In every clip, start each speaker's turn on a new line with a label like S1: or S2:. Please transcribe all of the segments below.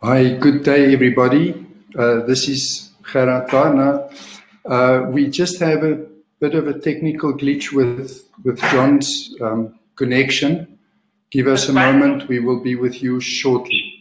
S1: Hi, good day, everybody. This is Gerard Garner. We just have a bit of a technical glitch with John's connection. Give us a moment. We will be with you shortly.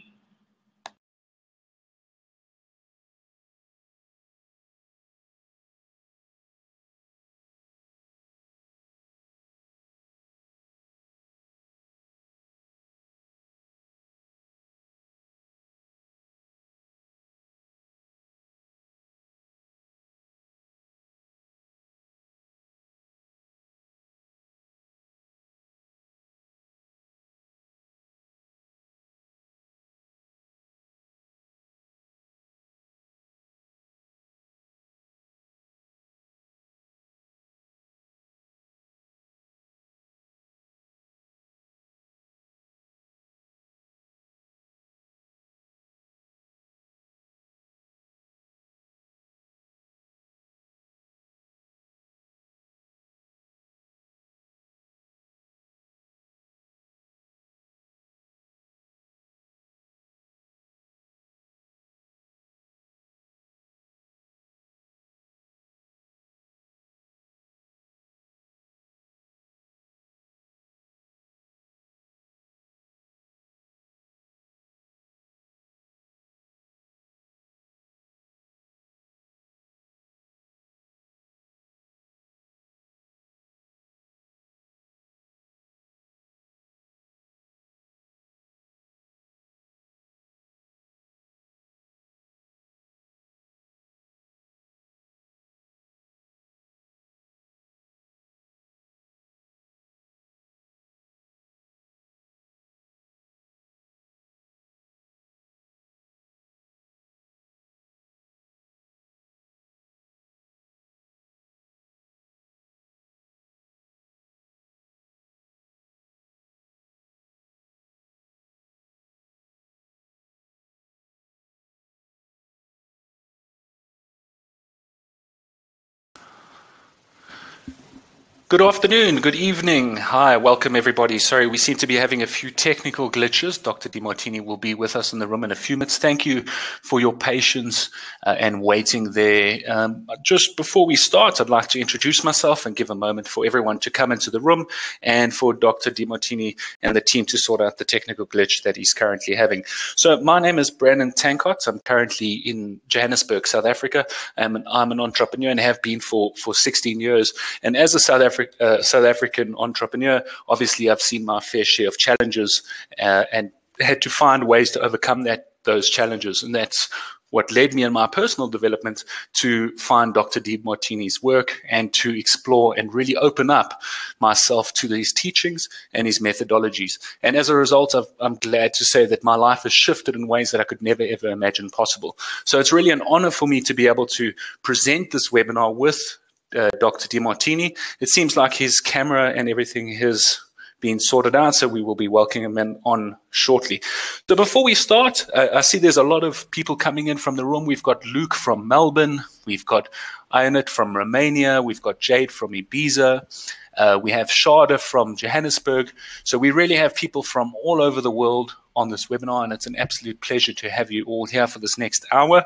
S2: Good afternoon, good evening. Hi, welcome everybody. Sorry, we seem to be having a few technical glitches. Dr. Demartini will be with us in the room in a few minutes. Thank you for your patience and waiting there. Just before we start, I'd like to introduce myself and give a moment for everyone to come into the room and for Dr. Demartini and the team to sort out the technical glitch that he's currently having. So my name is Brandon Tankott. I'm currently in Johannesburg, South Africa. I'm an entrepreneur and have been for 16 years. And as a South African entrepreneur, obviously I've seen my fair share of challenges and had to find ways to overcome those challenges. And that's what led me in my personal development to find Dr. Demartini's work and to explore and really open up myself to his teachings and his methodologies. And as a result, I'm glad to say that my life has shifted in ways that I could never, ever imagine possible. So it's really an honor for me to be able to present this webinar with Dr. Demartini. It seems like his camera and everything has been sorted out, so we will be welcoming him on shortly. So before we start, I see there's a lot of people coming in from the room. We've got Luke from Melbourne. We've got Ionit from Romania. We've got Jade from Ibiza. We have Shada from Johannesburg. So we really have people from all over the world on this webinar, and it's an absolute pleasure to have you all here for this next hour.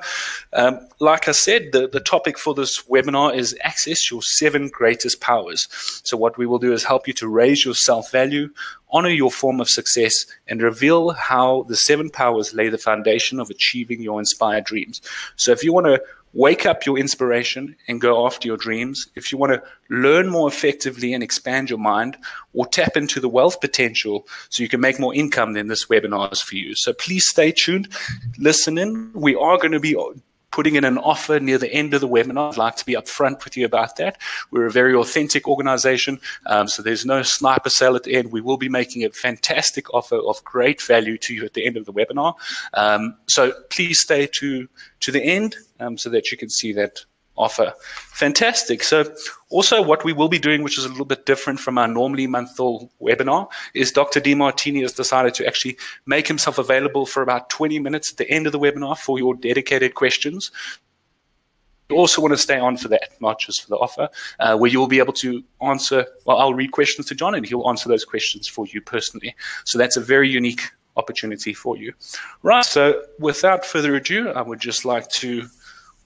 S2: Like I said, the topic for this webinar is access your 7 greatest powers. So what we will do is help you to raise your self-value, honor your form of success, and reveal how the 7 powers lay the foundation of achieving your inspired dreams. So if you want to wake up your inspiration and go after your dreams, if you want to learn more effectively and expand your mind, or tap into the wealth potential so you can make more income, then this webinar is for you. So please stay tuned, listen in. We are going to be putting in an offer near the end of the webinar. I'd like to be upfront with you about that. We're a very authentic organization, so there's no sniper sale at the end. We will be making a fantastic offer of great value to you at the end of the webinar. So please stay to the end so that you can see that offer. Fantastic. So also what we will be doing, which is a little bit different from our normally monthly webinar, is Dr. Demartini has decided to actually make himself available for about 20 minutes at the end of the webinar for your dedicated questions. You also want to stay on for that, not just for the offer, where you'll be able to answer, well, I'll read questions to John and he'll answer those questions for you personally. So that's a very unique opportunity for you. Right, so without further ado, I would just like to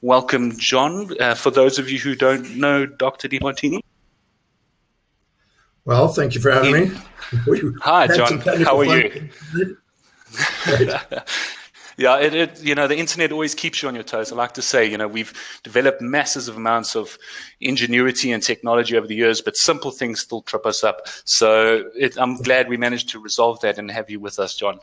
S2: welcome John. For those of you who don't know Dr. Demartini.
S3: Well, thank you for having me.
S2: Hi, John. How are you?
S3: Right.
S2: Yeah, the internet always keeps you on your toes. I like to say, we've developed massive amounts of ingenuity and technology over the years, but simple things still trip us up. So I'm glad we managed to resolve that and have you with us, John.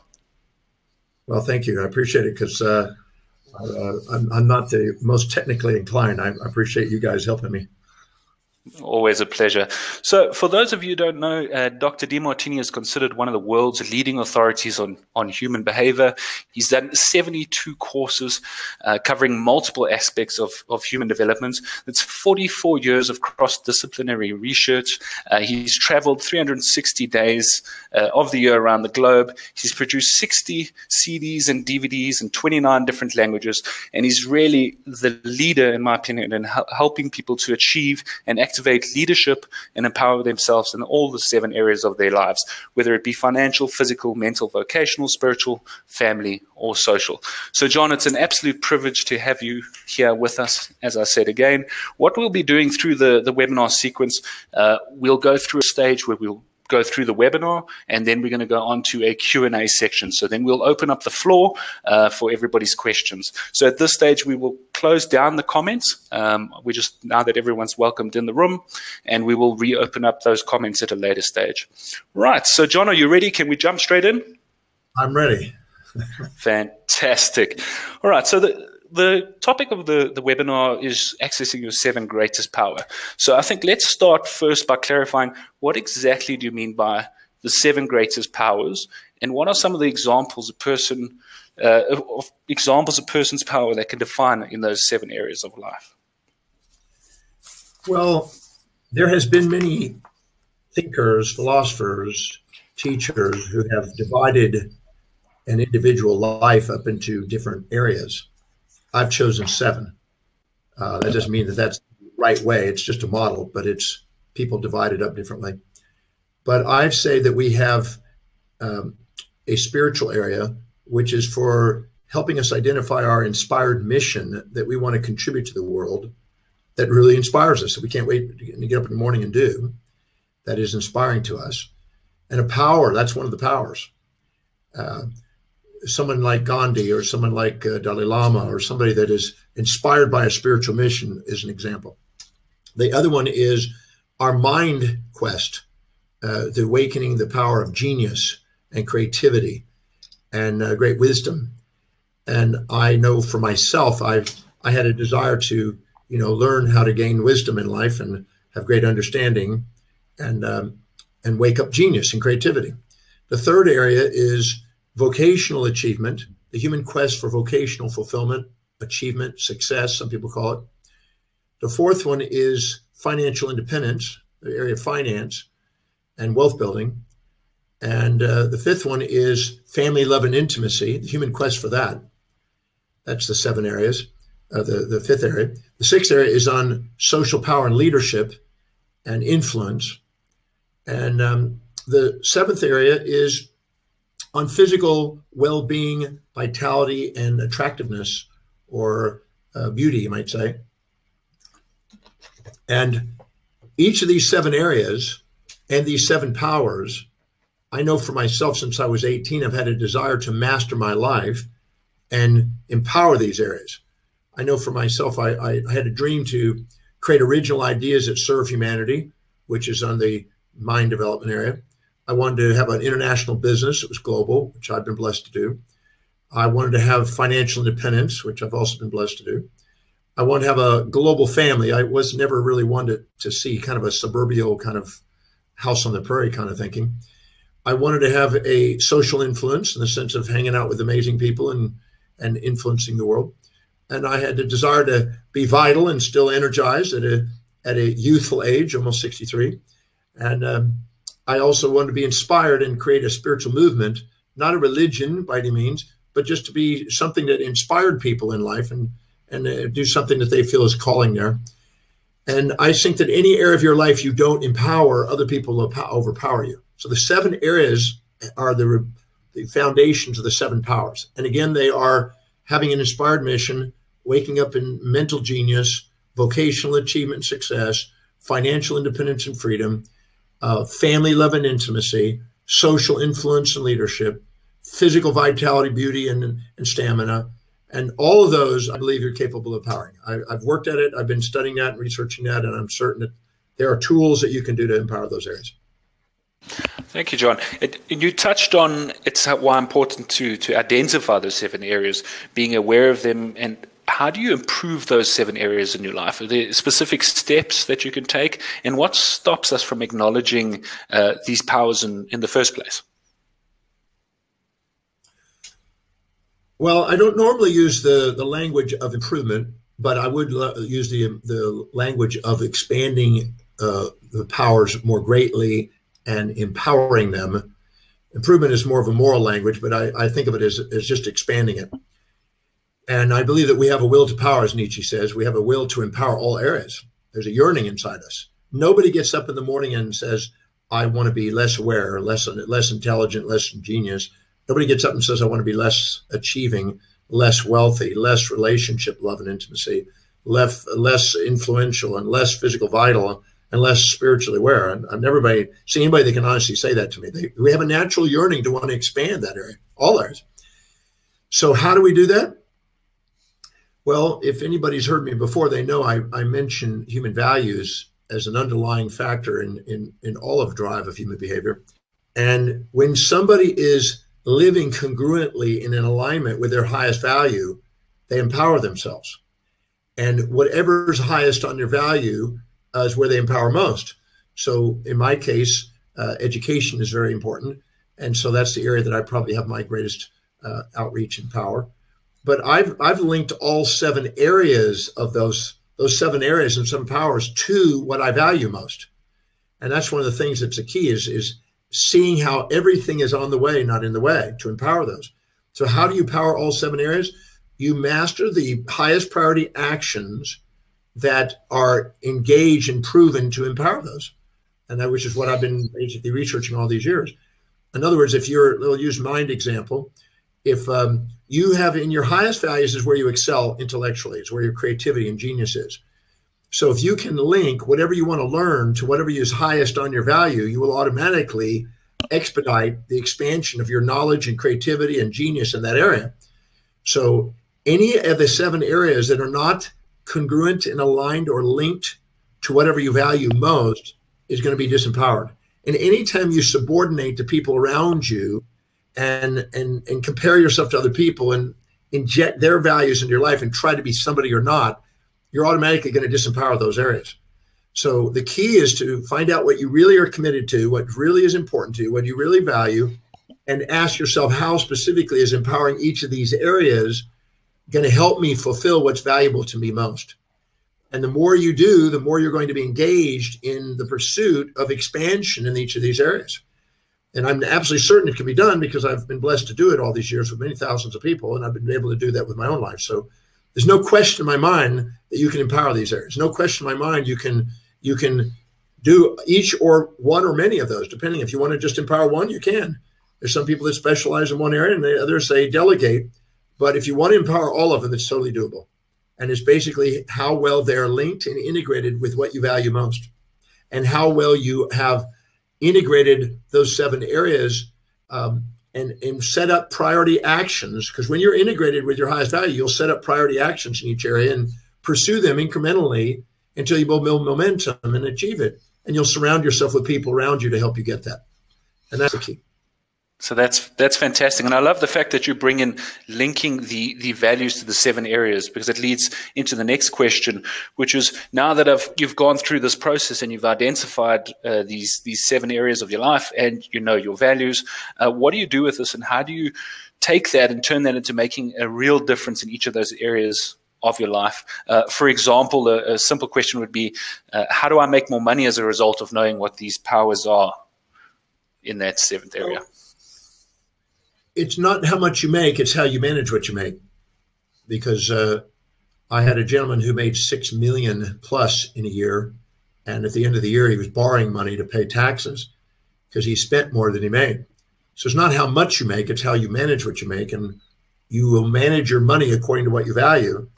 S3: Well, thank you. I appreciate it because I'm not the most technically inclined. I appreciate you guys helping me.
S2: Always a pleasure. So for those of you who don't know, Dr. Demartini is considered one of the world's leading authorities on human behavior. He's done 72 courses covering multiple aspects of human development. It's 44 years of cross-disciplinary research. He's traveled 360 days of the year around the globe. He's produced 60 CDs and DVDs in 29 different languages. And he's really the leader, in my opinion, in helping people to achieve and activate leadership and empower themselves in all the 7 areas of their lives, whether it be financial, physical, mental, vocational, spiritual, family, or social. So, John, it's an absolute privilege to have you here with us. As I said again, what we'll be doing through the webinar sequence, we'll go through a stage where we'll go through the webinar, and then we're going to go on to a Q&A section. So then we'll open up the floor for everybody's questions. So at this stage, we will close down the comments. We just, now that everyone's welcomed in the room, and we will reopen up those comments at a later stage. Right. So John, are you ready? Can we jump straight in?
S3: I'm ready.
S2: Fantastic. All right. So the topic of the webinar is accessing your 7 greatest power. So I think let's start first by clarifying what exactly do you mean by the 7 greatest powers, and what are some of the examples a person's power that can define in those 7 areas of life?
S3: Well, there has been many thinkers, philosophers, teachers who have divided an individual life up into different areas. I've chosen 7. That doesn't mean that that's the right way. It's just a model, but it's people divided up differently. But I say that we have a spiritual area, which is for helping us identify our inspired mission that we want to contribute to the world, that really inspires us, that we can't wait to get up in the morning and do, that is inspiring to us. And a power, that's one of the powers. Someone like Gandhi or someone like Dalai Lama or somebody that is inspired by a spiritual mission is an example. The other one is our mind quest, the awakening the power of genius and creativity and great wisdom. And I know for myself, I had a desire to, learn how to gain wisdom in life and have great understanding and wake up genius and creativity. The third area is vocational achievement, the human quest for vocational fulfillment, achievement, success, some people call it. The fourth one is financial independence, the area of finance and wealth building. And the fifth one is family, love, and intimacy, the human quest for that. That's the 7 areas, the fifth area. The sixth area is on social power and leadership and influence. And the 7th area is on physical well-being, vitality, and attractiveness, or beauty, you might say. And each of these 7 areas and these 7 powers, I know for myself since I was 18, I've had a desire to master my life and empower these areas. I know for myself, I had a dream to create original ideas that serve humanity, which is on the mind development area. I wanted to have an international business that was global, which I've been blessed to do. I wanted to have financial independence, which I've also been blessed to do. I wanted to have a global family. I was never really wanted to see kind of a suburban kind of house on the prairie kind of thinking. I wanted to have a social influence in the sense of hanging out with amazing people and influencing the world. And I had the desire to be vital and still energized at a youthful age, almost 63. And I also wanted to be inspired and create a spiritual movement, not a religion by any means, but just to be something that inspired people in life and do something that they feel is calling there. And I think that any area of your life you don't empower, other people will overpower you. So the 7 areas are the the foundations of the 7 powers. And again, they are having an inspired mission, waking up in mental genius, vocational achievement and success, financial independence and freedom, family love and intimacy, social influence and leadership, physical vitality, beauty, and stamina. And all of those, I believe you're capable of powering. I've worked at it. I've been studying that and researching that, and I'm certain that there are tools that you can do to empower those areas.
S2: Thank you, John. You touched on it's why important to identify those 7 areas, being aware of them, and how do you improve those 7 areas in your life? Are there specific steps that you can take, and what stops us from acknowledging these powers in the first place?
S3: Well, I don't normally use the language of improvement, but I would use the language of expanding the powers more greatly and empowering them. Improvement is more of a moral language, but I think of it as just expanding it. And I believe that we have a will to power, as Nietzsche says. We have a will to empower all areas. There's a yearning inside us. Nobody gets up in the morning and says, I want to be less aware, less intelligent, less ingenious. Nobody gets up and says, I want to be less achieving, less wealthy, less relationship, love, and intimacy, less influential, and less physical vital, and less spiritually aware. And I've never seen anybody that can honestly say that to me. We have a natural yearning to want to expand that area, all areas. So how do we do that? Well, if anybody's heard me before, they know I mention human values as an underlying factor in all of drive of human behavior. And when somebody is living congruently and in alignment with their highest value, they empower themselves. And whatever's highest on their value is where they empower most. So in my case, education is very important. And so that's the area that I probably have my greatest outreach and power. But I've linked all 7 areas of those 7 areas and 7 powers to what I value most. And that's one of the things that's the key is seeing how everything is on the way, not in the way, to empower those. So how do you power all 7 areas? You master the highest priority actions that are engaged and proven to empower those. And that, which is what I've been basically researching all these years. In other words, if we'll use mind example, if you have in your highest values is where you excel intellectually, is where your creativity and genius is. So if you can link whatever you want to learn to whatever is highest on your value, you will automatically expedite the expansion of your knowledge and creativity and genius in that area. So any of the 7 areas that are not congruent and aligned or linked to whatever you value most is going to be disempowered. And anytime you subordinate the people around you and compare yourself to other people and inject their values into your life and try to be somebody you're not, you're automatically going to disempower those areas. So the key is to find out what you really are committed to, what really is important to you, what you really value, and ask yourself, how specifically is empowering each of these areas going to help me fulfill what's valuable to me most? And the more you do, the more you're going to be engaged in the pursuit of expansion in each of these areas. And I'm absolutely certain it can be done because I've been blessed to do it all these years with many thousands of people, and I've been able to do that with my own life. So there's no question in my mind that you can empower these areas. No question in my mind you can do each or one or many of those, depending. If you want to just empower one, you can. There's some people that specialize in one area and the others say delegate. But if you want to empower all of them, it's totally doable. And it's basically how well they're linked and integrated with what you value most, and how well you have integrated those 7 areas and set up priority actions. Because when you're integrated with your highest value, you'll set up priority actions in each area and pursue them incrementally until you build momentum and achieve it. And you'll surround yourself with people around you to help you get that. And that's the key.
S2: So that's fantastic. And I love the fact that you bring in linking the values to the 7 areas, because it leads into the next question, which is, now that you've gone through this process and you've identified these 7 areas of your life and you know your values, what do you do with this, and how do you take that and turn that into making a real difference in each of those areas of your life? For example, a simple question would be, how do I make more money as a result of knowing what these powers are in that 7th area?
S3: It's not how much you make, it's how you manage what you make. Because I had a gentleman who made $6 million plus in a year. And at the end of the year, he was borrowing money to pay taxes because he spent more than he made. So it's not how much you make, it's how you manage what you make. And you will manage your money according to what you value.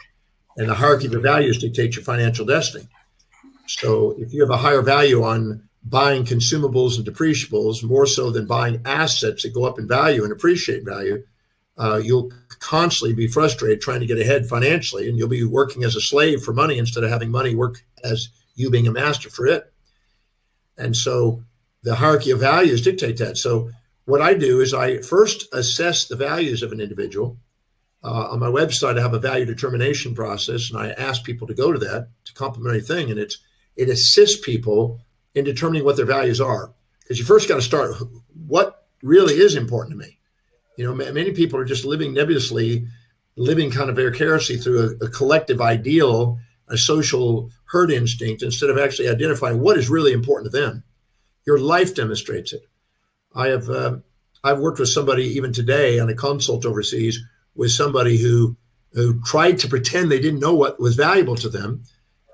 S3: And the hierarchy of your values dictates your financial destiny. So if you have a higher value on buying consumables and depreciables, more so than buying assets that go up in value and appreciate in value, you'll constantly be frustrated trying to get ahead financially, and you'll be working as a slave for money instead of having money work as you being a master for it. And so the hierarchy of values dictate that. So what I do is I first assess the values of an individual. On my website, I have a value determination process, and I ask people to go to that. It's a complimentary thing, and it assists people in determining what their values are. Because you first got to start, what really is important to me? You know, many people are just living nebulously, living kind of vicariously through a collective ideal, a social herd instinct, instead of actually identifying what is really important to them. Your life demonstrates it. I've worked with somebody even today on a consult overseas with somebody who tried to pretend they didn't know what was valuable to them,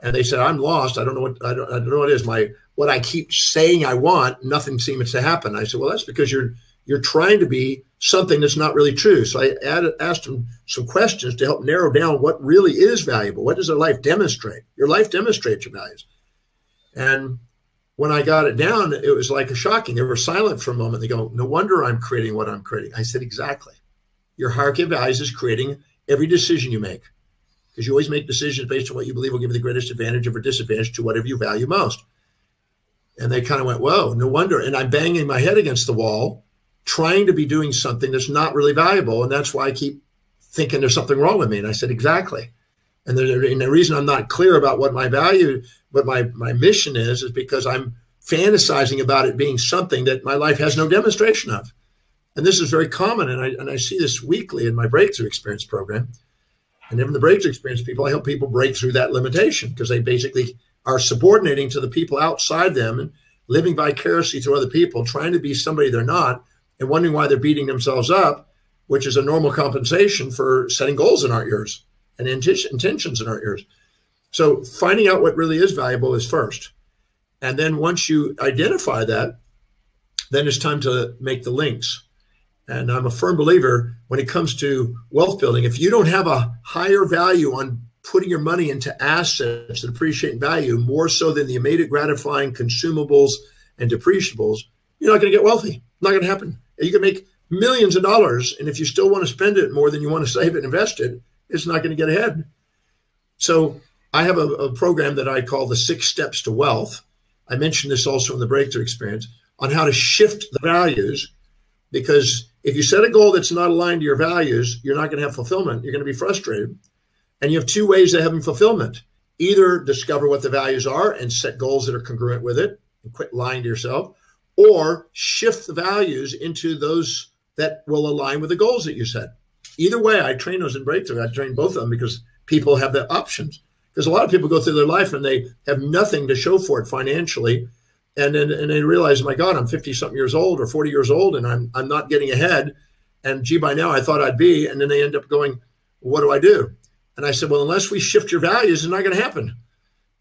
S3: and they said, "I'm lost. I don't know what it is. What I keep saying I want, nothing seems to happen." I said, "Well, that's because you're trying to be something that's not really true." So I asked them some questions to help narrow down what really is valuable. What does their life demonstrate? Your life demonstrates your values. And when I got it down, it was like a shocking. They were silent for a moment. They go, "No wonder I'm creating what I'm creating." I said, "Exactly. Your hierarchy of values is creating every decision you make, because you always make decisions based on what you believe will give you the greatest advantage or disadvantage to whatever you value most." And they kind of went, "Whoa, no wonder." And I'm banging my head against the wall, trying to be doing something that's not really valuable. And that's why I keep thinking there's something wrong with me. And I said, "Exactly." And the reason I'm not clear about what my value, what my mission is because I'm fantasizing about it being something that my life has no demonstration of. And this is very common. And I see this weekly in my Breakthrough Experience program. And in the Breakthrough Experience people, I help people break through that limitation, because they basically are subordinating to the people outside them and living vicariously through other people, trying to be somebody they're not, and wondering why they're beating themselves up, which is a normal compensation for setting goals that aren't yours and intentions that aren't yours. So finding out what really is valuable is first. And then once you identify that, then it's time to make the links. And I'm a firm believer when it comes to wealth building, if you don't have a higher value on putting your money into assets that appreciate in value more so than the immediate gratifying consumables and depreciables, you're not going to get wealthy. Not going to happen. You can make millions of dollars, and if you still want to spend it more than you want to save it and invest it, it's not going to get ahead. So I have a program that I call the 6 Steps to Wealth. I mentioned this also in the Breakthrough Experience on how to shift the values, because if you set a goal that's not aligned to your values, you're not going to have fulfillment. You're going to be frustrated. And you have 2 ways of having fulfillment. Either discover what the values are and set goals that are congruent with it and quit lying to yourself, or shift the values into those that will align with the goals that you set. Either way, I train those in Breakthrough. I train both of them because people have the options. Because a lot of people go through their life and they have nothing to show for it financially. And then they realize, my God, I'm 50-something years old or 40 years old, and I'm not getting ahead. And gee, by now I thought I'd be. And then they end up going, what do I do? And I said, well, unless we shift your values, it's not going to happen,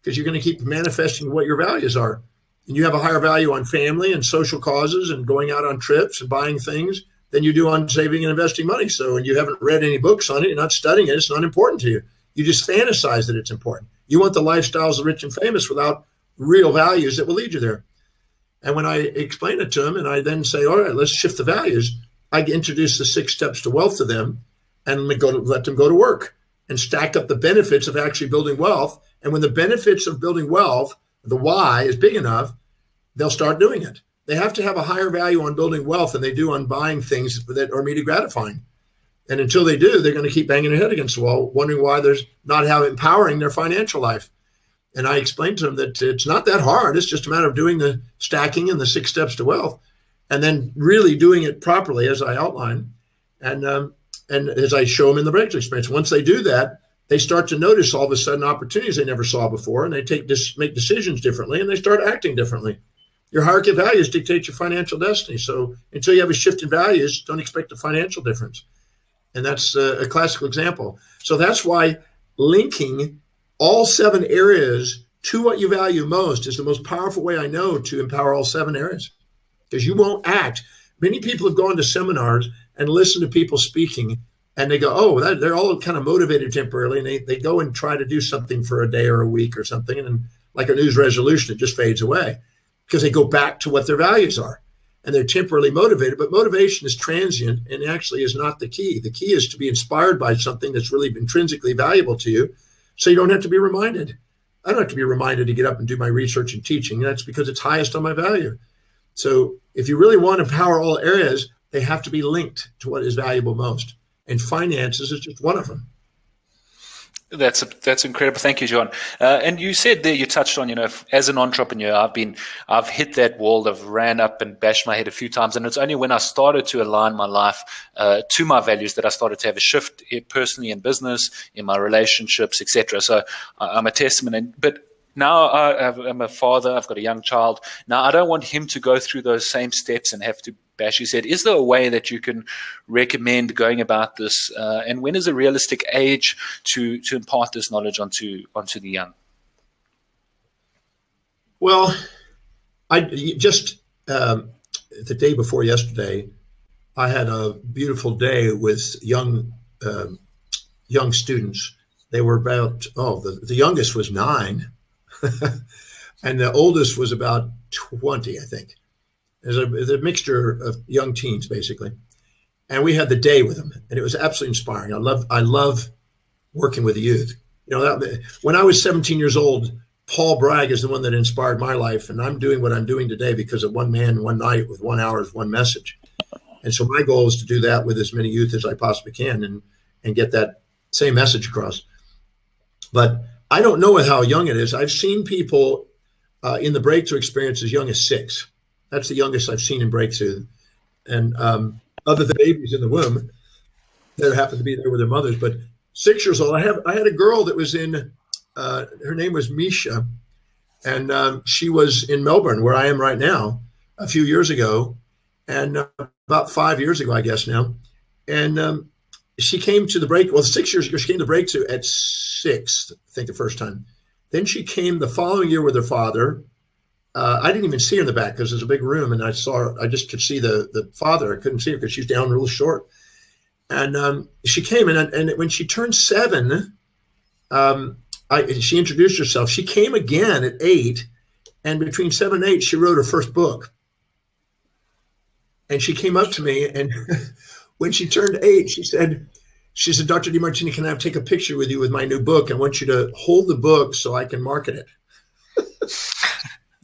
S3: because you're going to keep manifesting what your values are. And you have a higher value on family and social causes and going out on trips and buying things than you do on saving and investing money. So, and you haven't read any books on it, you're not studying it, it's not important to you. You just fantasize that it's important. You want the lifestyles of the rich and famous without real values that will lead you there. And when I explain it to them and I then say, all right, let's shift the values, I introduce the 6 steps to wealth to them and let them go to work and stack up the benefits of actually building wealth. And when the benefits of building wealth, the why is big enough, they'll start doing it. They have to have a higher value on building wealth than they do on buying things that are immediately gratifying. And until they do, they're going to keep banging their head against the wall, wondering why there's not how empowering their financial life. And I explained to them that it's not that hard. It's just a matter of doing the stacking and the 6 steps to wealth, and then really doing it properly as I outline, and as I show them in the Breakthrough Experience. Once they do that, they start to notice all of a sudden opportunities they never saw before, and they make decisions differently, and they start acting differently. Your hierarchy of values dictates your financial destiny. So until you have a shift in values, don't expect a financial difference. And that's a classical example. So that's why linking all 7 areas to what you value most is the most powerful way I know to empower all 7 areas, because you won't act. Many people have gone to seminars and listened to people speaking, and they go, oh, they're all kind of motivated temporarily, and they go and try to do something for a day or a week or something, and then, like a New Year's resolution, it just fades away because they go back to what their values are, and they're temporarily motivated. But motivation is transient and actually is not the key. The key is to be inspired by something that's really intrinsically valuable to you, so you don't have to be reminded. I don't have to be reminded to get up and do my research and teaching. That's because it's highest on my value. So if you really want to empower all areas, they have to be linked to what is valuable most. And finances is just one of them.
S2: That's incredible. Thank you, John. And you said there, you touched on, as an entrepreneur, I've hit that wall. I've ran up and bashed my head a few times. And it's only when I started to align my life to my values that I started to have a shift personally in business, in my relationships, etc. So I'm a testament. But now I'm a father. I've got a young child. Now I don't want him to go through those same steps and have to bash his head. Is there a way that you can recommend going about this? And when is a realistic age to impart this knowledge onto the young?
S3: Well, I just the day before yesterday, I had a beautiful day with young students. They were about the youngest was 9. And the oldest was about 20, I think. There's a mixture of young teens, basically. And we had the day with them, and it was absolutely inspiring. I love working with the youth. When I was 17 years old, Paul Bragg is the one that inspired my life, and I'm doing what I'm doing today because of one man, one night, with 1 hour, one message. And so my goal is to do that with as many youth as I possibly can and get that same message across. But I don't know how young it is. I've seen people in the breakthrough experience as young as 6. That's the youngest I've seen in breakthrough. And other than babies in the womb that happen to be there with their mothers, but 6 years old. I had a girl that was in, her name was Misha, and she was in Melbourne, where I am right now, a few years ago, and about 5 years ago, I guess now. And she came to the 6 years ago, she came to breakthrough at 6, I think the first time. Then she came the following year with her father. I didn't even see her in the back because there's a big room, and I just could see the father. I couldn't see her because she's down real short. And she came, and when she turned 7, she introduced herself. She came again at 8, and between 7 and 8, she wrote her first book. And she came up to me, and when she turned 8, she said, Dr. Demartini, can I take a picture with you with my new book? I want you to hold the book so I can market it.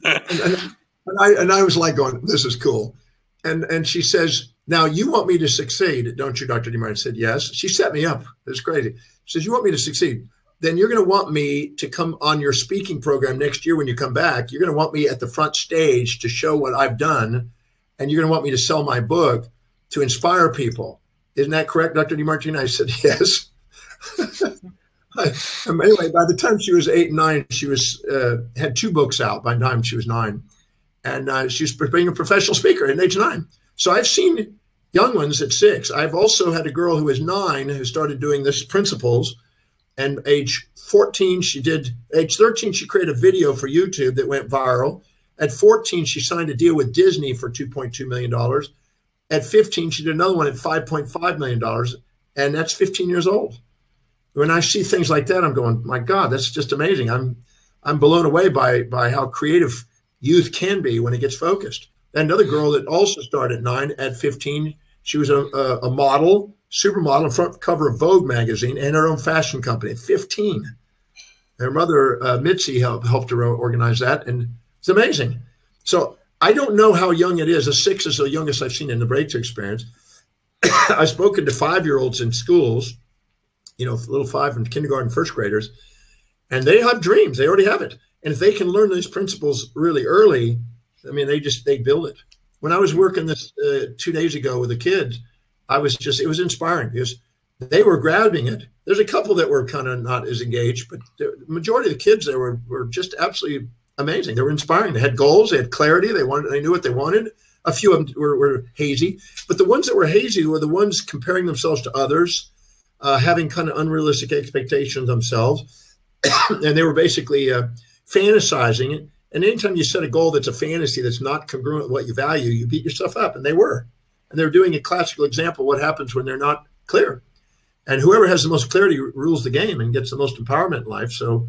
S3: and I was like going, this is cool. And she says, now you want me to succeed, don't you, Dr. Demartini? I said, yes. She set me up. It was crazy. She says, you want me to succeed? Then you're going to want me to come on your speaking program next year when you come back. You're going to want me at the front stage to show what I've done. And you're going to want me to sell my book to inspire people. Isn't that correct, Dr. Demartini? I said, yes. Anyway, by the time she was 8 and 9, she had 2 books out by the time she was 9. And she was being a professional speaker at age 9. So I've seen young ones at 6. I've also had a girl who was 9 who started doing this principles. And age 14, age 13, she created a video for YouTube that went viral. At 14, she signed a deal with Disney for $2.2 million. At 15, she did another one at $5.5 million. And that's 15 years old. When I see things like that, I'm going, my God, that's just amazing. I'm blown away by how creative youth can be when it gets focused. And another girl that also started at 9, at 15, she was a model, supermodel, front cover of Vogue magazine, and her own fashion company at 15. Her mother, Mitzi, helped her organize that, and it's amazing. So I don't know how young it is. A 6 is the youngest I've seen in the breakthrough experience. I've spoken to 5-year-olds in schools, little 5 and kindergarten, first graders, and they have dreams. They already have it. And if they can learn these principles really early, I mean, they build it. When I was working this 2 days ago with the kids, it was inspiring because they were grabbing it. There's a couple that were kind of not as engaged, but the majority of the kids there were just absolutely amazing. They were inspiring. They had goals. They had clarity. They knew what they wanted. A few of them were hazy, but the ones that were hazy were the ones comparing themselves to others, having kind of unrealistic expectations themselves. And they were basically fantasizing it. And anytime you set a goal that's a fantasy that's not congruent with what you value, you beat yourself up. And they were. And they're doing a classical example of what happens when they're not clear. And whoever has the most clarity rules the game and gets the most empowerment in life. So,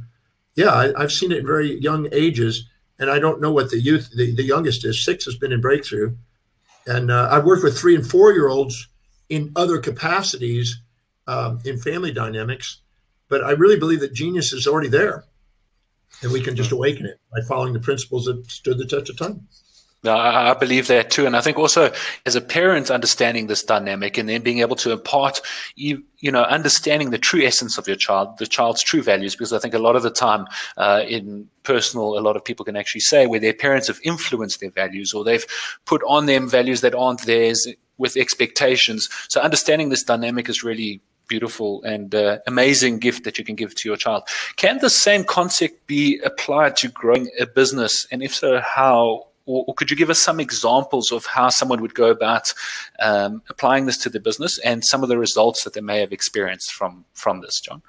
S3: yeah, I've seen it in very young ages. And I don't know what the youth, the youngest is. 6 has been in breakthrough. And I've worked with 3 and 4-year-olds in other capacities in family dynamics. But I really believe that genius is already there. And we can just awaken it by following the principles that stood the test of time.
S2: No, I believe that too. And I think also as a parent, understanding this dynamic and then being able to impart, understanding the true essence of your child, the child's true values, because I think a lot of the time in personal, a lot of people can actually say where their parents have influenced their values or they've put on them values that aren't theirs with expectations. So understanding this dynamic is really beautiful and amazing gift that you can give to your child. Can the same concept be applied to growing a business? And if so, how? Or could you give us some examples of how someone would go about applying this to the business and some of the results that they may have experienced from this, John?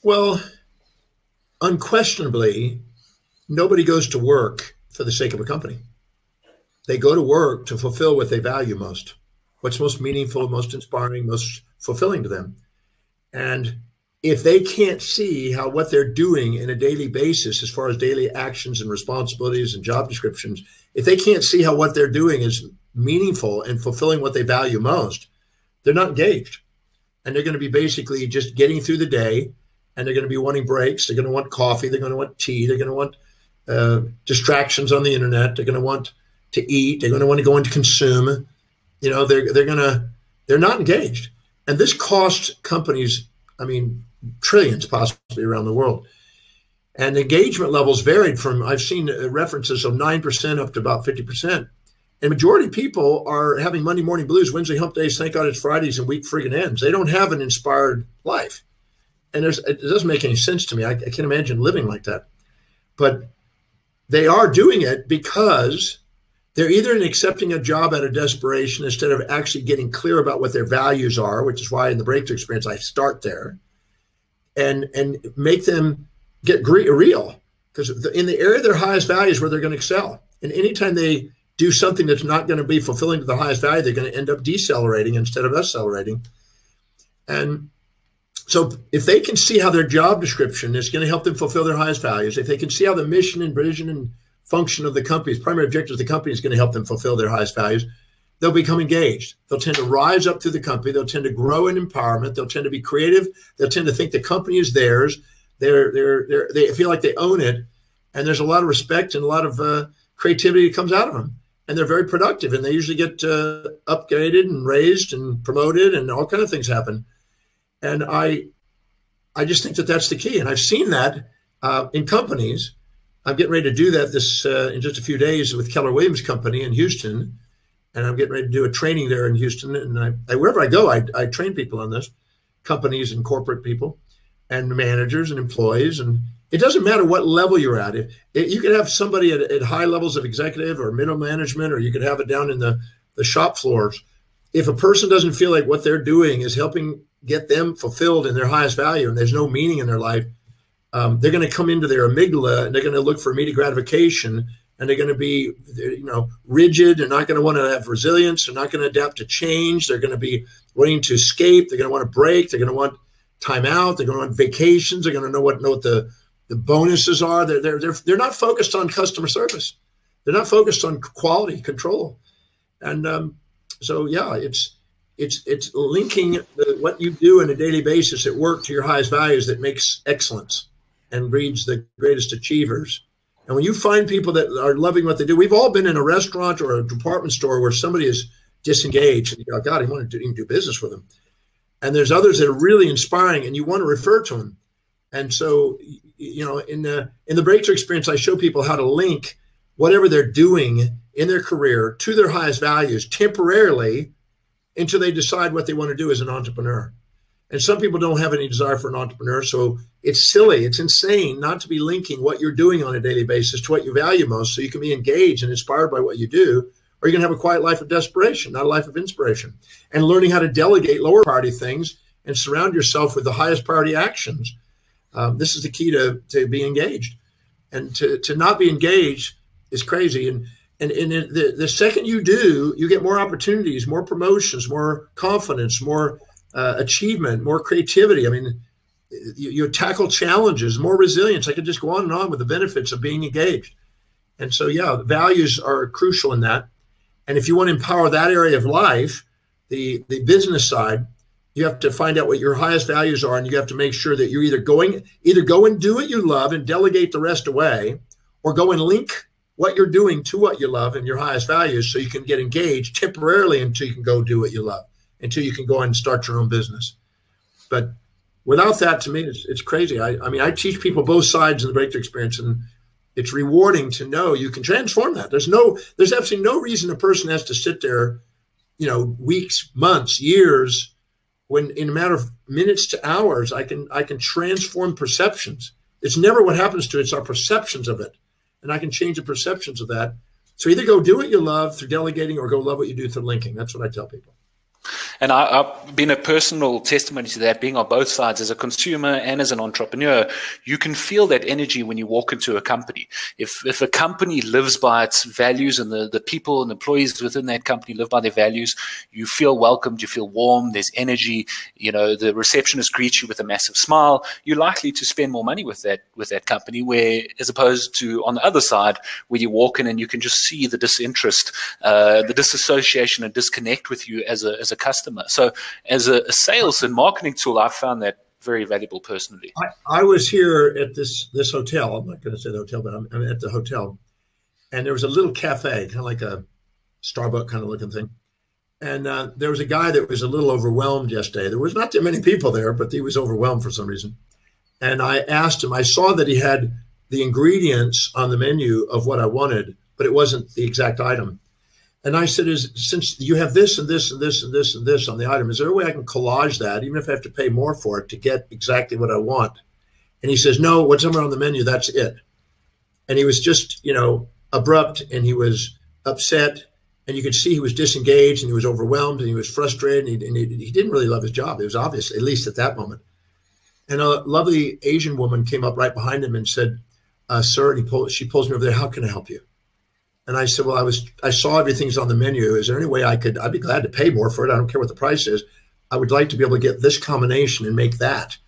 S3: Well, unquestionably, nobody goes to work for the sake of a company. They go to work to fulfill what they value most, what's most meaningful, most inspiring, most fulfilling to them. And if they can't see how what they're doing in a daily basis, as far as daily actions and responsibilities and job descriptions, if they can't see how what they're doing is meaningful and fulfilling what they value most, they're not engaged. And they're going to be basically just getting through the day, and they're going to be wanting breaks. They're going to want coffee. They're going to want tea. They're going to want distractions on the internet. They're going to want to eat. They're going to want to go into consume. They're not engaged. And this costs companies, trillions possibly around the world. And engagement levels varied from, I've seen references of 9% up to about 50%. And majority of people are having Monday morning blues, Wednesday hump days, thank God it's Fridays, and week friggin' ends. They don't have an inspired life. And it doesn't make any sense to me. I can't imagine living like that. But they are doing it because they're either accepting a job out of desperation instead of actually getting clear about what their values are, which is why in the breakthrough experience, I start there. And make them get real, because in the area of their highest value is where they're going to excel. And anytime they do something that's not going to be fulfilling to the highest value, they're going to end up decelerating instead of accelerating. And so if they can see how their job description is going to help them fulfill their highest values, if they can see how the mission and vision and function of the company's primary objective of the company is going to help them fulfill their highest values, they'll become engaged. They'll tend to rise up through the company. They'll tend to grow in empowerment. They'll tend to be creative. They'll tend to think the company is theirs. They feel like they own it. And there's a lot of respect and a lot of creativity that comes out of them. And they're very productive. And they usually get upgraded and raised and promoted, and all kinds of things happen. And I just think that that's the key. And I've seen that in companies. I'm getting ready to do that in just a few days with Keller Williams Company in Houston. And I'm getting ready to do a training there in Houston. And wherever I go, I train people on this, companies and corporate people and managers and employees. And it doesn't matter what level you're at. You could have somebody at high levels of executive or middle management, or you could have it down in the shop floors. If a person doesn't feel like what they're doing is helping get them fulfilled in their highest value and there's no meaning in their life, they're going to come into their amygdala and they're going to look for immediate gratification. And they're going to be, rigid. They're not going to want to have resilience. They're not going to adapt to change. They're going to be wanting to escape. They're going to want to break. They're going to want time out. They're going to want vacations. They're going to know what the bonuses are. They're not focused on customer service. They're not focused on quality control. And so, yeah, it's linking what you do on a daily basis at work to your highest values that makes excellence and breeds the greatest achievers. And when you find people that are loving what they do, we've all been in a restaurant or a department store where somebody is disengaged and you go, God, I want to even do business with them. And there's others that are really inspiring and you want to refer to them. And so, in the breakthrough experience, I show people how to link whatever they're doing in their career to their highest values temporarily until they decide what they want to do as an entrepreneur. And some people don't have any desire for an entrepreneur. So it's silly, it's insane not to be linking what you're doing on a daily basis to what you value most, so you can be engaged and inspired by what you do, or you're going to have a quiet life of desperation, not a life of inspiration. And learning how to delegate lower priority things and surround yourself with the highest priority actions. This is the key to be engaged. And to not be engaged is crazy. And And the second you do, you get more opportunities, more promotions, more confidence, more achievement, more creativity. I mean, you tackle challenges, more resilience. I could just go on and on with the benefits of being engaged. And so, yeah, values are crucial in that. And if you want to empower that area of life, the business side, you have to find out what your highest values are, and you have to make sure that you're either go and do what you love and delegate the rest away, or go and link what you're doing to what you love and your highest values, so you can get engaged temporarily until you can go do what you love, until you can go and start your own business. But without that, to me, it's crazy. I mean, I teach people both sides of the breakthrough experience, and it's rewarding to know you can transform that. There's absolutely no reason a person has to sit there, weeks, months, years, when in a matter of minutes to hours, I can transform perceptions. It's never what happens to it, it's our perceptions of it. And I can change the perceptions of that. So either go do what you love through delegating, or go love what you do through linking. That's what I tell people.
S2: And I've been a personal testimony to that, being on both sides as a consumer and as an entrepreneur. You can feel that energy when you walk into a company. If a company lives by its values, and the people and employees within that company live by their values, you feel welcomed, you feel warm, there's energy, the receptionist greets you with a massive smile. You're likely to spend more money with that company, where, as opposed to on the other side, where you walk in and you can just see the disinterest, the disassociation and disconnect with you as a customer. So as a sales and marketing tool, I've found that very valuable personally.
S3: I was here at this hotel. I'm not going to say the hotel, but I'm at the hotel. And there was a little cafe, kind of like a Starbucks kind of looking thing. And there was a guy that was a little overwhelmed yesterday. There was not that many people there, but he was overwhelmed for some reason. And I asked him, I saw that he had the ingredients on the menu of what I wanted, but it wasn't the exact item. And I said, since you have this and this and this and this and this on the item, is there a way I can collage that, even if I have to pay more for it, to get exactly what I want? And he says, no, whatever on the menu, that's it. And he was just, abrupt, and he was upset, and you could see he was disengaged, and he was overwhelmed, and he was frustrated, and he didn't really love his job. It was obvious, at least at that moment. And a lovely Asian woman came up right behind him and said, sir, and she pulls me over there, how can I help you? And I said, well, I saw everything's on the menu. Is there any way I'd be glad to pay more for it. I don't care what the price is. I would like to be able to get this combination and make that.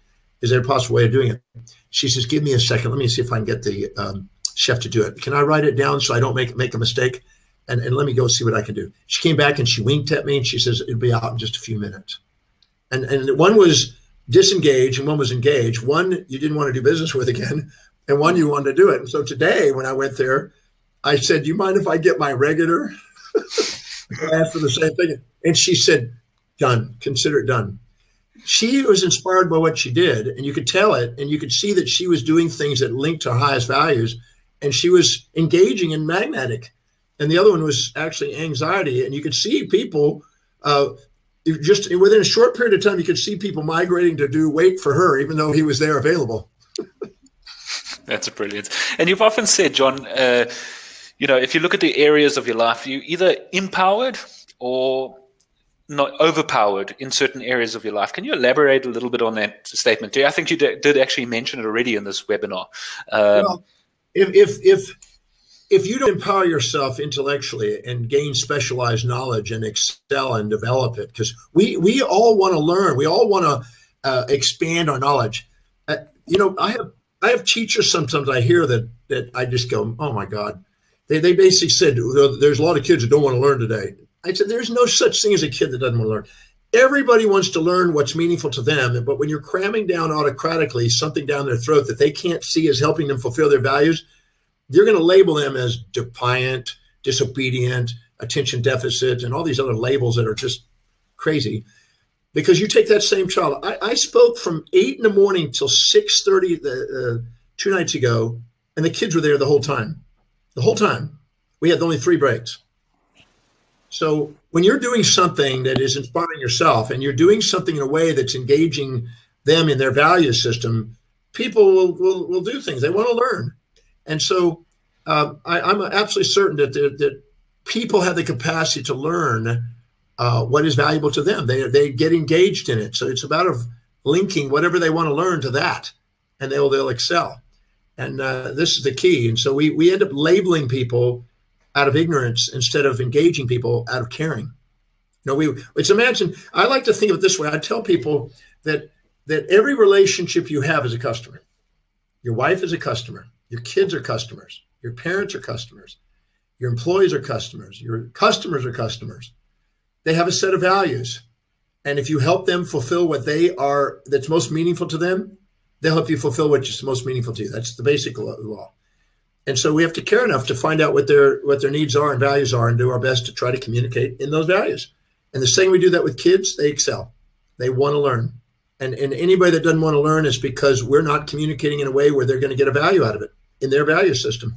S3: Is there a possible way of doing it? She says, give me a second. Let me see if I can get the chef to do it. Can I write it down so I don't make a mistake? And let me go see what I can do. She came back and she winked at me and she says, it'll be out in just a few minutes. And one was disengaged and one was engaged. One you didn't want to do business with again, and one you wanted to do it. And so today when I went there, I said, do you mind if I get my regular? I asked for the same thing. And she said, done, consider it done. She was inspired by what she did, and you could tell it, and you could see that she was doing things that linked to her highest values, and she was engaging and magnetic. And the other one was actually anxiety. And you could see people, just within a short period of time, you could see people migrating to wait for her, even though he was there available.
S2: That's brilliant. And you've often said, John, if you look at the areas of your life, you either empowered or not overpowered in certain areas of your life. Can you elaborate a little bit on that statement? I think you did actually mention it already in this webinar.
S3: Well, if you don't empower yourself intellectually and gain specialized knowledge and excel and develop it, because we all want to learn, we all want to expand our knowledge. I have teachers sometimes I hear that I just go, oh my God. They basically said, there's a lot of kids that don't want to learn today. I said, there's no such thing as a kid that doesn't want to learn. Everybody wants to learn what's meaningful to them. But when you're cramming down autocratically something down their throat that they can't see as helping them fulfill their values, you're going to label them as defiant, disobedient, attention deficit, and all these other labels that are just crazy. Because you take that same child. I spoke from 8 in the morning till 6:30 2 nights ago, and the kids were there the whole time. The whole time. We had only 3 breaks. So when you're doing something that is inspiring yourself, and you're doing something in a way that's engaging them in their value system, people will do things. They want to learn. And so I'm absolutely certain that people have the capacity to learn what is valuable to them. They get engaged in it. So it's about linking whatever they want to learn to that, and they'll excel. And this is the key. And so we end up labeling people out of ignorance instead of engaging people out of caring. It's imagine, I like to think of it this way. I tell people that every relationship you have is a customer. Your wife is a customer. Your kids are customers. Your parents are customers. Your employees are customers. Your customers are customers. They have a set of values. And if you help them fulfill what that's most meaningful to them, they'll help you fulfill what's most meaningful to you. That's the basic law. And so we have to care enough to find out what their needs are and values are and do our best to try to communicate in those values. And the second we do that with kids, they excel. They want to learn. And anybody that doesn't want to learn is because we're not communicating in a way where they're going to get a value out of it in their value system.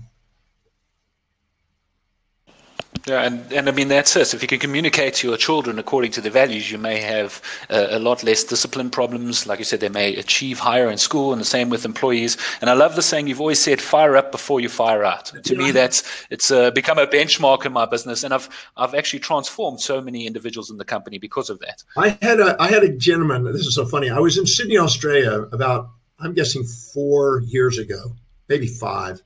S2: Yeah, and I mean, that's it. If you can communicate to your children according to the values, you may have a lot less discipline problems. Like you said, they may achieve higher in school, and the same with employees. And I love the saying you've always said, fire up before you fire out. To me, it's become a benchmark in my business. And I've actually transformed so many individuals in the company because of that. I
S3: had a gentleman, this is so funny. I was in Sydney, Australia about, I'm guessing 4 years ago, maybe 5.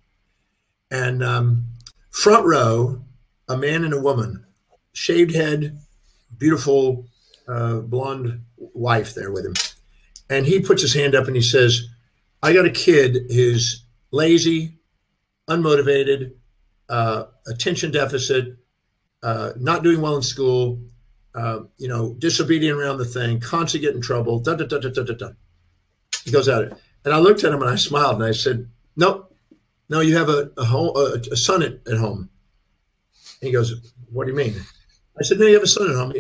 S3: And front row, a man and a woman, shaved head, beautiful blonde wife there with him. And he puts his hand up and he says, I got a kid who's lazy, unmotivated, attention deficit, not doing well in school, disobedient around the thing, constantly get in trouble, da, da, da, da, da, da, da. He goes at it. And I looked at him and I smiled and I said, no, you have a son at home. He goes, what do you mean? I said, no, you have a son at home.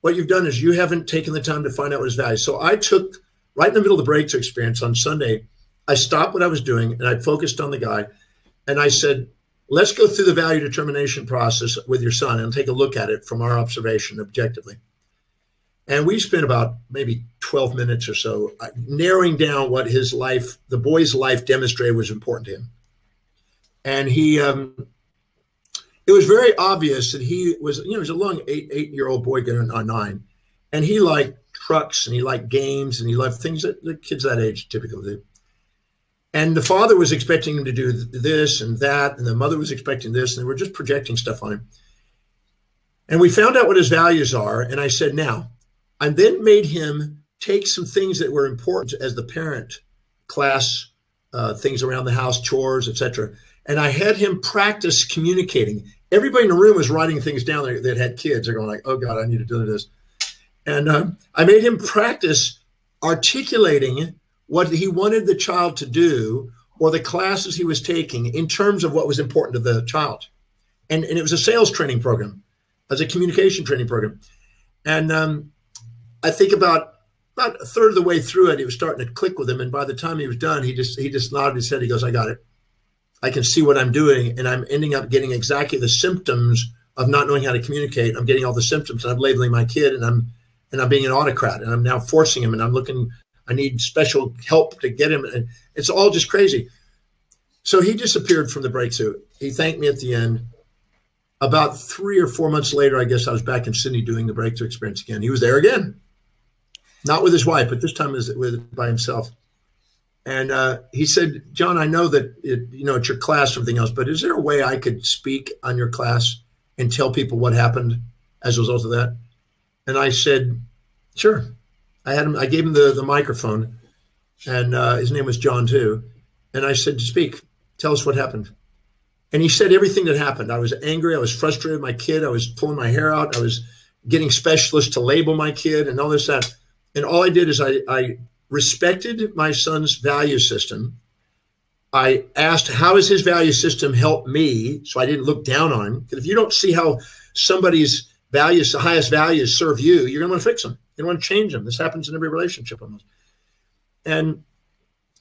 S3: What you've done is you haven't taken the time to find out what his value is. So I took, right in the middle of the breakthrough experience on Sunday, I stopped what I was doing and I focused on the guy. And I said, let's go through the value determination process with your son and take a look at it from our observation objectively. And we spent about maybe 12 minutes or so narrowing down what his life, the boy's life demonstrated was important to him. And it was very obvious that he was, he was a young eight-year-old boy going on 9. And he liked trucks and he liked games and he loved things that the kids that age typically do. And the father was expecting him to do this and that, and the mother was expecting this, and they were just projecting stuff on him. And we found out what his values are. And I said, now, I then made him take some things that were important as the parent, class, things around the house, chores, etc. And I had him practice communicating. Everybody in the room was writing things down that had kids. They're going like, oh God, I need to do this. And I made him practice articulating what he wanted the child to do or the classes he was taking in terms of what was important to the child. And it was a sales training program. It was a communication training program. And I think about a third of the way through it, it was starting to click with him. And by the time he was done, he just nodded his head. He goes, I got it. I can see what I'm doing, and I'm ending up getting exactly the symptoms of not knowing how to communicate. I'm getting all the symptoms, and I'm labeling my kid, and I'm being an autocrat, and I'm now forcing him, and I need special help to get him, and it's all just crazy. So he disappeared from the breakthrough. He thanked me at the end. About 3 or 4 months later, I guess I was back in Sydney doing the breakthrough experience again. He was there again, not with his wife, but this time by himself. And he said, John, I know that it's your class or everything else, but is there a way I could speak on your class and tell people what happened as a result of that? And I said, sure. I gave him the microphone, and his name was John too. And I said, speak, tell us what happened. And he said everything that happened. I was angry. I was frustrated with my kid. I was pulling my hair out. I was getting specialists to label my kid and all this, that. And all I did is I respected my son's value system. I asked, how has his value system helped me? So I didn't look down on him. Because if you don't see how somebody's values, the highest values serve you, you're going to want to fix them. You don't want to change them. This happens in every relationship almost. And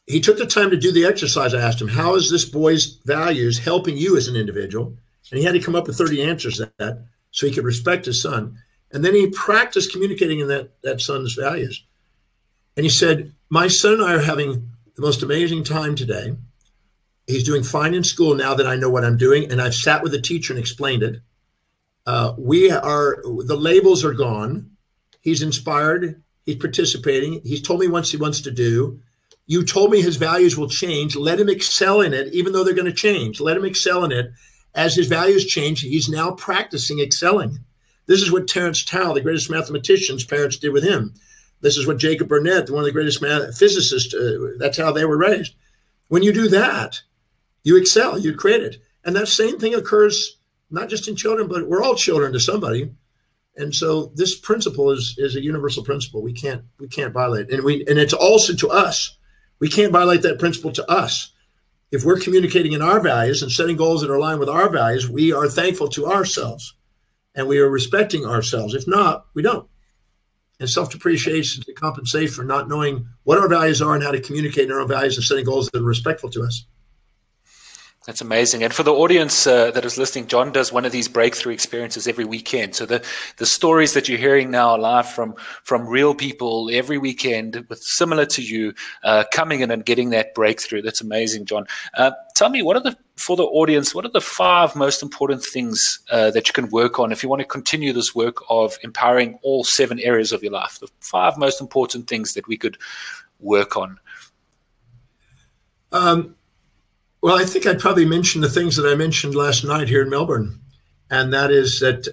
S3: he took the time to do the exercise. I asked him, how is this boy's values helping you as an individual? And he had to come up with 30 answers to that so he could respect his son. And then he practiced communicating in that son's values. And he said, my son and I are having the most amazing time today. He's doing fine in school now that I know what I'm doing. And I've sat with the teacher and explained it. The labels are gone. He's inspired. He's participating. He's told me what he wants to do. You told me his values will change. Let him excel in it, even though they're going to change. Let him excel in it. as his values change, he's now practicing excelling. This is what Terence Tao, the greatest mathematician's parents, did with him. This is what Jacob Burnett, one of the greatest physicists, that's how they were raised. When you do that, you excel, you create it. And that same thing occurs not just in children, but we're all children to somebody. And so this principle is a universal principle. We can't violate it. And it's also to us. We can't violate that principle to us. If we're communicating in our values and setting goals that are aligned with our values, we are thankful to ourselves and we are respecting ourselves. If not, we don't. And self-depreciation to compensate for not knowing what our values are and how to communicate in our own values and setting goals that are respectful to us.
S2: That's amazing. And for the audience that is listening, John does one of these breakthrough experiences every weekend. So the stories that you're hearing now are live from real people every weekend with similar to you coming in and getting that breakthrough. That's amazing, John. Tell me, for the audience, what are the 5 most important things that you can work on if you want to continue this work of empowering all 7 areas of your life? The 5 most important things that we could work on.
S3: Well, I think I'd probably mention the things that I mentioned last night here in Melbourne. And that is that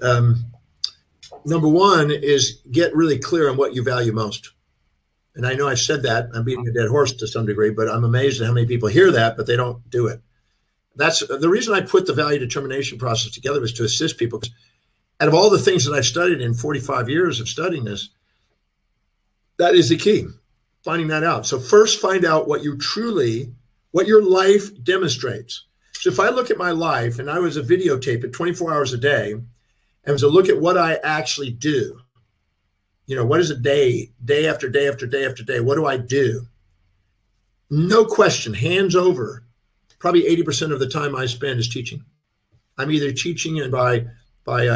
S3: number 1 is get really clear on what you value most. And I know I've said that, I'm beating a dead horse to some degree, but I'm amazed at how many people hear that, but they don't do it. That's the reason I put the value determination process together, was to assist people. Because out of all the things that I've studied in 45 years of studying this, that is the key, finding that out. So first find out what your life demonstrates. So if I look at my life and I was a videotape it 24 hours a day and was to look at what I actually do, what is a day after day after day after day, what do I do? No question, hands over, probably 80% of the time I spend is teaching. I'm either teaching and by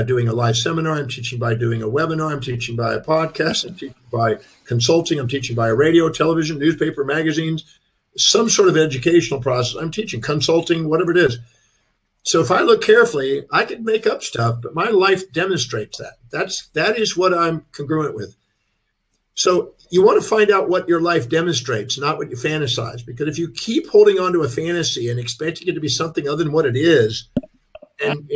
S3: doing a live seminar, I'm teaching by doing a webinar, I'm teaching by a podcast, I'm teaching by consulting, I'm teaching by a radio, television, newspaper, magazines, some sort of educational process. I'm teaching, consulting, whatever it is. So if I look carefully, I could make up stuff, but my life demonstrates that. That is what I'm congruent with. So you want to find out what your life demonstrates, not what you fantasize. Because if you keep holding on to a fantasy and expecting it to be something other than what it is, and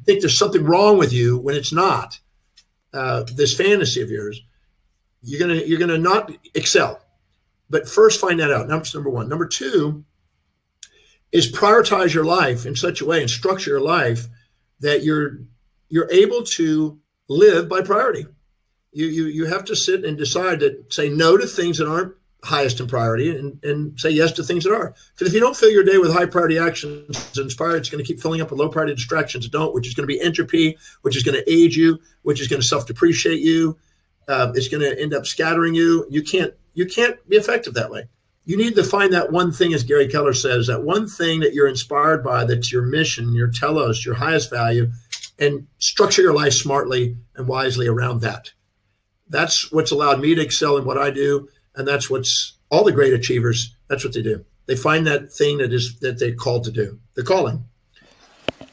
S3: think there's something wrong with you when it's not, this fantasy of yours, you're gonna not excel. But first, find that out. That's number 1. Number 2 is prioritize your life in such a way and structure your life that you're able to live by priority. You have to sit and decide to say no to things that aren't highest in priority and say yes to things that are. Because if you don't fill your day with high priority actions inspired, it's going to keep filling up with low priority distractions that don't, which is going to be entropy, which is going to age you, which is going to self-depreciate you. It's going to end up scattering you. You can't be effective that way. You need to find that one thing, as Gary Keller says, that one thing that you're inspired by, that's your mission, your telos, your highest value, and structure your life smartly and wisely around that. That's what's allowed me to excel in what I do. And that's what's all the great achievers, that's what they do. They find that thing that they're called to do, the calling.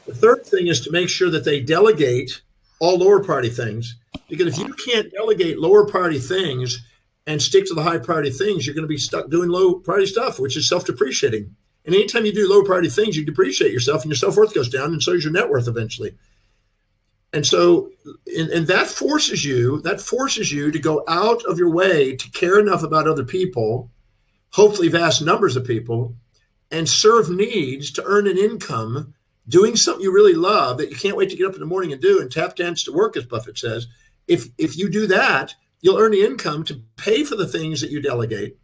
S3: The third thing is to make sure that they delegate all lower priority things. Because if you can't delegate lower priority things and stick to the high priority things, you're going to be stuck doing low priority stuff, which is self-depreciating. And anytime you do low priority things, you depreciate yourself and your self-worth goes down, and so is your net worth eventually. And so, and that forces you to go out of your way to care enough about other people, hopefully vast numbers of people, and serve needs to earn an income, doing something you really love that you can't wait to get up in the morning and do, and tap dance to work, as Buffett says. If you do that, you'll earn the income to pay for the things that you delegate.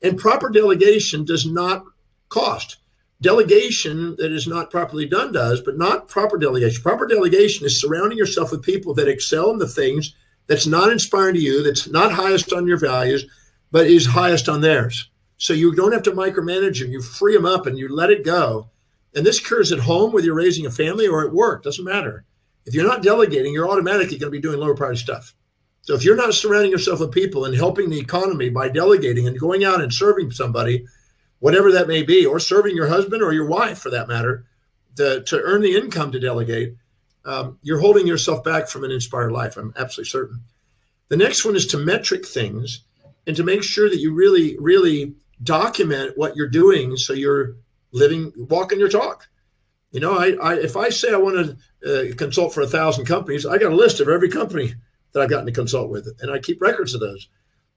S3: And proper delegation does not cost. Delegation that is not properly done does, but not proper delegation. Proper delegation is surrounding yourself with people that excel in the things that's not inspiring to you, that's not highest on your values, but is highest on theirs. So you don't have to micromanage them. You free them up and you let it go. And this occurs at home, whether you're raising a family, or at work, doesn't matter. If you're not delegating, you're automatically going to be doing lower priority stuff. So if you're not surrounding yourself with people and helping the economy by delegating and going out and serving somebody, whatever that may be, or serving your husband or your wife for that matter, to earn the income to delegate, you're holding yourself back from an inspired life. I'm absolutely certain. The next one is to metric things and to make sure that you really, really document what you're doing so you're walking your talk. You know, if I say I want to consult for 1,000 companies, I got a list of every company that I've gotten to consult with, and I keep records of those.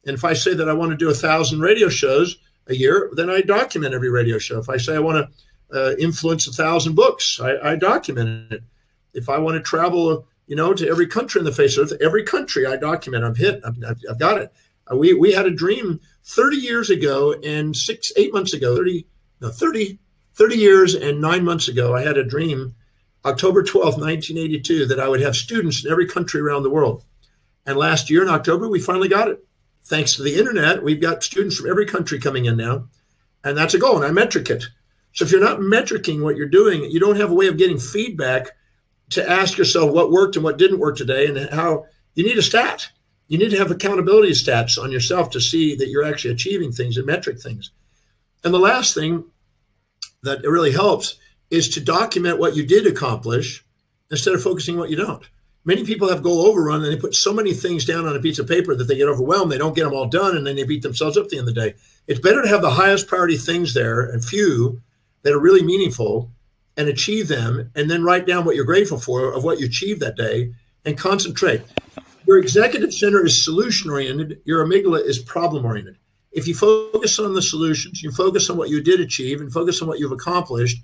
S3: And if I say that I want to do 1,000 radio shows a year, then I document every radio show. If I say I want to influence 1,000 books, I document it. If I want to travel, you know, to every country in the face of Earth, every country I document. I've got it. We had a dream 30 years ago and 8 months ago, 30 years and 9 months ago, I had a dream, October 12th, 1982, that I would have students in every country around the world. And last year in October, we finally got it. Thanks to the internet, we've got students from every country coming in now. And that's a goal, and I metric it. So if you're not metricing what you're doing, you don't have a way of getting feedback to ask yourself what worked and what didn't work today, and how you need a stat. You need to have accountability stats on yourself to see that you're actually achieving things and metric things. And the last thing that really helps is to document what you did accomplish instead of focusing on what you don't. Many people have goal overrun, and they put so many things down on a piece of paper that they get overwhelmed. They don't get them all done, and then they beat themselves up at the end of the day. It's better to have the highest priority things there and few that are really meaningful and achieve them, and then write down what you're grateful for of what you achieved that day and concentrate. Your executive center is solution-oriented. Your amygdala is problem-oriented. If you focus on the solutions, you focus on what you did achieve and focus on what you've accomplished,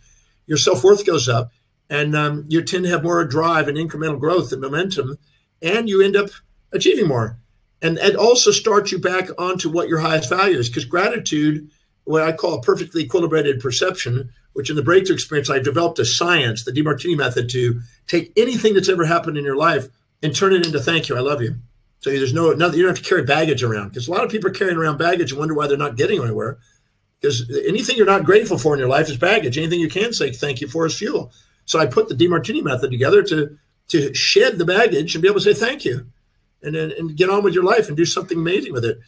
S3: your self-worth goes up, and you tend to have more drive and incremental growth and momentum, and you end up achieving more. And it also starts you back onto what your highest value is, because gratitude, what I call a perfectly equilibrated perception, which in the breakthrough experience, I developed a science, the Demartini method, to take anything that's ever happened in your life and turn it into thank you, I love you. So there's you don't have to carry baggage around, because a lot of people are carrying around baggage and wonder why they're not getting anywhere. Because anything you're not grateful for in your life is baggage. Anything you can say thank you for is fuel. So I put the Demartini method together to shed the baggage and be able to say thank you, and get on with your life and do something amazing with it.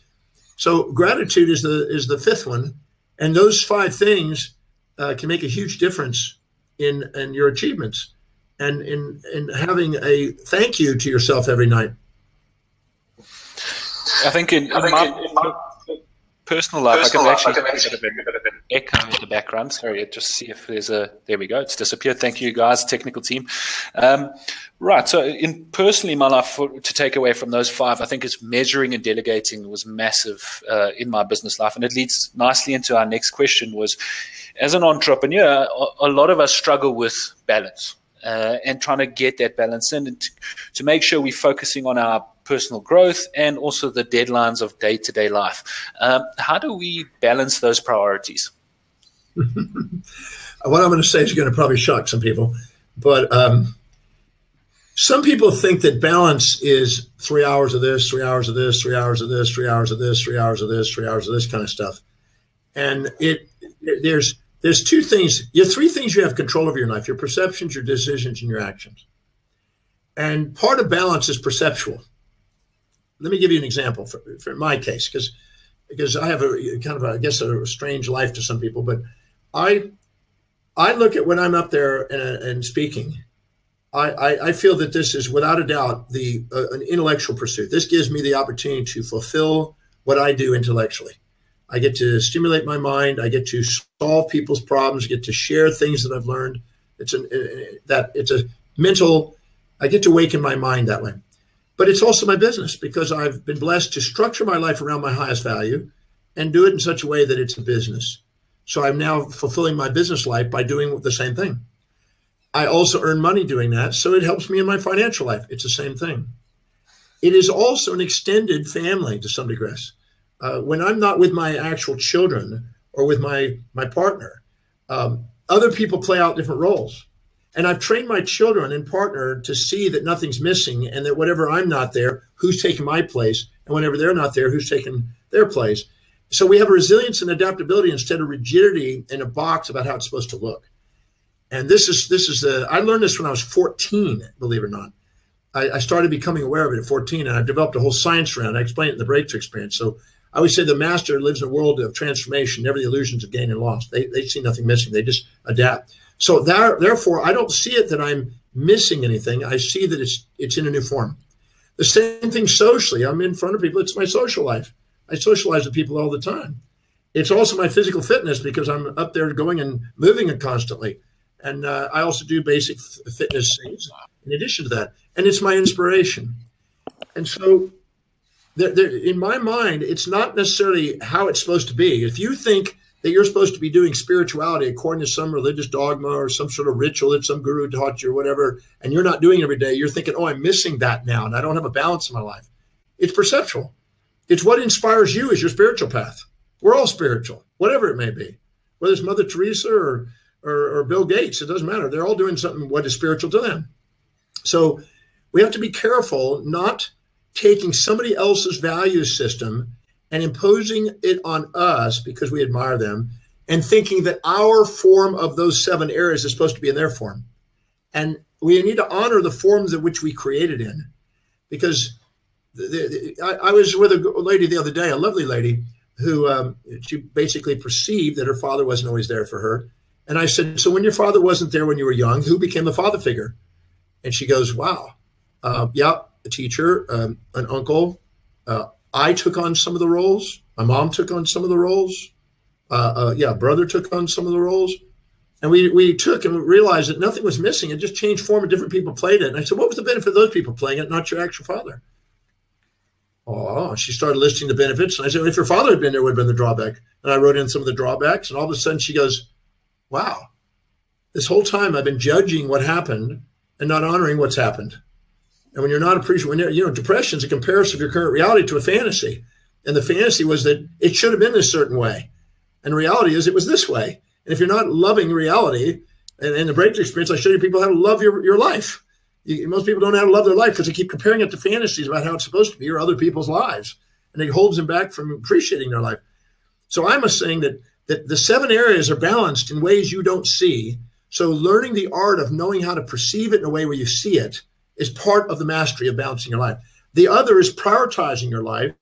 S3: So gratitude is the fifth one, and those 5 things can make a huge difference in your achievements and in having a thank you to yourself every night.
S2: I think in my personal life, I can actually get a bit of an echo in the background. Sorry, just see if there's there we go. It's disappeared. Thank you, guys, technical team. Right. So personally, my life, to take away from those 5, I think it's measuring and delegating was massive in my business life. And it leads nicely into our next question was, as an entrepreneur, a lot of us struggle with balance and trying to get that balance in, and to make sure we're focusing on our personal growth and also the deadlines of day-to-day life. How do we balance those priorities?
S3: What I'm going to say is going to probably shock some people, but some people think that balance is 3 hours of this, 3 hours of this, 3 hours of this, 3 hours of this, 3 hours of this, 3 hours of this kind of stuff. And there's 2 things. You have 3 things you have control over your life: your perceptions, your decisions, and your actions. And part of balance is perceptual. Let me give you an example for my case, because I have a kind of, I guess, a strange life to some people. But I look at when I'm up there and speaking, I feel that this is without a doubt an intellectual pursuit. This gives me the opportunity to fulfill what I do intellectually. I get to stimulate my mind. I get to solve people's problems. I get to share things that I've learned. It's a mental. I get to awaken my mind that way. But it's also my business, because I've been blessed to structure my life around my highest value and do it in such a way that it's a business. So I'm now fulfilling my business life by doing the same thing. I also earn money doing that, so it helps me in my financial life. It's the same thing. It is also an extended family to some degree. When I'm not with my actual children or with my partner, other people play out different roles. And I've trained my children and partner to see that nothing's missing, and that whenever I'm not there, who's taking my place, and whenever they're not there, who's taking their place. So we have a resilience and adaptability instead of rigidity in a box about how it's supposed to look. And I learned this when I was 14, believe it or not. I started becoming aware of it at 14, and I developed a whole science around it. I explain it in the breakthrough experience. So I always say the master lives in a world of transformation, never the illusions of gain and loss. They see nothing missing. They just adapt. So therefore, I don't see it that I'm missing anything. I see that it's in a new form. The same thing socially. I'm in front of people. It's my social life. I socialize with people all the time. It's also my physical fitness, because I'm up there going and moving constantly. And I also do basic fitness things in addition to that. And it's my inspiration. And so in my mind, it's not necessarily how it's supposed to be. If you think that you're supposed to be doing spirituality according to some religious dogma or some sort of ritual that some guru taught you or whatever, and you're not doing it every day, you're thinking, oh, I'm missing that now, and I don't have a balance in my life. It's perceptual. It's what inspires you as your spiritual path. We're all spiritual, whatever it may be. Whether it's Mother Teresa or Bill Gates, it doesn't matter. They're all doing something what is spiritual to them. So we have to be careful not taking somebody else's value system and imposing it on us because we admire them and thinking that our form of those 7 areas is supposed to be in their form. And we need to honor the forms in which we created in. Because I was with a lady the other day, a lovely lady, who she basically perceived that her father wasn't always there for her. And I said, so when your father wasn't there when you were young, who became the father figure? And she goes, wow, yeah, a teacher, an uncle. I took on some of the roles. My mom took on some of the roles. Brother took on some of the roles. And we took and realized that nothing was missing. It just changed form and different people played it. And I said, what was the benefit of those people playing it, not your actual father? Oh, she started listing the benefits. And I said, well, if your father had been there, it would have been the drawback. And I wrote in some of the drawbacks. And all of a sudden she goes, wow, this whole time I've been judging what happened and not honoring what's happened. And when you're not appreciating, depression is a comparison of your current reality to a fantasy. And the fantasy was that it should have been this certain way. And the reality is it was this way. And if you're not loving reality, and in the breakthrough experience, I show you people how to love your life. Most people don't know how to love their life because they keep comparing it to fantasies about how it's supposed to be or other people's lives. And it holds them back from appreciating their life. So I'm saying that the 7 areas are balanced in ways you don't see. So learning the art of knowing how to perceive it in a way where you see it is part of the mastery of balancing your life. The other is prioritizing your life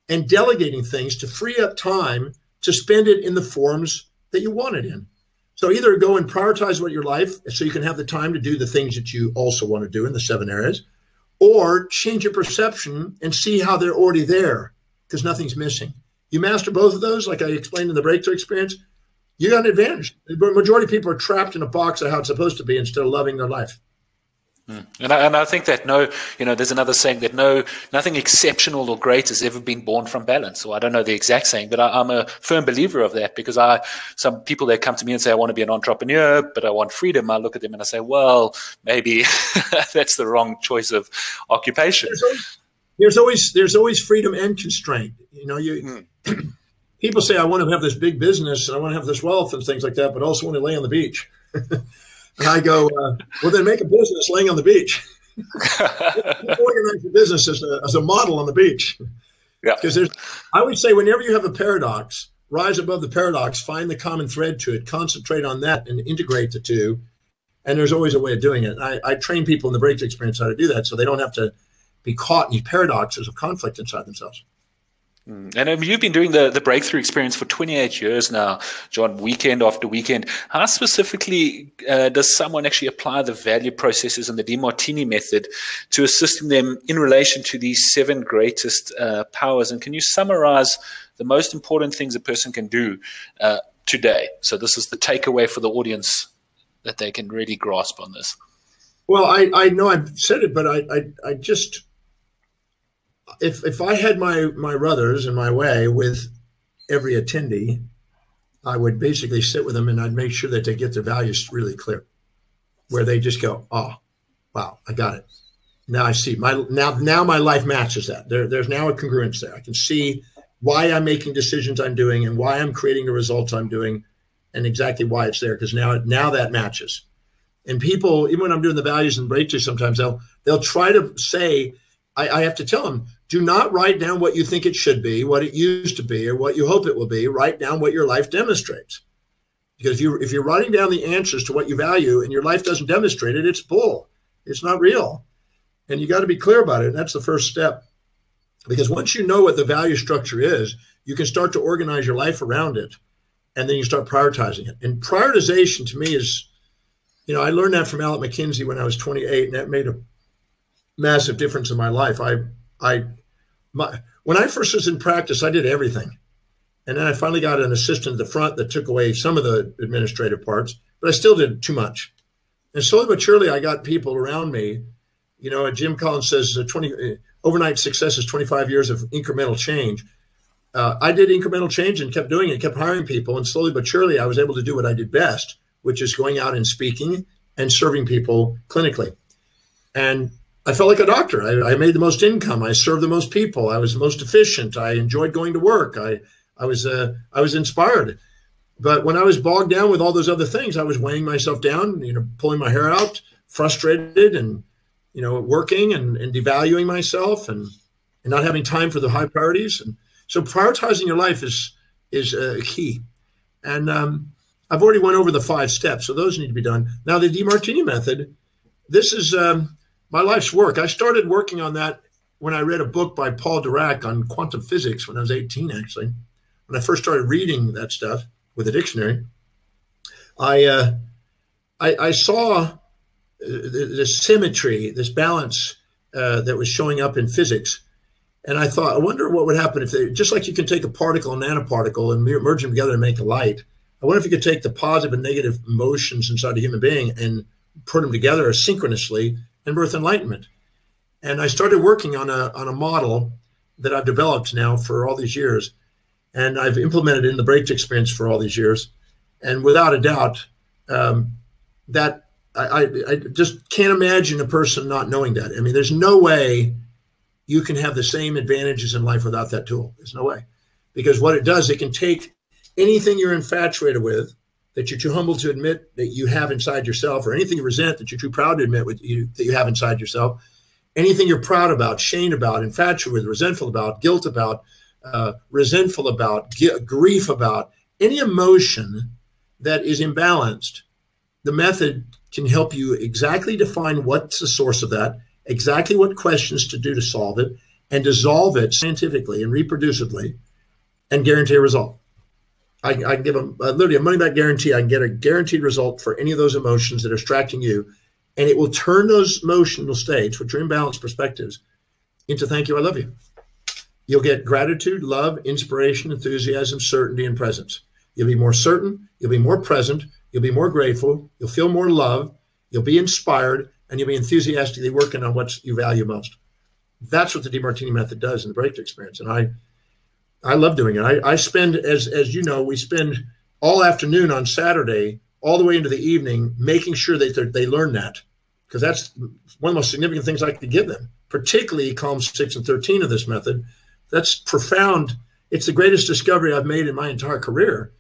S3: and delegating things to free up time to spend it in the forms that you want it in. So either go and prioritize what your life so you can have the time to do the things that you also want to do in the 7 areas, or change your perception and see how they're already there because nothing's missing. You master both of those, like I explained in the breakthrough experience, you got an advantage. The majority of people are trapped in a box of how it's supposed to be instead of loving their life.
S2: And I think that there's another saying that nothing exceptional or great has ever been born from balance. Or I don't know the exact saying, but I'm a firm believer of that because some people that come to me and say, I want to be an entrepreneur, but I want freedom. I look at them and I say, well, maybe that's the wrong choice of occupation.
S3: There's always freedom and constraint. People say, I want to have this big business and I want to have this wealth and things like that, but also want to lay on the beach. And I go, well, then make a business laying on the beach. Organize your business as a model on the beach. Yeah. Because I would say whenever you have a paradox, rise above the paradox, find the common thread to it, concentrate on that and integrate the two. And there's always a way of doing it. I train people in the breakthrough experience how to do that so they don't have to be caught in these paradoxes of conflict inside themselves.
S2: And you've been doing the breakthrough experience for 28 years now, John, weekend after weekend. How specifically does someone actually apply the value processes and the Demartini method to assisting them in relation to these 7 greatest powers? And can you summarize the most important things a person can do today? So this is the takeaway for the audience that they can really grasp on this.
S3: Well, I know I've said it, but I just... If I had my ruthers and my way with every attendee, I would basically sit with them and I'd make sure that they get their values really clear, where they just go, oh, wow, I got it. Now I see now my life matches that. There's now a congruence there. I can see why I'm making decisions I'm doing and why I'm creating the results I'm doing and exactly why it's there, because now that matches. And people, even when I'm doing the values and breakthrough, sometimes they'll try to say, I have to tell them, do not write down what you think it should be, what it used to be, or what you hope it will be. Write down what your life demonstrates. Because if you're writing down the answers to what you value and your life doesn't demonstrate it, it's bull. It's not real. And you got to be clear about it. And that's the first step. Because once you know what the value structure is, you can start to organize your life around it. And then you start prioritizing it. And prioritization to me is, I learned that from Alec McKinsey when I was 28, and that made a massive difference in my life. When I first was in practice, I did everything. And then I finally got an assistant at the front that took away some of the administrative parts. but I still did too much. And slowly but surely, I got people around me. You know, Jim Collins says overnight success is 25 years of incremental change. I did incremental change and kept doing it, kept hiring people. And slowly but surely, I was able to do what I did best, which is going out and speaking and serving people clinically. And I felt like a doctor. I made the most income. I served the most people. I was the most efficient. I enjoyed going to work. I was inspired. But when I was bogged down with all those other things, I was weighing myself down, you know, pulling my hair out, frustrated, and, you know, working and devaluing myself and not having time for the high priorities. And so prioritizing your life is key. And I've already went over the 5 steps, so those need to be done. Now, the Demartini method, this is my life's work. I started working on that when I read a book by Paul Dirac on quantum physics when I was 18, actually. When I first started reading that stuff with a dictionary, I saw this symmetry, this balance that was showing up in physics. And I thought, I wonder what would happen if they, just like you can take a particle and nanoparticle and merge them together and make a light. I wonder if you could take the positive and negative emotions inside a human being and put them together synchronously and birth enlightenment. And I started working on a model that I've developed now for all these years. And I've implemented it in the breakthrough experience for all these years. And without a doubt, that I just can't imagine a person not knowing that. I mean, there's no way you can have the same advantages in life without that tool. There's no way. Because what it does, it can take anything you're infatuated with, that you're too humble to admit that you have inside yourself, or anything you resent that you're too proud to admit that you have inside yourself, anything you're proud about, shamed about, infatuated with, resentful about, guilt about, resentful about, grief about, any emotion that is imbalanced, the method can help you exactly define what's the source of that, exactly what questions to do to solve it, and dissolve it scientifically and reproducibly, and guarantee a result. I can give them literally a money-back guarantee. I can get a guaranteed result for any of those emotions that are distracting you, and it will turn those emotional states, which are imbalanced perspectives, into thank you, I love you. You'll get gratitude, love, inspiration, enthusiasm, certainty, and presence. You'll be more certain, you'll be more present, you'll be more grateful, you'll feel more love, you'll be inspired, and you'll be enthusiastically working on what you value most. That's what the Demartini method does in the breakthrough experience. And I love doing it. I spend, as you know, we spend all afternoon on Saturday, all the way into the evening, making sure that they learn that, because that's one of the most significant things I could give them, particularly columns 6 and 13 of this method. That's profound. It's the greatest discovery I've made in my entire career.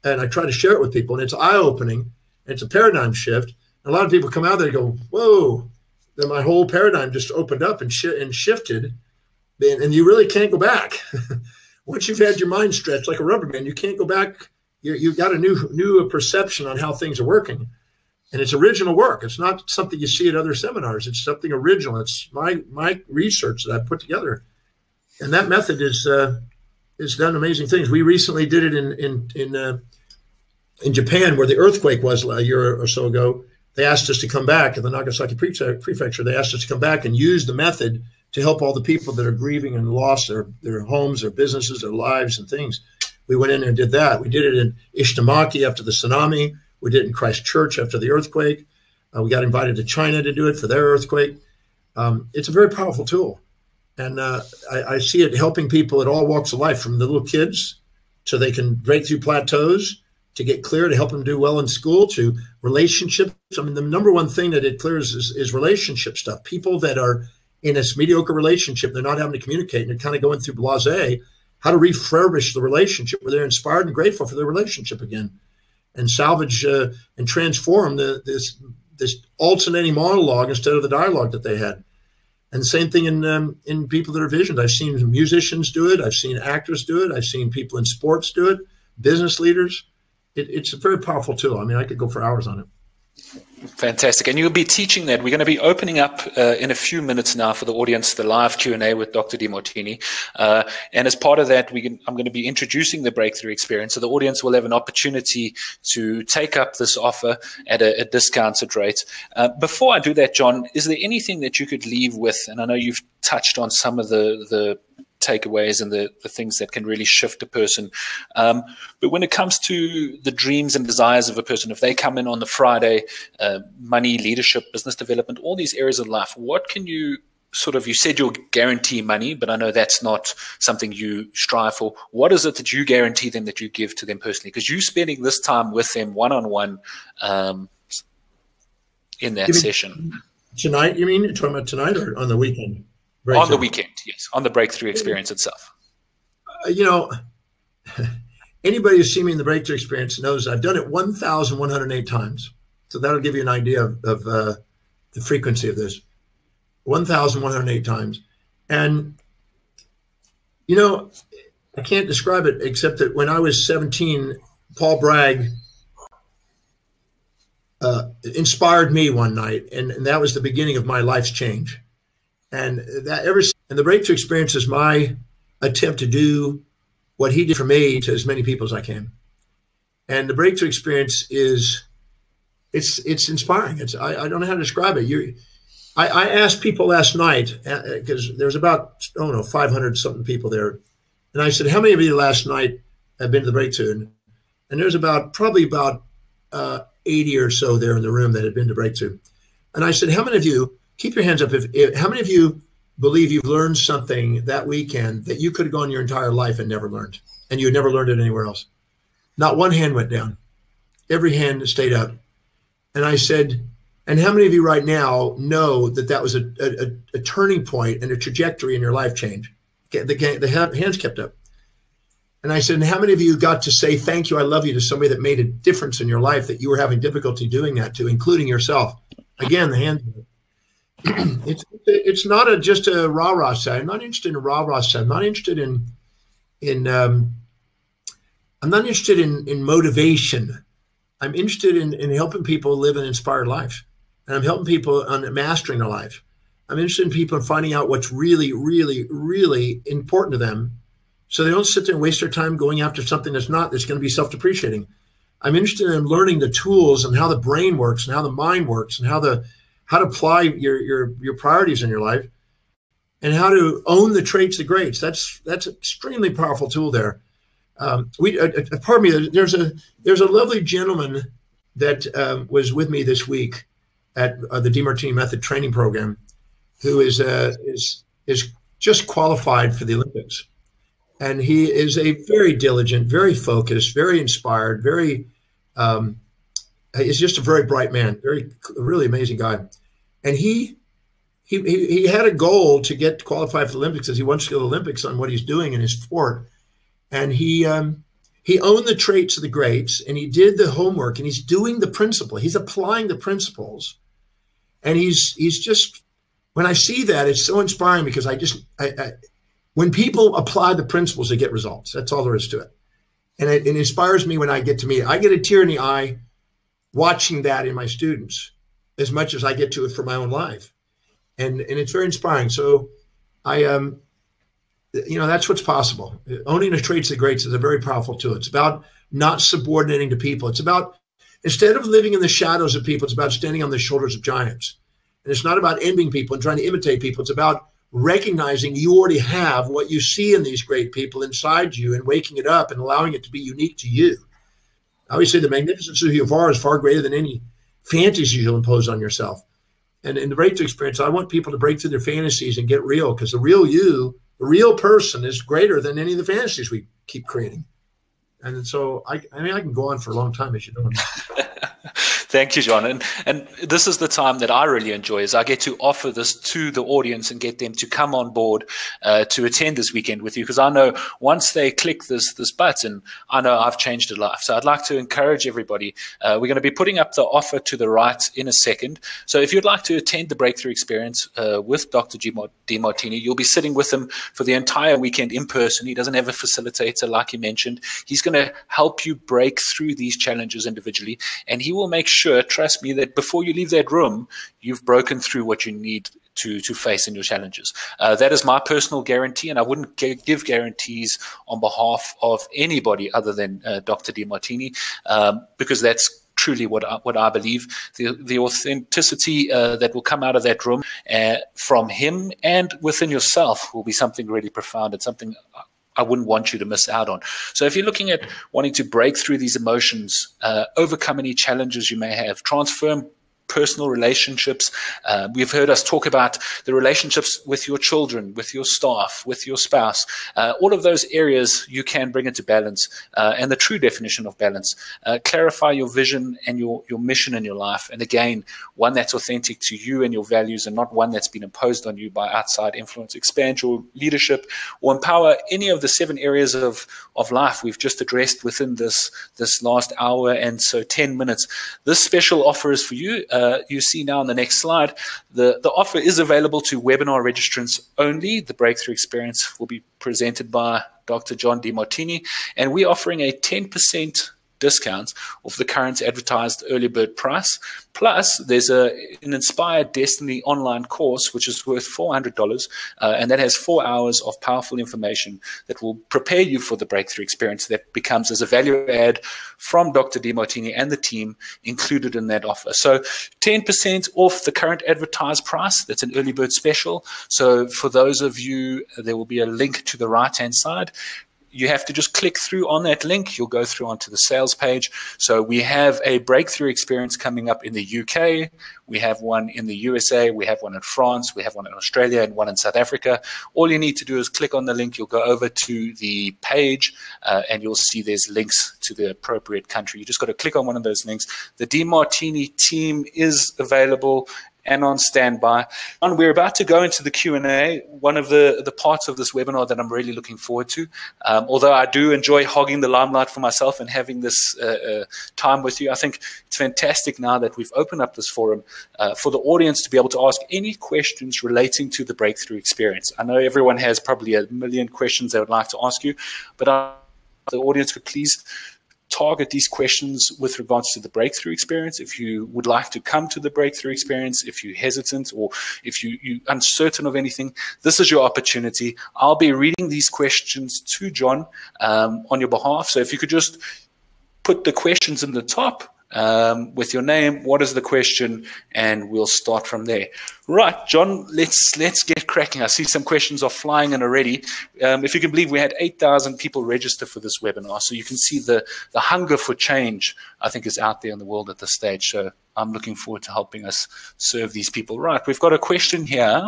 S3: And I try to share it with people, and it's eye-opening. It's a paradigm shift. And a lot of people come out there and go, whoa, then my whole paradigm just opened up and shifted. And you really can't go back. Once you've had your mind stretched like a rubber band, you can't go back. You've got a new perception on how things are working. And it's original work. It's not something you see at other seminars. It's something original. It's my research that I put together. And that method is done amazing things. We recently did it in Japan, where the earthquake was a year or so ago. They asked us to come back at the Nagasaki prefecture. They asked us to come back and use the method to help all the people that are grieving and lost their homes, their businesses, their lives and things. We went in there and did that. We did it in Ishtamaki after the tsunami. We did it in Christchurch after the earthquake. We got invited to China to do it for their earthquake. It's a very powerful tool. And I see it helping people at all walks of life, from the little kids so they can break through plateaus, to get clear, to help them do well in school, to relationships. I mean, the number one thing that it clears is relationship stuff. People that are in this mediocre relationship, they're not having to communicate, and they're kind of going through blasé, how to refurbish the relationship where they're inspired and grateful for their relationship again, and salvage and transform this alternating monologue instead of the dialogue that they had. And the same thing in people that are visioned. I've seen musicians do it. I've seen actors do it. I've seen people in sports do it, business leaders. It's a very powerful tool. I mean, I could go for hours on it.
S2: Fantastic. And you'll be teaching that. We're going to be opening up in a few minutes now for the audience, the live Q&A with Dr. Demartini. And as part of that, I'm going to be introducing the breakthrough experience. So the audience will have an opportunity to take up this offer at a discounted rate. Before I do that, John, is there anything that you could leave with? And I know you've touched on some of the takeaways and the things that can really shift a person. But when it comes to the dreams and desires of a person, if they come in on the Friday, money, leadership, business development, all these areas of life, what can you you said you'll guarantee money, but I know that's not something you strive for. What is it that you guarantee them that you give to them personally? Because you're spending this time with them one-on-one in that session.
S3: Tonight, you mean? You're talking about tonight or on the weekend?
S2: On the weekend, yes. On the breakthrough experience itself.
S3: Anybody who's seen me in the breakthrough experience knows I've done it 1,108 times. So that'll give you an idea of the frequency of this. 1,108 times. And, I can't describe it except that when I was 17, Paul Bragg inspired me one night, and that was the beginning of my life's change. And the breakthrough experience is my attempt to do what he did for me to as many people as I can. And the breakthrough experience it's inspiring. I don't know how to describe it. I asked people last night, because there was about, 500 something people there. And I said, how many of you last night have been to the breakthrough? And there's probably about 80 or so there in the room that had been to breakthrough. And I said, how many of you, keep your hands up, how many of you believe you've learned something that weekend that you could have gone your entire life and never learned, and you never learned it anywhere else? Not one hand went down. Every hand stayed up. And I said, and how many of you right now know that was a turning point and a trajectory in your life change? The hands kept up. And I said, and how many of you got to say thank you, I love you to somebody that made a difference in your life that you were having difficulty doing that to, including yourself? Again, the hands. It's not just a rah-rah side. I'm not interested in a rah-rah side. I'm not interested in motivation. I'm interested in helping people live an inspired life. And I'm helping people on mastering their life. I'm interested in people finding out what's really, really, really important to them, so they don't sit there and waste their time going after something that's going to be self-depreciating. I'm interested in learning the tools and how the brain works and how the mind works and how to apply your priorities in your life and how to own the traits of greats. That's an extremely powerful tool there. Pardon me. There's a lovely gentleman that was with me this week at the Demartini Method training program, who is just qualified for the Olympics, and he is a very diligent, very focused, very inspired, he's just a very bright man, really amazing guy, and he had a goal to get qualified for the Olympics, as he wants to go to the Olympics on what he's doing in his sport, and he owned the traits of the greats, and he did the homework, and he's doing the principle, he's applying the principles. And he's just, when I see that, it's so inspiring, because when people apply the principles, they get results. That's all there is to it. And it inspires me when I get to meet it. I get a tear in the eye watching that in my students as much as I get to it for my own life. And it's very inspiring. So that's what's possible. Owning the traits of the greats is a very powerful tool. It's about not subordinating to people. It's about, instead of living in the shadows of people, it's about standing on the shoulders of giants. And it's not about envying people and trying to imitate people. It's about recognizing you already have what you see in these great people inside you and waking it up and allowing it to be unique to you. Obviously, the magnificence of who you are is far greater than any fantasies you'll impose on yourself. And in the breakthrough experience, I want people to break through their fantasies and get real, because the real you, the real person, is greater than any of the fantasies we keep creating. And so, I can go on for a long time, as you know.
S2: Thank you, John. And this is the time that I really enjoy, is I get to offer this to the audience and get them to come on board to attend this weekend with you, because I know once they click this button, I know I've changed a life. So I'd like to encourage everybody. We're going to be putting up the offer to the right in a second. So if you'd like to attend the breakthrough experience with Dr. Demartini, you'll be sitting with him for the entire weekend in person. He doesn't have a facilitator, like he mentioned. He's going to help you break through these challenges individually, and he will make sure, trust me, that before you leave that room, you've broken through what you need to face in your challenges. That is my personal guarantee, and I wouldn't give guarantees on behalf of anybody other than Dr. Demartini, because that's truly what I believe. The authenticity that will come out of that room from him and within yourself will be something really profound. It's something I wouldn't want you to miss out on. So if you're looking at wanting to break through these emotions, overcome any challenges you may have, transform personal relationships. We've heard us talk about the relationships with your children, with your staff, with your spouse. All of those areas you can bring into balance, and the true definition of balance. Clarify your vision and your mission in your life. And again, one that's authentic to you and your values and not one that's been imposed on you by outside influence. Expand your leadership or empower any of the 7 areas of life we've just addressed within this last hour and so 10 minutes. This special offer is for you. You see now on the next slide, the offer is available to webinar registrants only. The Breakthrough Experience will be presented by Dr. John Demartini, and we're offering a 10% discount off the current advertised early bird price. Plus, there's an Inspired Destiny online course, which is worth $400, and that has 4 hours of powerful information that will prepare you for the breakthrough experience that becomes as a value add from Dr. Demartini and the team included in that offer. So 10% off the current advertised price. That's an early bird special. So for those of you, there will be a link to the right-hand side. You have to just click through on that link. You'll go through onto the sales page. So we have a breakthrough experience coming up in the UK. We have one in the USA. We have one in France. We have one in Australia and one in South Africa. All you need to do is click on the link. You'll go over to the page and you'll see there's links to the appropriate country. You just got to click on one of those links. The Demartini team is available and on standby. And we're about to go into the Q&A, one of the parts of this webinar that I'm really looking forward to. Although I do enjoy hogging the limelight for myself and having this time with you, I think it's fantastic now that we've opened up this forum for the audience to be able to ask any questions relating to the breakthrough experience. I know everyone has probably a million questions they would like to ask you, but the audience could please target these questions with regards to the breakthrough experience. If you would like to come to the breakthrough experience, if you're hesitant or if you're uncertain of anything, this is your opportunity. I'll be reading these questions to John on your behalf. So if you could just put the questions in the top with your name, what is the question, and we'll start from there. Right, John, let's get cracking. I see some questions are flying in already. If you can believe, we had 8,000 people register for this webinar, so you can see the hunger for change, I think, is out there in the world at this stage. So I'm looking forward to helping us serve these people. Right, we've got a question here.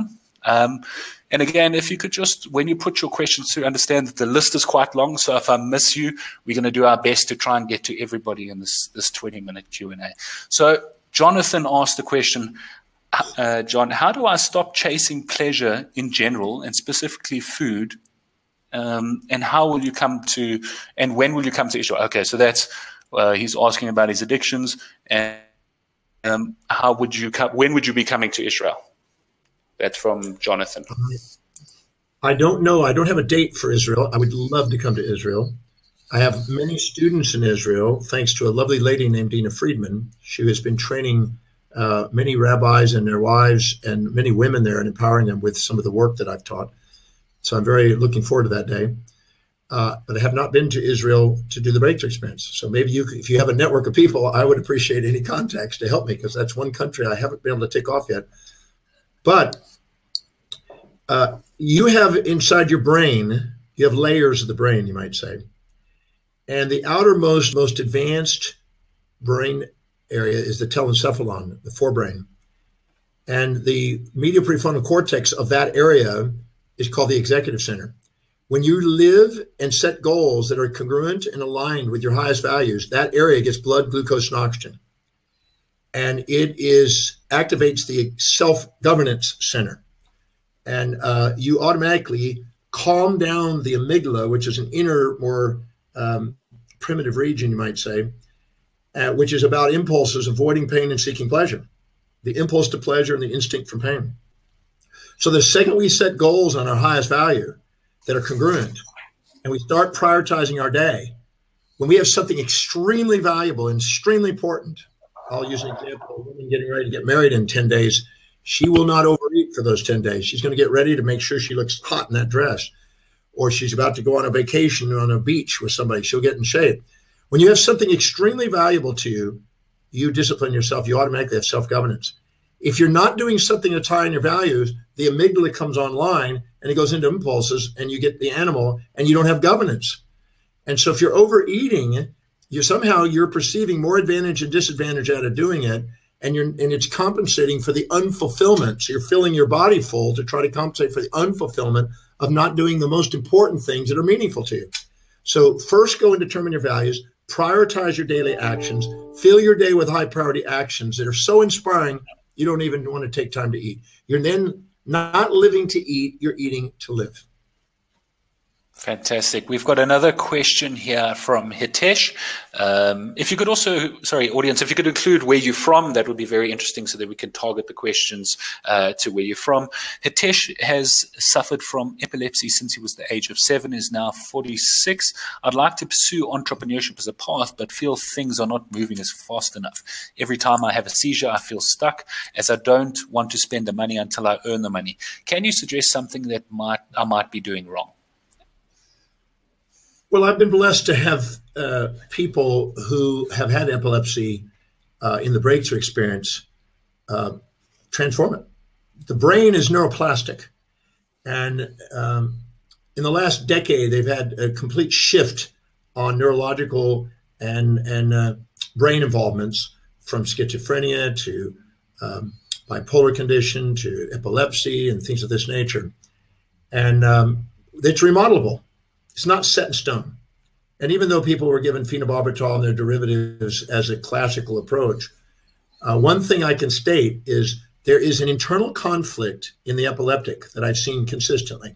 S2: And again, if you could just, when you put your questions through, understand that the list is quite long. So if I miss you, we're going to do our best to try and get to everybody in this 20-minute Q&A. So Jonathan asked the question, John, how do I stop chasing pleasure in general and specifically food? And how will you come to, and when will you come to Israel? Okay, so that's, he's asking about his addictions and how would you come, when would you be coming to Israel? That's from Jonathan.
S3: I don't know. I don't have a date for Israel. I would love to come to Israel. I have many students in Israel, thanks to a lovely lady named Dina Friedman. She has been training many rabbis and their wives and many women there and empowering them with some of the work that I've taught. So I'm very looking forward to that day. But I have not been to Israel to do the breakthrough experience. So maybe you, if you have a network of people, I would appreciate any contacts to help me, because that's one country I haven't been able to take off yet. But you have inside your brain, you have layers of the brain, you might say. And the outermost, most advanced brain area is the telencephalon, the forebrain. And the medial prefrontal cortex of that area is called the executive center. When you live and set goals that are congruent and aligned with your highest values, that area gets blood, glucose, and oxygen. And it activates the self-governance center. And you automatically calm down the amygdala, which is an inner, more primitive region, you might say, which is about impulses, avoiding pain and seeking pleasure. The impulse to pleasure and the instinct from pain. So the second we set goals on our highest value that are congruent, and we start prioritizing our day, when we have something extremely valuable and extremely important, I'll use an example of a woman getting ready to get married in 10 days. She will not overeat for those 10 days. She's going to get ready to make sure she looks hot in that dress. Or she's about to go on a vacation on a beach with somebody. She'll get in shape. When you have something extremely valuable to you, you discipline yourself, you automatically have self-governance. If you're not doing something to tie in your values, the amygdala comes online and it goes into impulses and you get the animal and you don't have governance. And so if you're overeating, you're perceiving more advantage and disadvantage out of doing it, and it's compensating for the unfulfillment. So you're filling your body full to try to compensate for the unfulfillment of not doing the most important things that are meaningful to you. So first go and determine your values, prioritize your daily actions, fill your day with high priority actions that are so inspiring you don't even want to take time to eat. You're then not living to eat, you're eating to live.
S2: Fantastic. We've got another question here from Hitesh. If you could also, audience, if you could include where you're from, that would be very interesting so that we can target the questions to where you're from. Hitesh has suffered from epilepsy since he was the age of 7, is now 46. I'd like to pursue entrepreneurship as a path, but feel things are not moving as fast enough. Every time I have a seizure, I feel stuck, as I don't want to spend the money until I earn the money. Can you suggest something that I might be doing wrong?
S3: Well, I've been blessed to have people who have had epilepsy in the breakthrough experience transform it. The brain is neuroplastic. And in the last decade, they've had a complete shift on neurological and brain involvements, from schizophrenia to bipolar condition to epilepsy and things of this nature. And it's remodelable. It's not set in stone. And even though people were given phenobarbital and their derivatives as a classical approach, one thing I can state is there is an internal conflict in the epileptic that I've seen consistently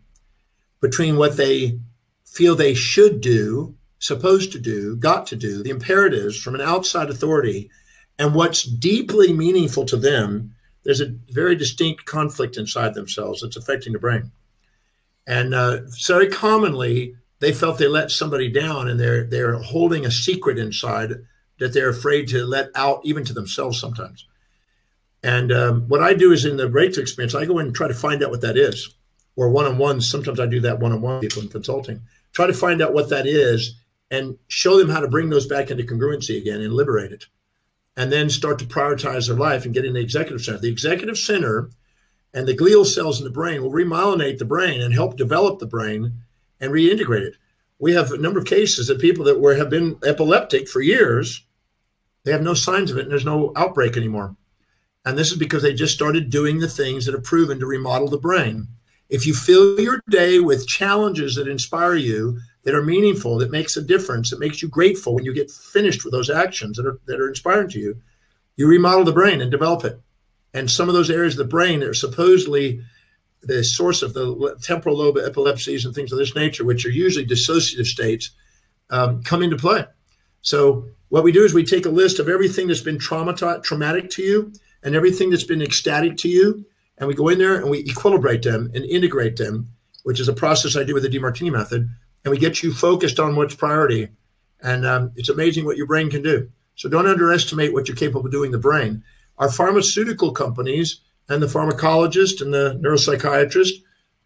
S3: between what they feel they should do, supposed to do, got to do, the imperatives from an outside authority, and what's deeply meaningful to them. There's a very distinct conflict inside themselves that's affecting the brain. And very commonly, they felt they let somebody down, and they're holding a secret inside that they're afraid to let out, even to themselves sometimes. And what I do is, in the breakthrough experience, I go in and try to find out what that is. Or one-on-ones, sometimes I do that one-on-one with people in consulting. Try to find out what that is and show them how to bring those back into congruency again and liberate it. And then start to prioritize their life and get in the executive center. The executive center and the glial cells in the brain will remyelinate the brain and help develop the brain and reintegrate it. We have a number of cases of people that have been epileptic for years. They have no signs of it, and there's no outbreak anymore. And this is because they just started doing the things that are proven to remodel the brain. If you fill your day with challenges that inspire you, that are meaningful, that makes a difference, that makes you grateful when you get finished with those actions that are inspiring to you, you remodel the brain and develop it. And some of those areas of the brain that are supposedly the source of the temporal lobe epilepsies and things of this nature, which are usually dissociative states, come into play. So what we do is we take a list of everything that's been traumatic to you and everything that's been ecstatic to you, and we go in there and we equilibrate them and integrate them, which is a process I do with the Demartini method, and we get you focused on what's priority. And it's amazing what your brain can do. So don't underestimate what you're capable of doing in the brain. Our pharmaceutical companies and the pharmacologist and the neuropsychiatrist,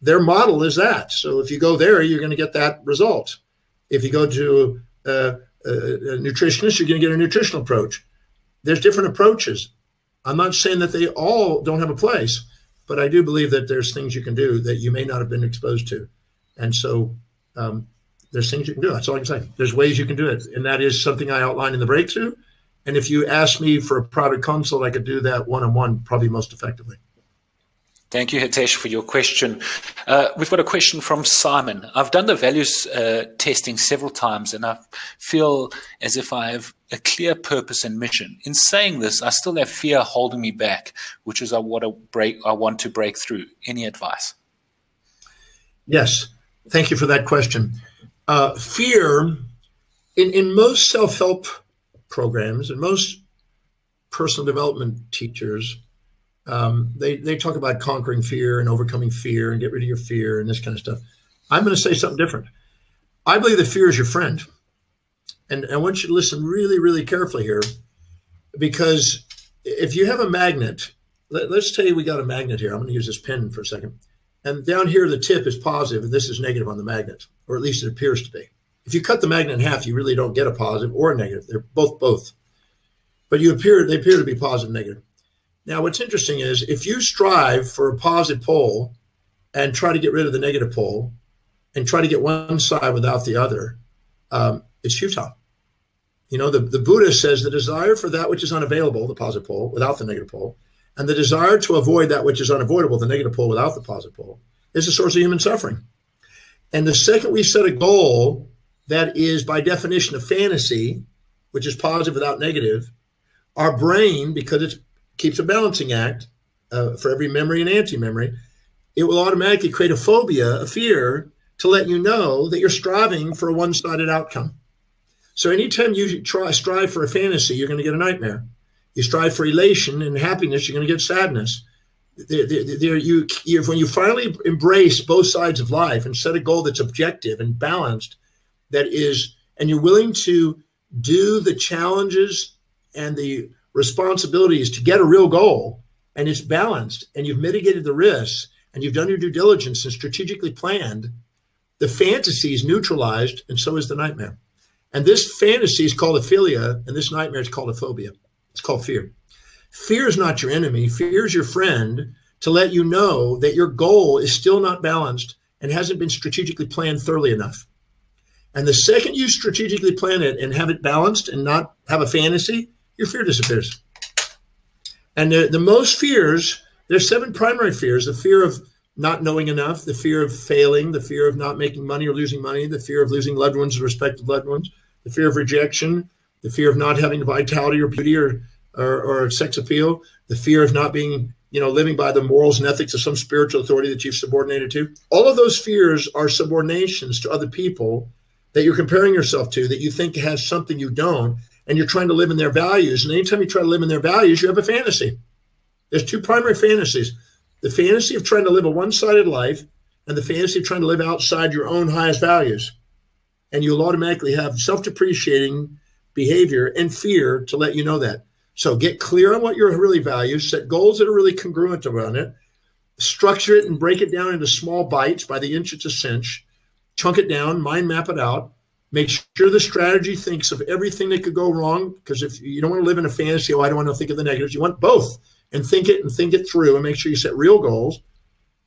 S3: their model is that. So if you go there, you're going to get that result. If you go to a nutritionist, you're going to get a nutritional approach. There's different approaches. I'm not saying that they all don't have a place, but I do believe that there's things you can do that you may not have been exposed to. And so there's things you can do. That's all I can say. There's ways you can do it. And that is something I outlined in the breakthrough. And if you ask me for a private consult, I could do that one-on-one probably most effectively.
S2: Thank you, Hitesh, for your question. We've got a question from Simon. I've done the values testing several times, and I feel as if I have a clear purpose and mission. In saying this, I still have fear holding me back, which is I want to break through. Any advice?
S3: Yes. Thank you for that question. Fear, in most self-help programs and most personal development teachers, they talk about conquering fear and overcoming fear and get rid of your fear and this kind of stuff. I'm going to say something different. I believe that fear is your friend. And I want you to listen really, really carefully here, because if you have a magnet, let's say we got a magnet here. I'm going to use this pen for a second. And down here, the tip is positive, and this is negative on the magnet, or at least it appears to be. If you cut the magnet in half, you really don't get a positive or a negative. They're both. but they appear to be positive and negative. Now, what's interesting is if you strive for a positive pole and try to get rid of the negative pole and try to get one side without the other, it's futile. You know, the Buddha says the desire for that which is unavailable, the positive pole, without the negative pole, and the desire to avoid that which is unavoidable, the negative pole without the positive pole, is the source of human suffering. And the second we set a goal that is by definition a fantasy, which is positive without negative, our brain, because it keeps a balancing act for every memory and anti-memory, it will automatically create a phobia, a fear, to let you know that you're striving for a one-sided outcome. So anytime you strive for a fantasy, you're going to get a nightmare. You strive for elation and happiness, you're going to get sadness. When you finally embrace both sides of life and set a goal that's objective and balanced, and you're willing to do the challenges and the responsibilities to get a real goal, and it's balanced, and you've mitigated the risks, and you've done your due diligence and strategically planned, the fantasy is neutralized, and so is the nightmare. And this fantasy is called a philia, and this nightmare is called a phobia. It's called fear. Fear is not your enemy. Fear is your friend to let you know that your goal is still not balanced and hasn't been strategically planned thoroughly enough. And the second you strategically plan it and have it balanced and not have a fantasy, your fear disappears. And the most fears, there's 7 primary fears: the fear of not knowing enough, the fear of failing, the fear of not making money or losing money, the fear of losing loved ones or respected loved ones, the fear of rejection, the fear of not having vitality or beauty or sex appeal, the fear of not being, living by the morals and ethics of some spiritual authority that you've subordinated to. All of those fears are subordinations to other people that you're comparing yourself to, that you think has something you don't, and you're trying to live in their values. And anytime you try to live in their values, you have a fantasy. There's 2 primary fantasies: the fantasy of trying to live a one-sided life and the fantasy of trying to live outside your own highest values. And you'll automatically have self-depreciating behavior and fear to let you know that. So get clear on what your really values, set goals that are really congruent around it, structure it and break it down into small bites by the inch to cinch, chunk it down, mind map it out, make sure the strategy thinks of everything that could go wrong, because if you don't want to live in a fantasy, I don't want to think of the negatives, you want both, and think it through and make sure you set real goals.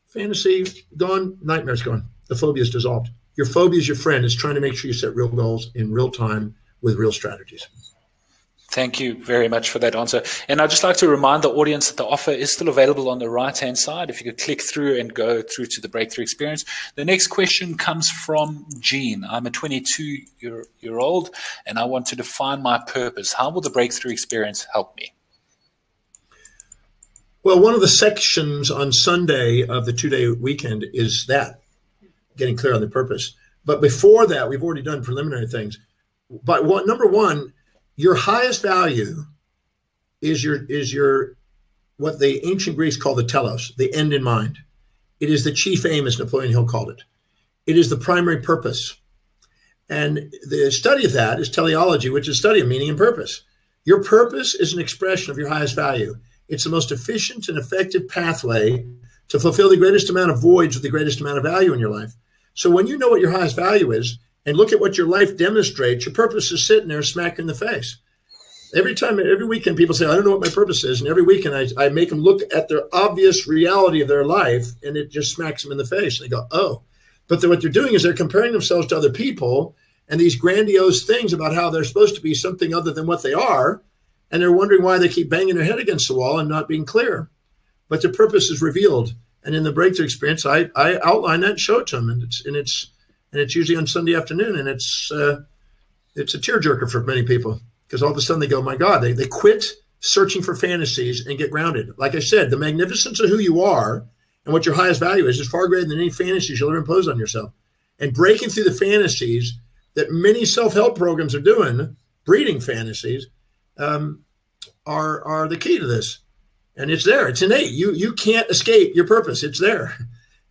S3: Fantasy gone, nightmare's gone. The phobia is dissolved. Your phobia is your friend. It's trying to make sure you set real goals in real time with real strategies.
S2: Thank you very much for that answer. And I'd just like to remind the audience that the offer is still available on the right-hand side. If you could click through and go through to the breakthrough experience. The next question comes from Jean. I'm a 22-year-old and I want to define my purpose. How will the breakthrough experience help me?
S3: Well, one of the sections on Sunday of the 2-day weekend is that, getting clear on the purpose. But before that, we've already done preliminary things. But number one, your highest value is your what the ancient Greeks called the telos, the end in mind. It is the chief aim, as Napoleon Hill called it. It is the primary purpose. And the study of that is teleology, which is study of meaning and purpose. Your purpose is an expression of your highest value. It's the most efficient and effective pathway to fulfill the greatest amount of voids with the greatest amount of value in your life. So when you know what your highest value is and look at what your life demonstrates, your purpose is sitting there smack in the face. Every weekend, people say, I don't know what my purpose is. And every weekend I make them look at their obvious reality of their life, and it just smacks them in the face. And they go, oh. But what they're doing is they're comparing themselves to other people and these grandiose things about how they're supposed to be something other than what they are. And they're wondering why they keep banging their head against the wall and not being clear. But their purpose is revealed. And in the breakthrough experience, I outline that and show it to them. And it's usually on Sunday afternoon. And it's a tearjerker for many people. Because all of a sudden they go, my God, they quit searching for fantasies and get grounded. Like I said, the magnificence of who you are and what your highest value is far greater than any fantasies you'll ever impose on yourself. And breaking through the fantasies that many self-help programs are doing, breeding fantasies, are the key to this. And it's there. It's innate. You can't escape your purpose. It's there.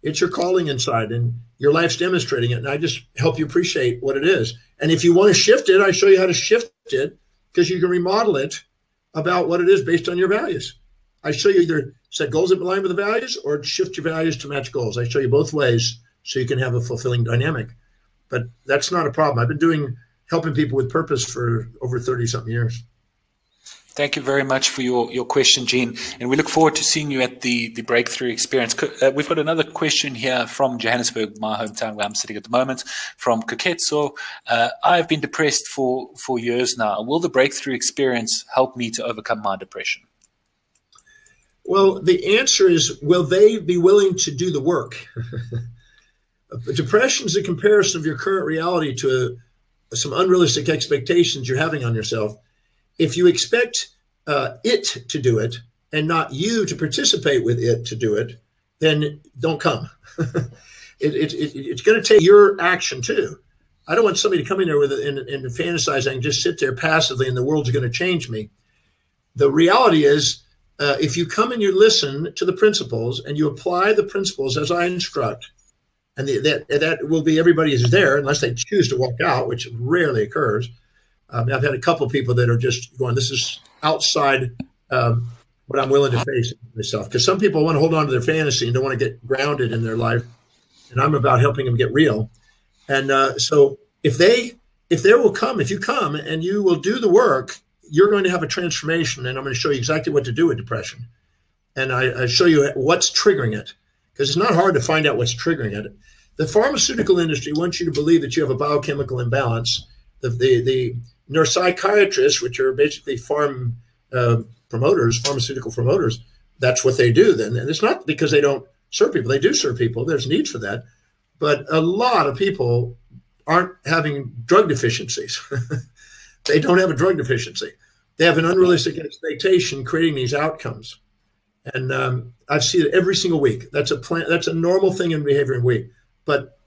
S3: It's your calling inside, and your life's demonstrating it. And I just help you appreciate what it is. And if you want to shift it, I show you how to shift it, because you can remodel it about what it is based on your values. I show you either set goals that align with the values or shift your values to match goals. I show you both ways so you can have a fulfilling dynamic. But that's not a problem. I've been helping people with purpose for over 30-something years.
S2: Thank you very much for your question, Jean. And we look forward to seeing you at the Breakthrough Experience. We've got another question here from Johannesburg, my hometown where I'm sitting at the moment, from Koketso. I've been depressed for years now. Will the Breakthrough Experience help me to overcome my depression?
S3: Well, the answer is, will they be willing to do the work? Depression is a comparison of your current reality to some unrealistic expectations you're having on yourself. If you expect it to do it and not you to participate with it to do it, then don't come. It's going to take your action too. I don't want somebody to come in there with and fantasize I can just sit there passively and the world's going to change me. The reality is, if you come and you listen to the principles and you apply the principles as I instruct, and that will be everybody is there unless they choose to walk out, which rarely occurs. I've had a couple of people that are just going, this is outside what I'm willing to face myself. Because some people want to hold on to their fantasy and don't want to get grounded in their life. And I'm about helping them get real. And so if they will come, if you come and you will do the work, you're going to have a transformation. And I'm going to show you exactly what to do with depression. And I show you what's triggering it. Because it's not hard to find out what's triggering it. The pharmaceutical industry wants you to believe that you have a biochemical imbalance. The neuropsychiatrists, which are basically pharmaceutical promoters, that's what they do then. And it's not because they don't serve people. They do serve people. There's needs for that. But a lot of people aren't having drug deficiencies. They don't have a drug deficiency. They have an unrealistic expectation creating these outcomes. And I see it every single week. That's a normal thing in behavior in week. But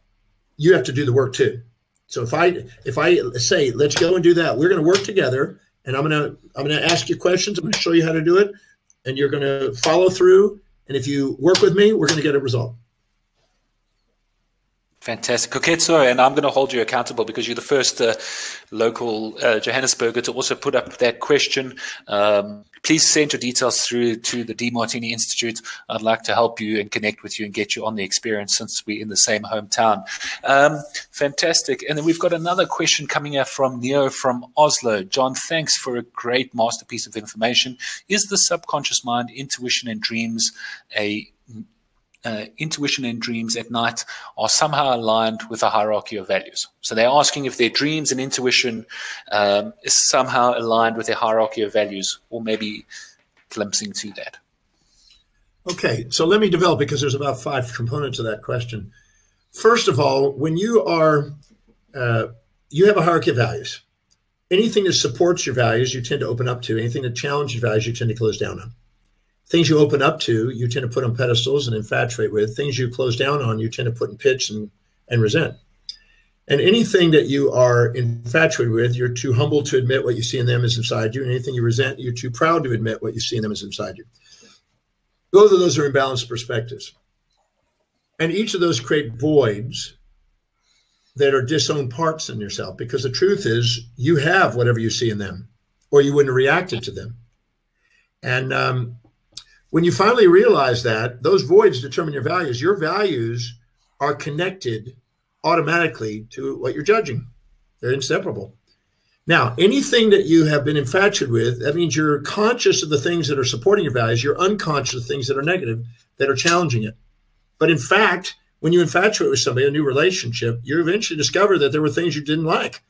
S3: you have to do the work too. So if I say, let's go and do that, we're going to work together, and I'm going to ask you questions. I'm going to show you how to do it, and you're going to follow through. And if you work with me, we're going to get a result.
S2: Fantastic. Koketso, and I'm going to hold you accountable because you're the first local Johannesburger to also put up that question. Please send your details through to the Demartini Institute. I'd like to help you and connect with you and get you on the experience since we're in the same hometown. Fantastic. And then we've got another question coming out from Neo from Oslo. John, thanks for a great masterpiece of information. Is the subconscious mind, intuition and dreams intuition and dreams at night are somehow aligned with a hierarchy of values? So they're asking if their dreams and intuition is somehow aligned with a hierarchy of values, or maybe glimpsing to that.
S3: Okay, so let me develop, because there's about 5 components of that question. First of all, when you are, you have a hierarchy of values. Anything that supports your values, you tend to open up to. Anything that challenges your values, you tend to close down on. Things you open up to, you tend to put on pedestals and infatuate with. Things you close down on, you tend to put in pits and resent. And anything that you are infatuated with, you're too humble to admit what you see in them is inside you. And anything you resent, you're too proud to admit what you see in them is inside you. Both of those are imbalanced perspectives. And each of those create voids that are disowned parts in yourself, because the truth is you have whatever you see in them, or you wouldn't have reacted to them. And when you finally realize that, those voids determine your values. Your values are connected automatically to what you're judging. They're inseparable. Now, anything that you have been infatuated with, that means you're conscious of the things that are supporting your values. You're unconscious of things that are negative, that are challenging it. But in fact, when you infatuate with somebody, a new relationship, you eventually discover that there were things you didn't like.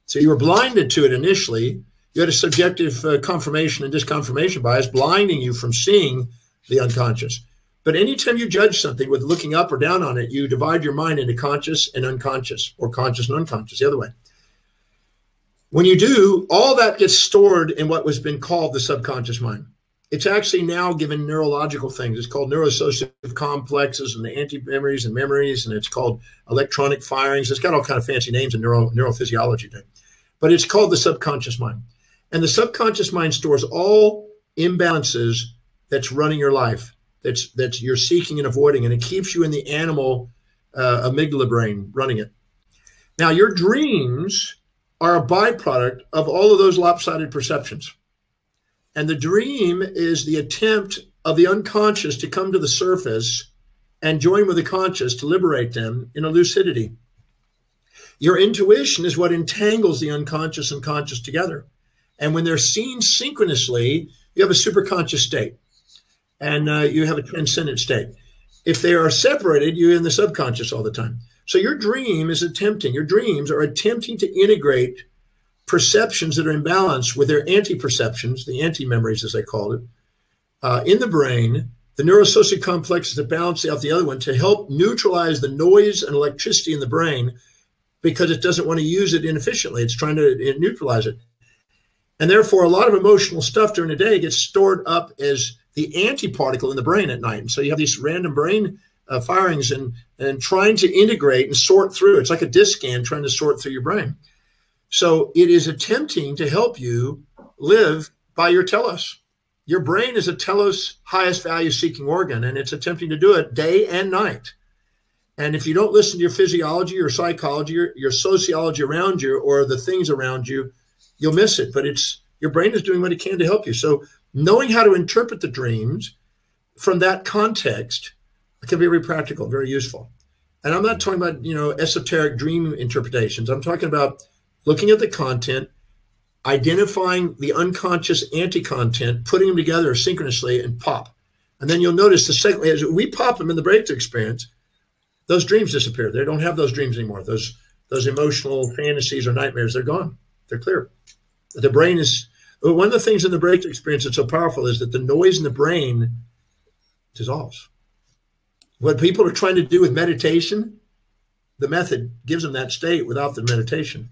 S3: So you were blinded to it initially. You had a subjective confirmation and disconfirmation bias blinding you from seeing the unconscious. But anytime you judge something with looking up or down on it, you divide your mind into conscious and unconscious, or conscious and unconscious, the other way. When you do, all that gets stored in what was been called the subconscious mind. It's actually now given neurological things. It's called neuroassociative complexes and the anti-memories and memories, and it's called electronic firings. It's got all kind of fancy names in neurophysiology. But it's called the subconscious mind. And the subconscious mind stores all imbalances that's running your life, that's you're seeking and avoiding, and it keeps you in the animal amygdala brain running it. Now, your dreams are a byproduct of all of those lopsided perceptions. And the dream is the attempt of the unconscious to come to the surface and join with the conscious to liberate them in a lucidity. Your intuition is what entangles the unconscious and conscious together. And when they're seen synchronously, you have a superconscious state, and you have a transcendent state. If they are separated, you're in the subconscious all the time. So your dreams are attempting to integrate perceptions that are in balance with their anti-perceptions, the anti-memories as I call it, in the brain, the neurosocial complexes that balance out the other one to help neutralize the noise and electricity in the brain because it doesn't want to use it inefficiently. It's trying to neutralize it. And therefore, a lot of emotional stuff during the day gets stored up as the antiparticle in the brain at night. And so you have these random brain firings and trying to integrate and sort through. It's like a disk scan trying to sort through your brain. So it is attempting to help you live by your telos. Your brain is a telos highest value seeking organ, and it's attempting to do it day and night. And if you don't listen to your physiology, your psychology, your sociology around you, or the things around you, you'll miss it. But your brain is doing what it can to help you. So knowing how to interpret the dreams from that context can be very practical, very useful. And I'm not talking about, esoteric dream interpretations. I'm talking about looking at the content, identifying the unconscious anti-content, putting them together synchronously and pop. And then you'll notice the second, as we pop them in the breakthrough experience, those dreams disappear. They don't have those dreams anymore. Those emotional fantasies or nightmares, they're gone. They're clear. The brain is, one of the things in the breakthrough experience that's so powerful is that the noise in the brain dissolves. What people are trying to do with meditation, the method gives them that state without the meditation.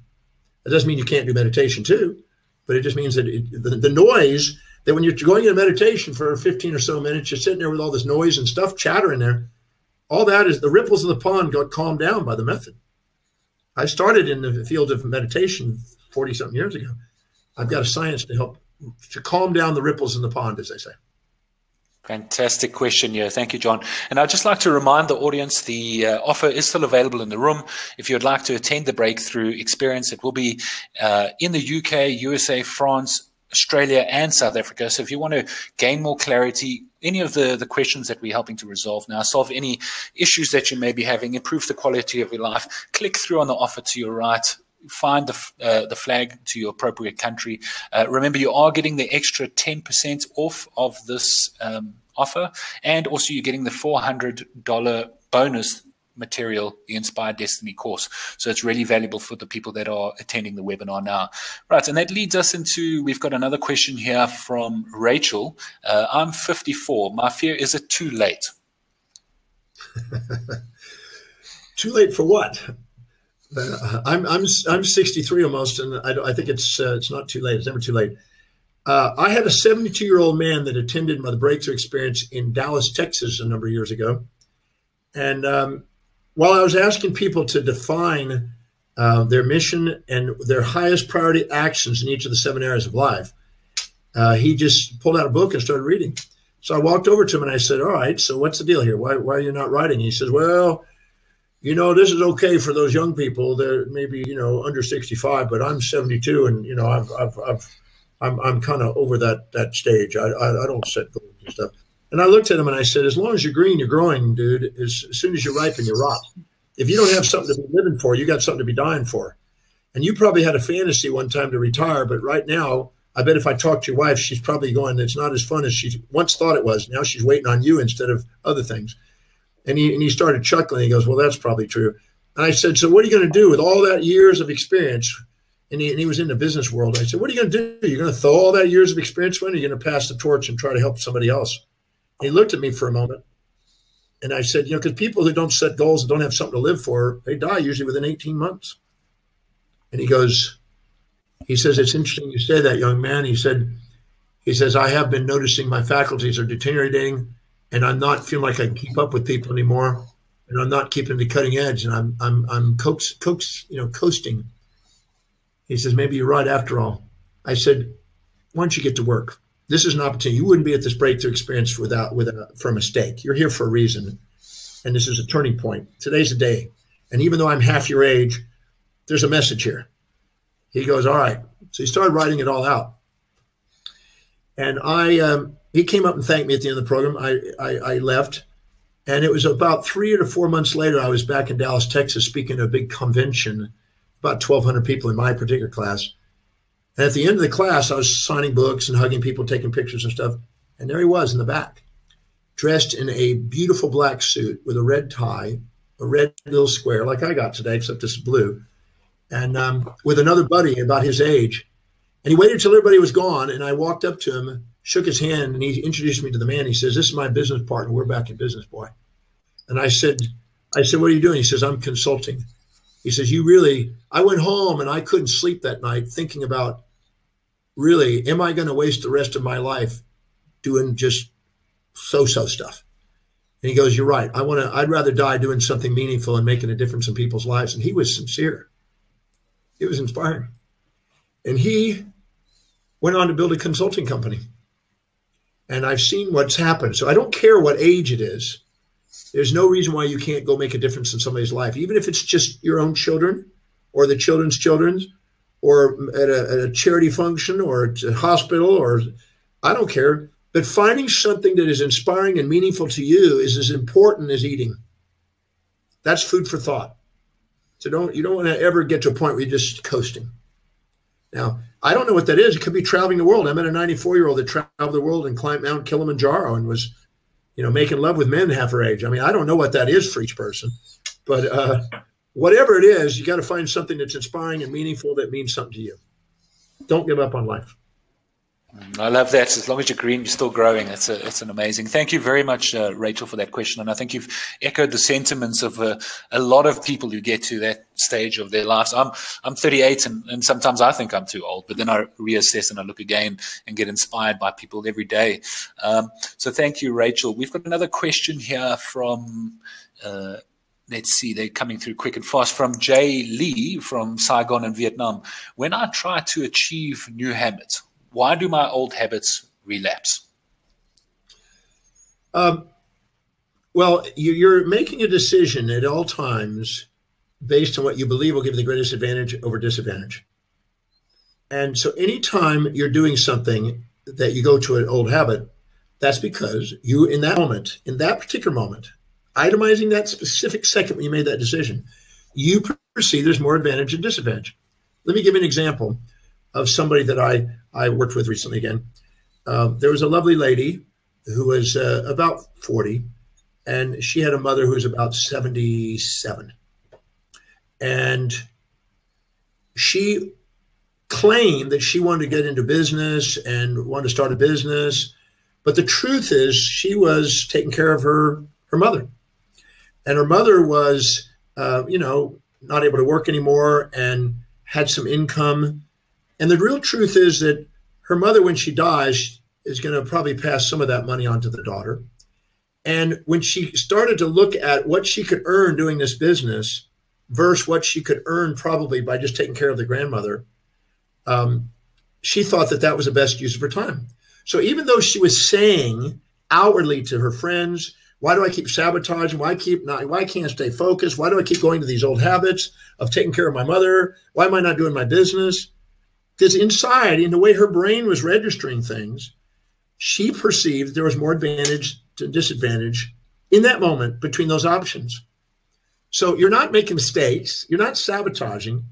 S3: It doesn't mean you can't do meditation too, but it just means that the noise, that when you're going into meditation for 15 or so minutes, you're sitting there with all this noise and stuff, chatter in there. All that is the ripples in the pond got calmed down by the method. I started in the field of meditation 40-something years ago. I've got a science to help to calm down the ripples in the pond, as they say.
S2: Fantastic question here. Thank you, John. And I'd just like to remind the audience the offer is still available in the room. If you'd like to attend the breakthrough experience, it will be in the UK, USA, France, Australia, and South Africa. So if you want to gain more clarity, any of the questions that we're helping to resolve now, solve any issues that you may be having, improve the quality of your life, click through on the offer to your right. Find the flag to your appropriate country. Remember, you are getting the extra 10% off of this offer, and also you're getting the $400 bonus material, the Inspired Destiny course. So it's really valuable for the people that are attending the webinar now. Right, and that leads us into, we've got another question here from Rachel. I'm 54. My fear, is it too late?
S3: Too late for what? I'm 63 almost, and I think it's not too late. It's never too late. I had a 72-year-old man that attended the breakthrough experience in Dallas, Texas, a number of years ago. And while I was asking people to define their mission and their highest priority actions in each of the 7 areas of life, he just pulled out a book and started reading. So I walked over to him and I said, all right, so what's the deal here? Why are you not writing? He says, well, this is okay for those young people that maybe, under 65, but I'm 72 and, I'm kind of over that stage. I don't set goals and stuff. And I looked at him and I said, as long as you're green, you're growing, dude. As soon as you ripen, you rot. If you don't have something to be living for, you got something to be dying for. And you probably had a fantasy one time to retire, but right now, I bet if I talk to your wife, she's probably going, it's not as fun as she once thought it was. Now she's waiting on you instead of other things. And he started chuckling. He goes, well, that's probably true. And I said, so what are you going to do with all that years of experience? And he was in the business world. I said, what are you going to do? You're going to throw all that years of experience away, or you're going to pass the torch and try to help somebody else? And he looked at me for a moment. And I said, because people who don't set goals and don't have something to live for, they die usually within 18 months. And he says, it's interesting you say that, young man. He says, I have been noticing my faculties are deteriorating, and I'm not feeling like I can keep up with people anymore, and I'm not keeping the cutting edge, and I'm coasting. He says, maybe you're right after all. I said, why don't you get to work? This is an opportunity. You wouldn't be at this breakthrough experience for a mistake. You're here for a reason, and this is a turning point. Today's the day, and even though I'm half your age, there's a message here. He goes, all right. So he started writing it all out, and he came up and thanked me at the end of the program. I left, and it was about 3 or 4 months later, I was back in Dallas, Texas, speaking at a big convention, about 1,200 people in my particular class. And at the end of the class, I was signing books and hugging people, taking pictures and stuff. And there he was in the back, dressed in a beautiful black suit with a red tie, a red little square like I got today, except this is blue, and with another buddy about his age. And he waited till everybody was gone, and I walked up to him, shook his hand, and he introduced me to the man. He says, "This is my business partner. We're back in business, boy." And I said, "What are you doing?" He says, "I'm consulting." He says, I went home and I couldn't sleep that night thinking about, really, am I going to waste the rest of my life doing just so-so stuff? And he goes, "You're right. I'd rather die doing something meaningful and making a difference in people's lives." And he was sincere. It was inspiring. And he went on to build a consulting company. And I've seen what's happened. So I don't care what age it is. There's no reason why you can't go make a difference in somebody's life, even if it's just your own children or the children's children's, or at a charity function or at a hospital, or I don't care. But finding something that is inspiring and meaningful to you is as important as eating. That's food for thought. So you don't want to ever get to a point where you're just coasting. Now, I don't know what that is. It could be traveling the world. I met a 94-year-old that traveled the world and climbed Mount Kilimanjaro and was, making love with men half her age. I mean, I don't know what that is for each person, but whatever it is, you got to find something that's inspiring and meaningful that means something to you. Don't give up on life.
S2: I love that. As long as you're green, you're still growing. It's an amazing. Thank you very much, Rachel, for that question. And I think you've echoed the sentiments of a lot of people who get to that stage of their lives. I'm 38, and sometimes I think I'm too old, but then I reassess and I look again and get inspired by people every day. So thank you, Rachel. We've got another question here from. Let's see, they're coming through quick and fast. From Jay Lee from Saigon in Vietnam. When I try to achieve new habits, why do my old habits relapse?
S3: Well, you're making a decision at all times based on what you believe will give you the greatest advantage over disadvantage. And so anytime you're doing something that you go to an old habit, that's because you, in that moment, in that particular moment, itemizing that specific second when you made that decision, you perceive there's more advantage and disadvantage. Let me give you an example of somebody that I worked with recently again. There was a lovely lady who was about 40, and she had a mother who was about 77. And she claimed that she wanted to get into business and wanted to start a business. But the truth is she was taking care of her mother. And her mother was, not able to work anymore and had some income. And the real truth is that her mother, when she dies, is going to probably pass some of that money on to the daughter. And when she started to look at what she could earn doing this business versus what she could earn probably by just taking care of the grandmother, she thought that was the best use of her time. So even though she was saying outwardly to her friends, why do I keep sabotaging? Why can't I stay focused? Why do I keep going to these old habits of taking care of my mother? Why am I not doing my business? Because inside, in the way her brain was registering things, she perceived there was more advantage to disadvantage in that moment between those options. So you're not making mistakes. You're not sabotaging.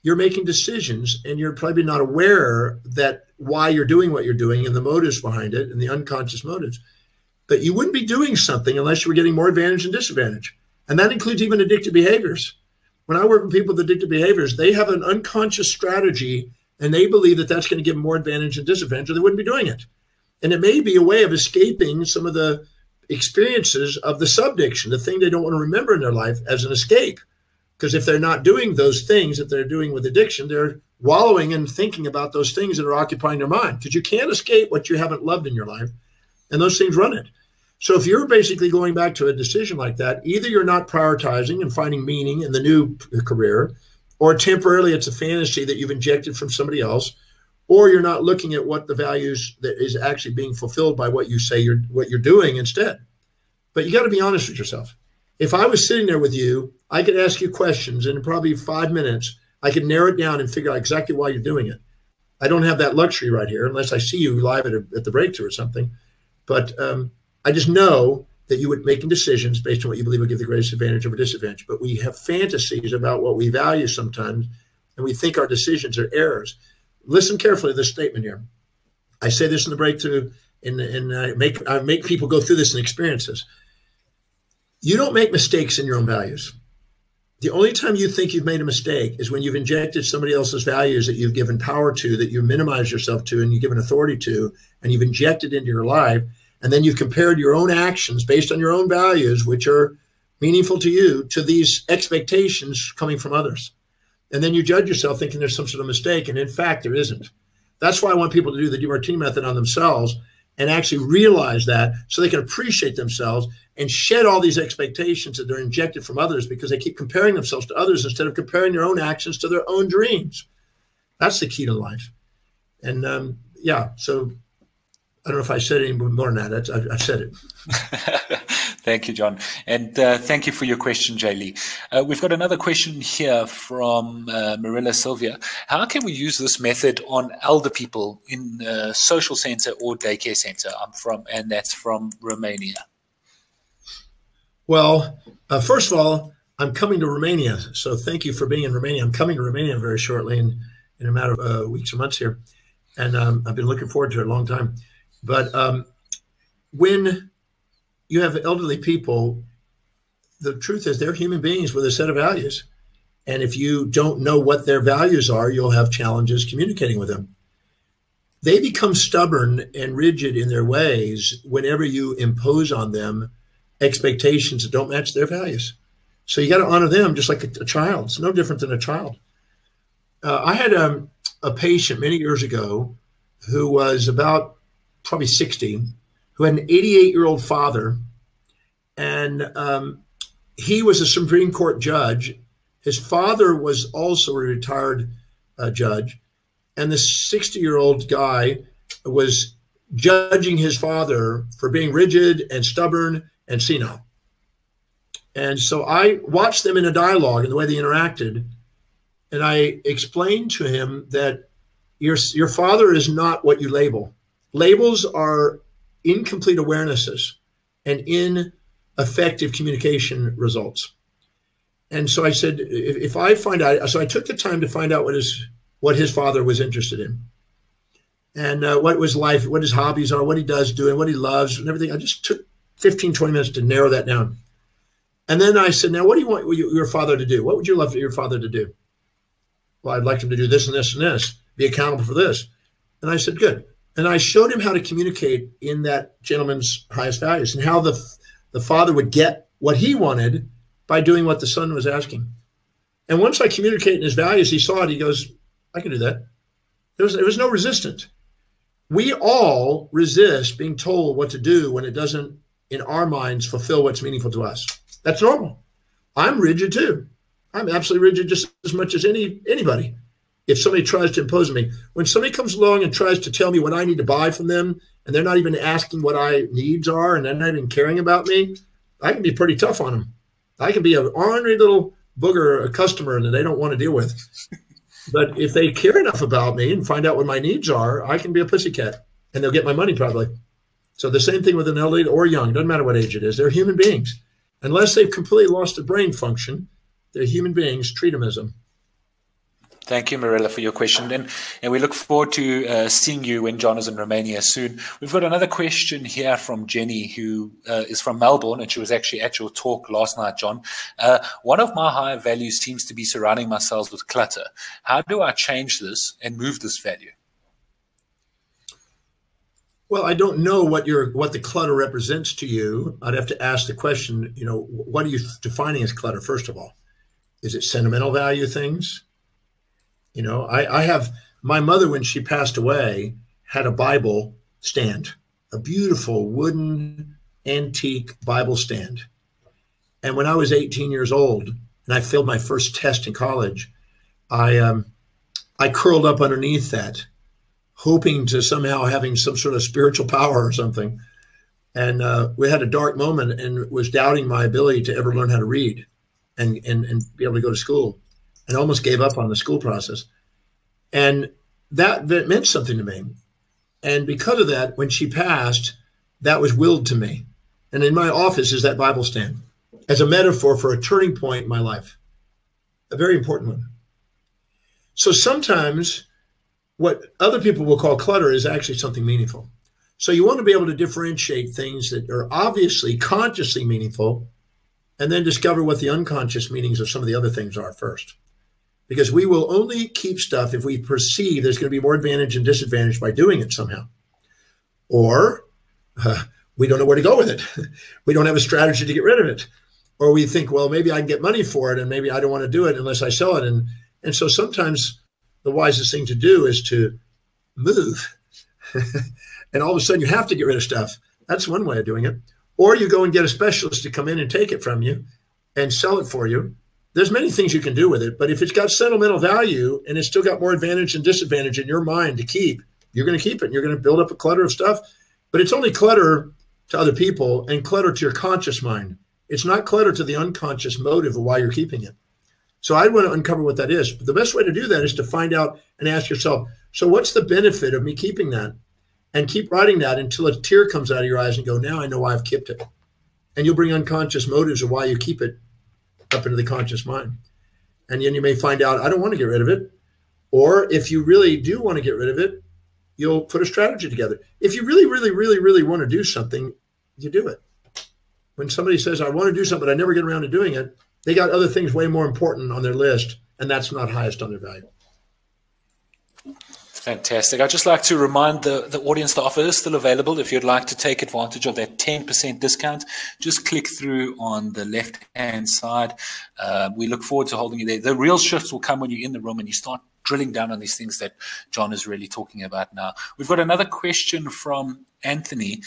S3: You're making decisions, and you're probably not aware that why you're doing what you're doing and the motives behind it and the unconscious motives. But you wouldn't be doing something unless you were getting more advantage and disadvantage. And that includes even addictive behaviors. When I work with people with addictive behaviors, they have an unconscious strategy, and they believe that that's going to give them more advantage and disadvantage, or they wouldn't be doing it. And it may be a way of escaping some of the experiences of the subdiction, the thing they don't want to remember in their life, as an escape. Because if they're not doing those things that they're doing with addiction, they're wallowing and thinking about those things that are occupying their mind. Because you can't escape what you haven't loved in your life, and those things run it. So if you're basically going back to a decision like that, either you're not prioritizing and finding meaning in the new career, or temporarily it's a fantasy that you've injected from somebody else, or you're not looking at what the values that is actually being fulfilled by what you say what you're doing instead. But you got to be honest with yourself. If I was sitting there with you, I could ask you questions, and in probably 5 minutes, I could narrow it down and figure out exactly why you're doing it. I don't have that luxury right here unless I see you live at the breakthrough or something. But I just know that you would making decisions based on what you believe will give the greatest advantage over disadvantage. But we have fantasies about what we value sometimes, and we think our decisions are errors. listen carefully to this statement here. I say this in the breakthrough, and I make people go through this and experience this. You don't make mistakes in your own values. The only time you think you've made a mistake is when you've injected somebody else's values that you've given power to, that you minimize yourself to, and you've given authority to, and you've injected into your life. And then you've compared your own actions based on your own values, which are meaningful to you, to these expectations coming from others. And then you judge yourself thinking there's some sort of mistake. And in fact, there isn't. That's why I want people to do the Demartini method on themselves and actually realize that, so they can appreciate themselves and shed all these expectations that they're injected from others, because they keep comparing themselves to others instead of comparing their own actions to their own dreams. That's the key to life. And yeah, so I don't know if I said any more than that. I've said it.
S2: Thank you, John. And thank you for your question, Jay Lee. We've got another question here from Marilla Sylvia. How can we use this method on elder people in a social center or daycare center? And that's from Romania.
S3: Well, first of all, I'm coming to Romania. So thank you for being in Romania. I'm coming to Romania very shortly in a matter of weeks or months here. And I've been looking forward to it a long time. But when you have elderly people, the truth is they're human beings with a set of values. And if you don't know what their values are, you'll have challenges communicating with them. They become stubborn and rigid in their ways whenever you impose on them expectations that don't match their values. So you got to honor them just like a child. It's no different than a child. I had a patient many years ago who was about probably 60, who had an 88-year-old father, and he was a Supreme Court judge. His father was also a retired judge, and the 60-year-old guy was judging his father for being rigid and stubborn and senile. And so I watched them in a dialogue and the way they interacted, and I explained to him that your father is not what you label. Labels are incomplete awarenesses and ineffective communication results. And so I said, if I find out, so I took the time to find out what his father was interested in, and what was life, what his hobbies are, what he does do, and what he loves and everything. I just took 15, 20 minutes to narrow that down. And then I said, now, what do you want your father to do? What would you love for your father to do? Well, I'd like him to do this and this and this, be accountable for this. And I said, good. And I showed him how to communicate in that gentleman's highest values, and how the father would get what he wanted by doing what the son was asking. And once I communicated in his values, he saw it. He goes, I can do that. There was no resistance. We all resist being told what to do when it doesn't, in our minds, fulfill what's meaningful to us. That's normal. I'm rigid too. I'm absolutely rigid just as much as anybody. If somebody tries to impose on me, when somebody comes along and tries to tell me what I need to buy from them, and they're not even asking what my needs are, and they're not even caring about me, I can be pretty tough on them. I can be an ornery little booger, a customer that they don't want to deal with. But if they care enough about me and find out what my needs are, I can be a pussycat, and they'll get my money probably. So the same thing with an elderly or young, doesn't matter what age it is. They're human beings. Unless they've completely lost their brain function, they're human beings. Treat them as them.
S2: Thank you, Marilla, for your question. And we look forward to seeing you when John is in Romania soon. We've got another question here from Jenny, who is from Melbourne, and she was actually at your talk last night, John. One of my higher values seems to be surrounding myself with clutter. How do I change this and move this value?
S3: Well, I don't know what the clutter represents to you. I'd have to ask the question, what are you defining as clutter, first of all? Is it sentimental value things? I have, my mother, when she passed away, had a Bible stand, a beautiful wooden antique Bible stand. And when I was 18 years old and I failed my first test in college, I curled up underneath that, hoping to somehow having some sort of spiritual power or something. And we had a dark moment and was doubting my ability to ever learn how to read and be able to go to school, and almost gave up on the school process. And that meant something to me. And because of that, when she passed, that was willed to me. And in my office is that Bible stand as a metaphor for a turning point in my life, a very important one. So sometimes what other people will call clutter is actually something meaningful. So you want to be able to differentiate things that are obviously consciously meaningful and then discover what the unconscious meanings of some of the other things are first. Because we will only keep stuff if we perceive there's going to be more advantage and disadvantage by doing it somehow. Or we don't know where to go with it. We don't have a strategy to get rid of it. Or we think, well, maybe I can get money for it and maybe I don't want to do it unless I sell it. And so sometimes the wisest thing to do is to move. And all of a sudden you have to get rid of stuff. That's one way of doing it. Or you go and get a specialist to come in and take it from you and sell it for you. There's many things you can do with it, but if it's got sentimental value and it's still got more advantage and disadvantage in your mind to keep, you're going to keep it. And you're going to build up a clutter of stuff, but it's only clutter to other people and clutter to your conscious mind. It's not clutter to the unconscious motive of why you're keeping it. So I want to uncover what that is. But the best way to do that is to find out and ask yourself, so what's the benefit of me keeping that? And keep writing that until a tear comes out of your eyes and go, now I know why I've kept it. And you'll bring unconscious motives of why you keep it up into the conscious mind. And then you may find out, I don't want to get rid of it. Or if you really do want to get rid of it, you'll put a strategy together. If you really, really, really, really want to do something, you do it. When somebody says, I want to do something, but I never get around to doing it, they got other things way more important on their list, and that's not highest on their value.
S2: Fantastic. I'd just like to remind the audience the offer is still available. If you'd like to take advantage of that 10% discount, just click through on the left-hand side. We look forward to holding you there. The real shifts will come when you're in the room and you start drilling down on these things that John is really talking about now. We've got another question from Anthony,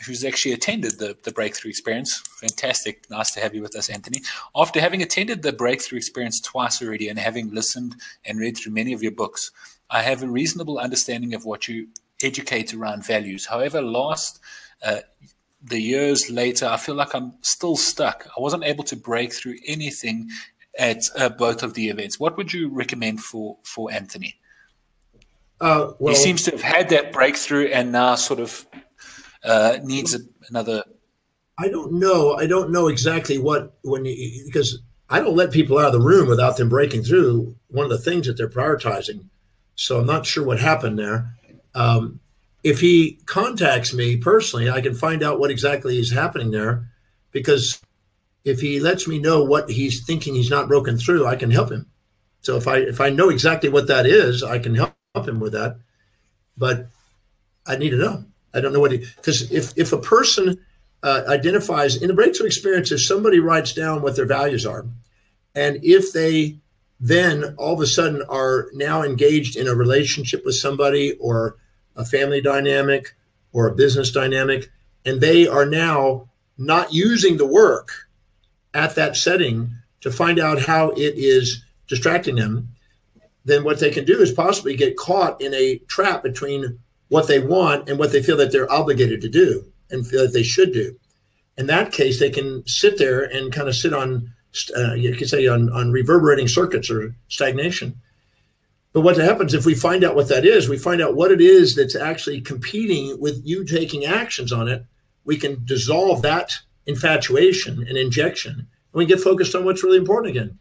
S2: who's actually attended the Breakthrough Experience. Fantastic. Nice to have you with us, Anthony. After having attended the Breakthrough Experience twice already and having listened and read through many of your books, I have a reasonable understanding of what you educate around values. However, the years later, I feel like I'm still stuck. I wasn't able to break through anything at both of the events. What would you recommend for Anthony?
S3: Well,
S2: he seems to have had that breakthrough and now sort of needs another.
S3: I don't know. I don't know exactly because I don't let people out of the room without them breaking through one of the things that they're prioritizing. So I'm not sure what happened there. If he contacts me personally, I can find out what exactly is happening there, because if he lets me know what he's thinking he's not broken through, I can help him. So if I know exactly what that is, I can help him with that. But I need to know. I don't know because if a person identifies in the breakthrough experience, if somebody writes down what their values are, and if they then all of a sudden are now engaged in a relationship with somebody or a family dynamic or a business dynamic, and they are now not using the work at that setting to find out how it is distracting them, then what they can do is possibly get caught in a trap between what they want and what they feel that they're obligated to do and feel that they should do. In that case, they can sit there and kind of sit on you could say on reverberating circuits or stagnation. But what happens if we find out what that is, we find out what it is that's actually competing with you taking actions on it, we can dissolve that infatuation and injection, and we get focused on what's really important again.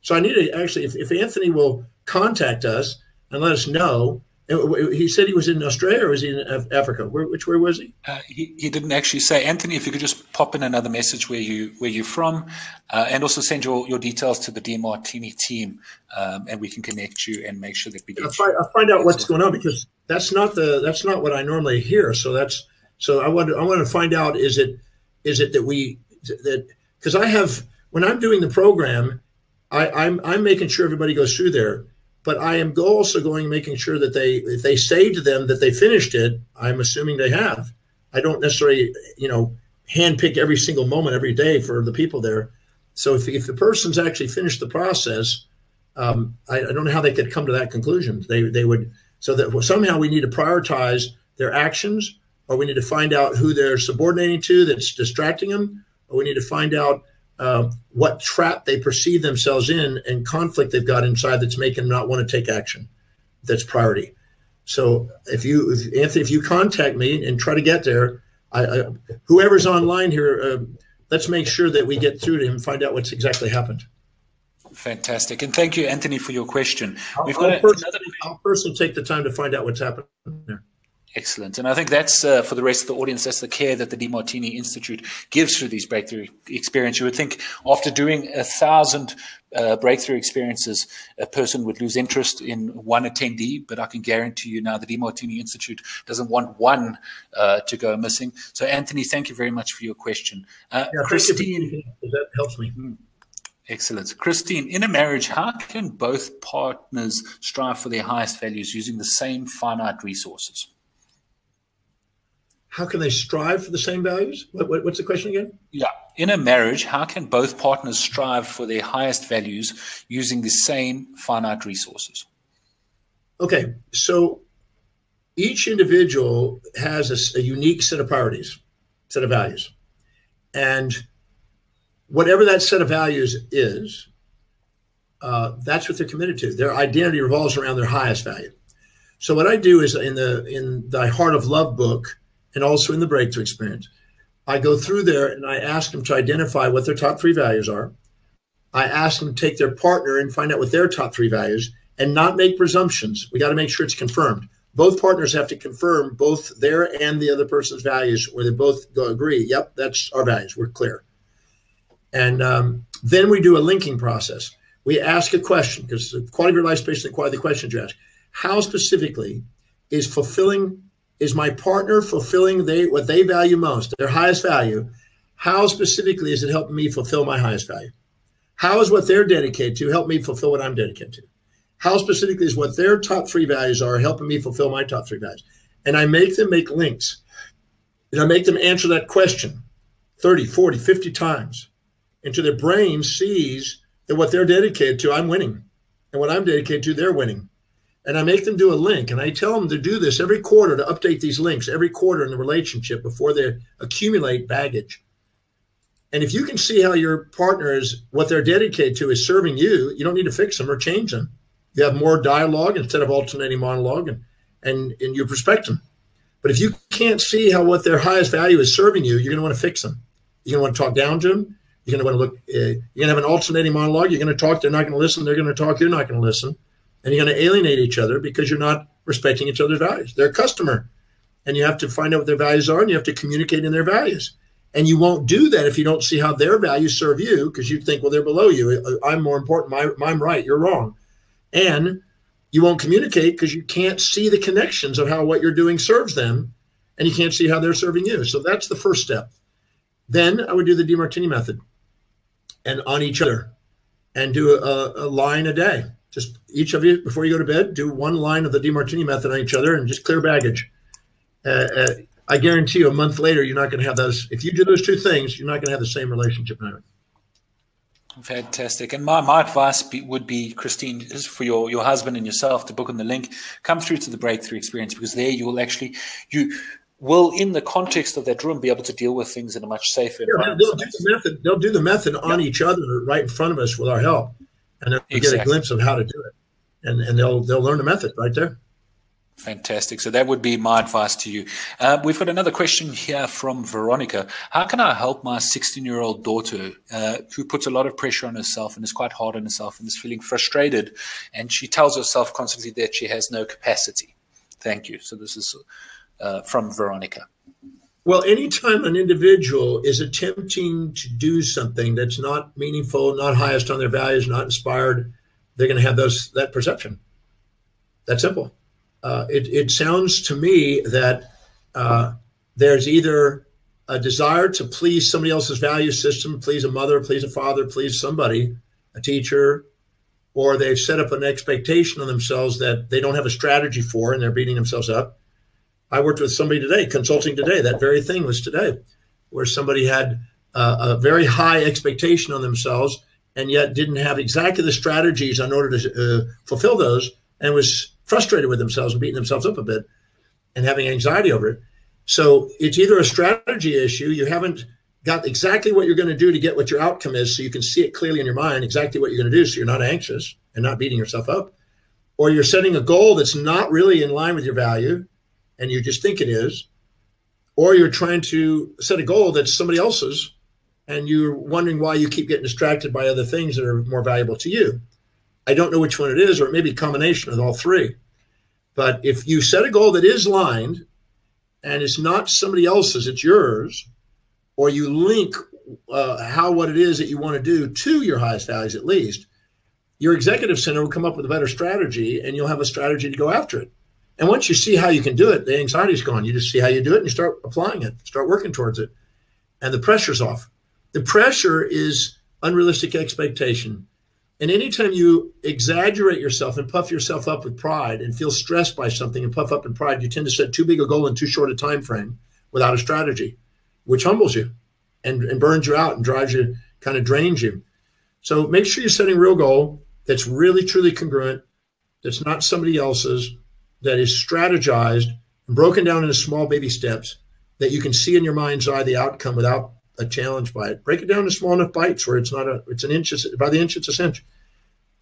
S3: So I need to actually, if Anthony will contact us and let us know. He said he was in Australia, or was he in Africa? Where was he?
S2: He didn't actually say. Anthony, if you could just pop in another message where you're from, and also send your details to the Demartini team, and we can connect you and make sure that we get.
S3: I'll find out what's going on, because that's not what I normally hear. So I want to find out is it that because I have, when I'm doing the program, I'm making sure everybody goes through there. But I am also making sure that if they say to them that they finished it, I'm assuming they have. I don't necessarily, handpick every single moment every day for the people there. So if the person's actually finished the process, I don't know how they could come to that conclusion. They would, so that somehow we need to prioritize their actions, or we need to find out who they're subordinating to that's distracting them, or we need to find out what trap they perceive themselves in and conflict they've got inside that's making them not want to take action. That's priority. So Anthony, if you contact me and try to get there, whoever's online here, let's make sure that we get through to him and find out what's exactly happened.
S2: Fantastic. And thank you, Anthony, for your question.
S3: I'll personally take the time to find out what's happening there.
S2: Excellent. And I think that's, for the rest of the audience, that's the care that the Demartini Institute gives through these breakthrough experiences. You would think after doing 1,000 breakthrough experiences, a person would lose interest in one attendee, but I can guarantee you now the Demartini Institute doesn't want one to go missing. So, Anthony, thank you very much for your question. Christine.
S3: That helps me.
S2: Excellent. Christine, in a marriage, how can both partners strive for their highest values using the same finite resources?
S3: How can they strive for the same values? What's the question again?
S2: Yeah. In a marriage, how can both partners strive for their highest values using the same finite resources?
S3: Okay. So each individual has a unique set of priorities, set of values. And whatever that set of values is, that's what they're committed to. Their identity revolves around their highest value. So what I do is in the Heart of Love book, and also in the breakthrough experience, I go through there and I ask them to identify what their top 3 values are. I ask them to take their partner and find out what their top 3 values and not make presumptions. We got to make sure it's confirmed. Both partners have to confirm both their and the other person's values, where they both agree, yep, that's our values, we're clear. And then we do a linking process. We ask a question, because the quality of your life is based on the quality of the questions you ask. How specifically is my partner fulfilling what they value most, their highest value? How specifically is it helping me fulfill my highest value? How is what they're dedicated to help me fulfill what I'm dedicated to? How specifically is what their top 3 values are helping me fulfill my top 3 values? And I make them make links. And I make them answer that question 30, 40, 50 times until their brain sees that what they're dedicated to, I'm winning. And what I'm dedicated to, they're winning. And I make them do a link, and I tell them to do this every quarter, to update these links every quarter in the relationship before they accumulate baggage. And if you can see how your partner is, what they're dedicated to is serving you, you don't need to fix them or change them. You have more dialogue instead of alternating monologue, and you respect them. But if you can't see how what their highest value is serving you, you're going to want to fix them. You're going to want to talk down to them. You're going to want to look, you're going to have an alternating monologue. You're going to talk, they're not going to listen. They're going to talk, you're not going to listen. And you're going to alienate each other because you're not respecting each other's values. They're a customer, and you have to find out what their values are, and you have to communicate in their values. And you won't do that if you don't see how their values serve you, because you think, well, they're below you. I'm more important. I'm right. You're wrong. And you won't communicate because you can't see the connections of how what you're doing serves them, and you can't see how they're serving you. So that's the first step. Then I would do the Demartini method and on each other, and do a line a day. Just each of you, before you go to bed, do one line of the Demartini method on each other and just clear baggage. I guarantee you a month later, you're not going to have those. If you do those 2 things, you're not going to have the same relationship now.
S2: Fantastic. And my advice would be, Christine, is for your husband and yourself to book on the link, come through to the breakthrough experience, because there you will, in the context of that room, be able to deal with things in a much safer environment.
S3: They'll do the method on each other right in front of us with our help. And they'll get a glimpse of how to do it. And they'll learn the method right there.
S2: Fantastic. So that would be my advice to you. We've got another question here from Veronica. How can I help my 16-year-old daughter who puts a lot of pressure on herself and is quite hard on herself and is feeling frustrated, and she tells herself constantly that she has no capacity? Thank you. So this is from Veronica.
S3: Well, anytime an individual is attempting to do something that's not meaningful, not highest on their values, not inspired, they're going to have that perception. That's simple. It sounds to me that there's either a desire to please somebody else's value system, please a mother, please a father, please somebody, a teacher, or they've set up an expectation on themselves that they don't have a strategy for, and they're beating themselves up. I worked with somebody today, consulting today. That very thing was today, where somebody had a very high expectation on themselves and yet didn't have exactly the strategies in order to fulfill those, and was frustrated with themselves and beating themselves up a bit and having anxiety over it. So it's either a strategy issue, you haven't got exactly what you're going to do to get what your outcome is, so you can see it clearly in your mind, exactly what you're going to do, so you're not anxious and not beating yourself up, or you're setting a goal that's not really in line with your value, and you just think it is, or you're trying to set a goal that's somebody else's, and you're wondering why you keep getting distracted by other things that are more valuable to you. I don't know which one it is, or it may be a combination of all three. But if you set a goal that is aligned and it's not somebody else's, it's yours, or you link what it is that you want to do to your highest values at least, your executive center will come up with a better strategy, and you'll have a strategy to go after it. And once you see how you can do it, the anxiety's gone. You just see how you do it and you start applying it, start working towards it. And the pressure's off. The pressure is unrealistic expectation. And anytime you exaggerate yourself and puff yourself up with pride and feel stressed by something and puff up in pride, you tend to set too big a goal in too short a time frame without a strategy, which humbles you and burns you out and drives you, kind of drains you. So make sure you're setting a real goal that's really, truly congruent, that's not somebody else's, that is strategized and broken down into small baby steps that you can see in your mind's eye the outcome without a challenge by it. Break it down to small enough bites where it's an inch, by the inch, it's a cinch.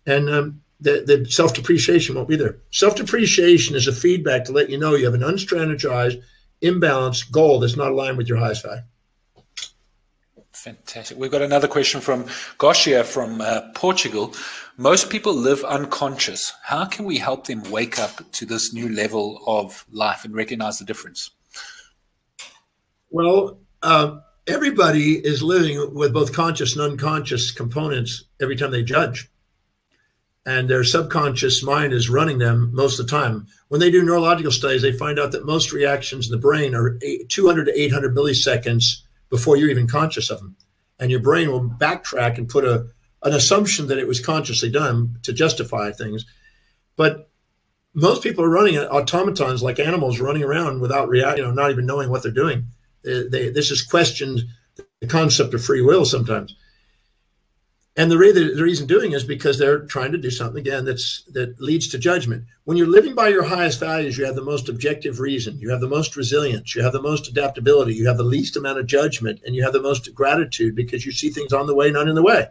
S3: And the self-depreciation won't be there. Self-depreciation is a feedback to let you know you have an unstrategized, imbalanced goal that's not aligned with your highest value.
S2: Fantastic. We've got another question from Goshia from Portugal. Most people live unconscious. How can we help them wake up to this new level of life and recognize the difference?
S3: Well, everybody is living with both conscious and unconscious components every time they judge. And their subconscious mind is running them most of the time. When they do neurological studies, they find out that most reactions in the brain are 200 to 800 milliseconds before you're even conscious of them. And your brain will backtrack and put an assumption that it was consciously done to justify things. But most people are running automatons like animals running around without not even knowing what they're doing. This is questioned the concept of free will sometimes. And the reason doing is because they're trying to do something, again, that leads to judgment. When you're living by your highest values, you have the most objective reason, you have the most resilience, you have the most adaptability, you have the least amount of judgment, and you have the most gratitude because you see things on the way, not in the way.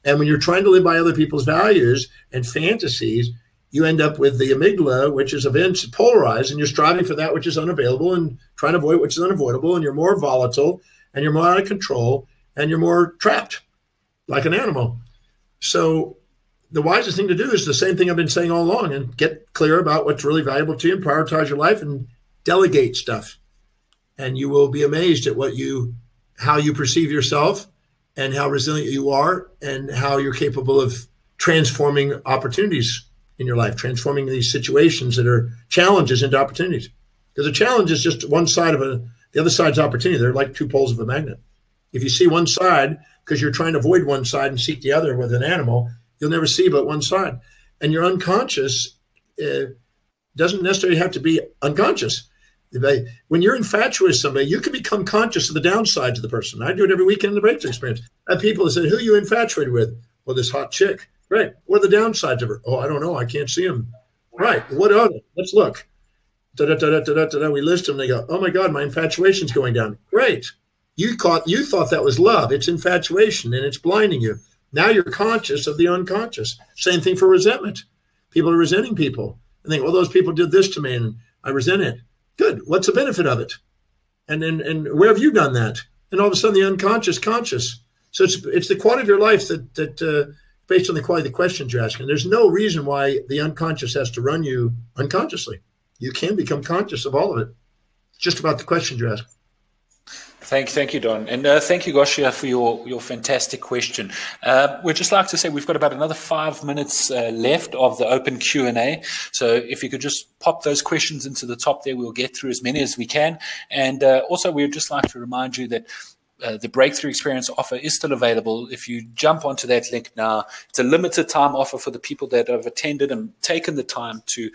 S3: And when you're trying to live by other people's values and fantasies, you end up with the amygdala, which is events polarized, and you're striving for that which is unavailable and trying to avoid which is unavoidable, and you're more volatile, and you're more out of control, and you're more trapped like an animal. So the wisest thing to do is the same thing I've been saying all along, and get clear about what's really valuable to you and prioritize your life and delegate stuff. And you will be amazed at how you perceive yourself and how resilient you are and how you're capable of transforming opportunities in your life, transforming these situations that are challenges into opportunities. Because a challenge is just one side of the other side's opportunity. They're like two poles of a magnet. If you see one side because you're trying to avoid one side and seek the other with an animal, you'll never see but one side. And your unconscious doesn't necessarily have to be unconscious. When you're infatuated with somebody, you can become conscious of the downsides of the person. I do it every weekend in the breakthrough experience. I have people that say, who are you infatuated with? Well, this hot chick. Right. What are the downsides of her? Oh, I don't know. I can't see them. Right. What are they? Let's look. We list them. They go, oh my God, my infatuation's going down. Great. You thought that was love. It's infatuation and it's blinding you. Now you're conscious of the unconscious. Same thing for resentment. People are resenting people and think, well, those people did this to me and I resent it. Good. What's the benefit of it? And where have you done that? And all of a sudden the unconscious conscious. So it's the quality of your life that based on the quality of the questions you're asking. There's no reason why the unconscious has to run you unconsciously. You can become conscious of all of it. It's just about the questions you're asking.
S2: Thank you, Don. And thank you, Goshia, for your fantastic question. We'd just like to say we've got about another 5 minutes left of the open Q&A. So if you could just pop those questions into the top there, we'll get through as many as we can. And also, we'd just like to remind you that the Breakthrough Experience offer is still available. If you jump onto that link now, it's a limited time offer for the people that have attended and taken the time to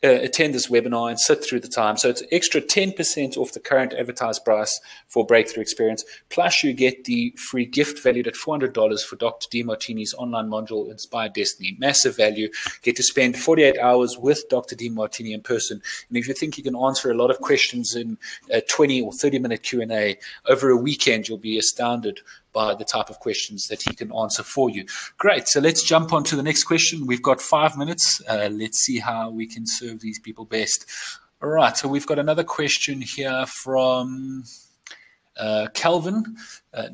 S2: attend this webinar and sit through the time. So it's extra 10% off the current advertised price for Breakthrough Experience. Plus you get the free gift valued at $400 for Dr. Demartini's online module, Inspired Destiny. Massive value. Get to spend 48 hours with Dr. Demartini in person. And if you think you can answer a lot of questions in a 20 or 30-minute Q&A over a weekend, you'll be astounded by the type of questions that he can answer for you. Great. So let's jump on to the next question. We've got 5 minutes. Let's see how we can serve these people best. All right. So we've got another question here from Hiroshi,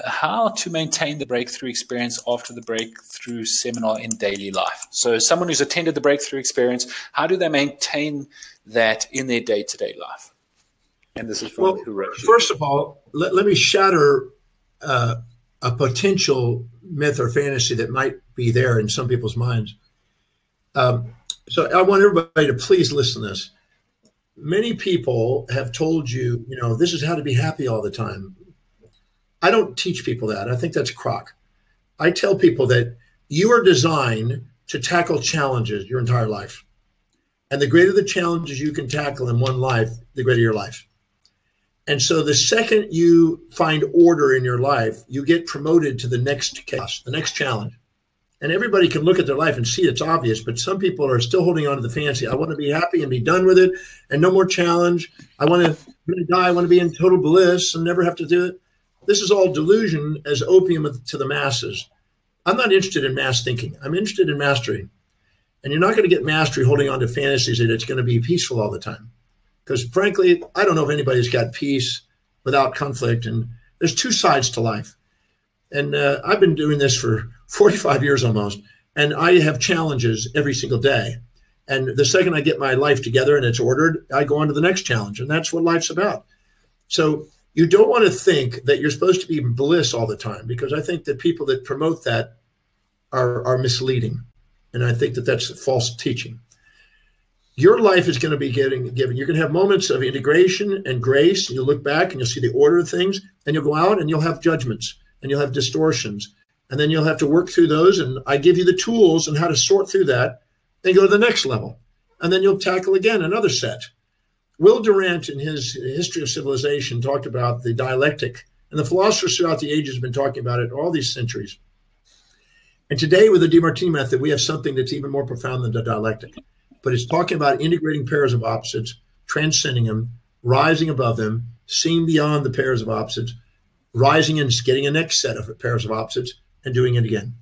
S2: how to maintain the breakthrough experience after the breakthrough seminar in daily life. So someone who's attended the breakthrough experience, how do they maintain that in their day-to-day life? And this is from Hiroshi.
S3: First of all, let me shatter a potential myth or fantasy that might be there in some people's minds. So I want everybody to please listen to this. Many people have told you, this is how to be happy all the time. I don't teach people that. I think that's crock. I tell people that you are designed to tackle challenges your entire life. And the greater the challenges you can tackle in one life, the greater your life. And so the second you find order in your life, you get promoted to the next chaos, the next challenge. And everybody can look at their life and see it's obvious, but some people are still holding on to the fantasy. I want to be happy and be done with it and no more challenge. I want to die. I want to be in total bliss and never have to do it. This is all delusion as opium to the masses. I'm not interested in mass thinking. I'm interested in mastery. And you're not going to get mastery holding on to fantasies that it's going to be peaceful all the time. Because frankly, I don't know if anybody's got peace without conflict. And there's two sides to life. And I've been doing this for 45 years almost, and I have challenges every single day. And the second I get my life together and it's ordered, I go on to the next challenge. And that's what life's about. So you don't want to think that you're supposed to be in bliss all the time, because I think that people that promote that are misleading. And I think that that's false teaching. Your life is going to be given. You're going to have moments of integration and grace. And you'll look back and you'll see the order of things, and you'll go out and you'll have judgments and you'll have distortions. And then you'll have to work through those. And I give you the tools and how to sort through that and go to the next level. And then you'll tackle again another set. Will Durant, in his History of Civilization, talked about the dialectic. And the philosophers throughout the ages have been talking about it all these centuries. And today with the Demartini method, we have something that's even more profound than the dialectic. But it's talking about integrating pairs of opposites, transcending them, rising above them, seeing beyond the pairs of opposites, rising and getting a next set of pairs of opposites, and doing it again.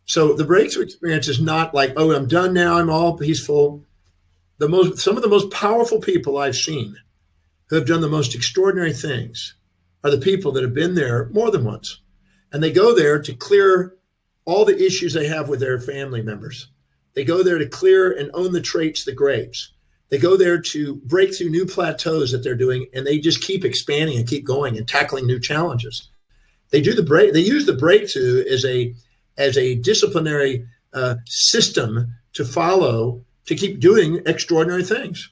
S3: So the breakthrough experience is not like, oh, I'm done now, I'm all peaceful. Some of the most powerful people I've seen who have done the most extraordinary things are the people that have been there more than once. And they go there to clear all the issues they have with their family members. They go there to clear and own the traits of the greats. They go there to break through new plateaus that they're doing, and they just keep expanding and keep going and tackling new challenges. They use the breakthrough as a disciplinary system to follow, to keep doing extraordinary things.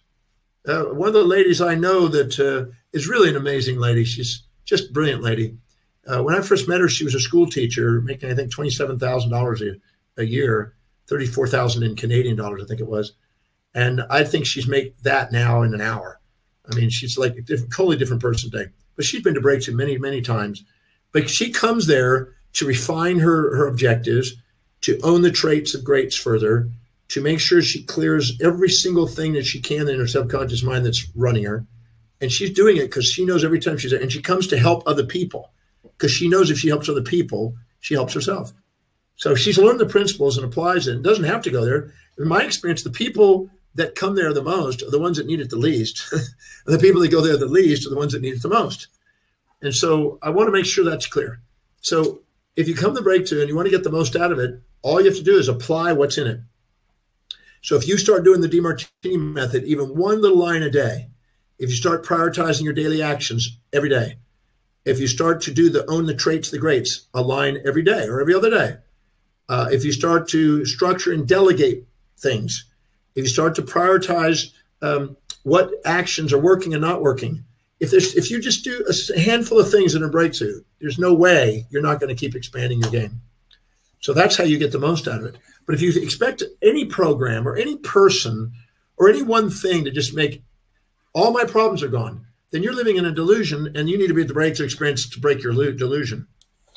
S3: One of the ladies I know that is really an amazing lady. She's just a brilliant lady. When I first met her, she was a school teacher making, I think, $27,000 a year, 34,000 in Canadian dollars, I think it was. And I think she's make that now in an hour. I mean, she's like a totally different person today. But she's been to breakthrough many, many times. But she comes there to refine her objectives, to own the traits of greats further, to make sure she clears every single thing that she can in her subconscious mind that's running her. And she's doing it because she knows every time she's there. And she comes to help other people because she knows if she helps other people, she helps herself. So she's learned the principles and applies it and doesn't have to go there. In my experience, the people that come there the most are the ones that need it the least. And the people that go there the least are the ones that need it the most. And so I want to make sure that's clear. So if you come to breakthrough and you want to get the most out of it, all you have to do is apply what's in it. So if you start doing the Demartini method, even one little line a day, if you start prioritizing your daily actions every day, if you start to do own the traits of the greats, a line every day or every other day, if you start to structure and delegate things, if you start to prioritize what actions are working and not working, if you just do a handful of things in a breakthrough, there's no way you're not going to keep expanding your game. So that's how you get the most out of it. But if you expect any program or any person or any one thing to just make all my problems are gone, then you're living in a delusion, and you need to be at the breakthrough experience to break your delusion.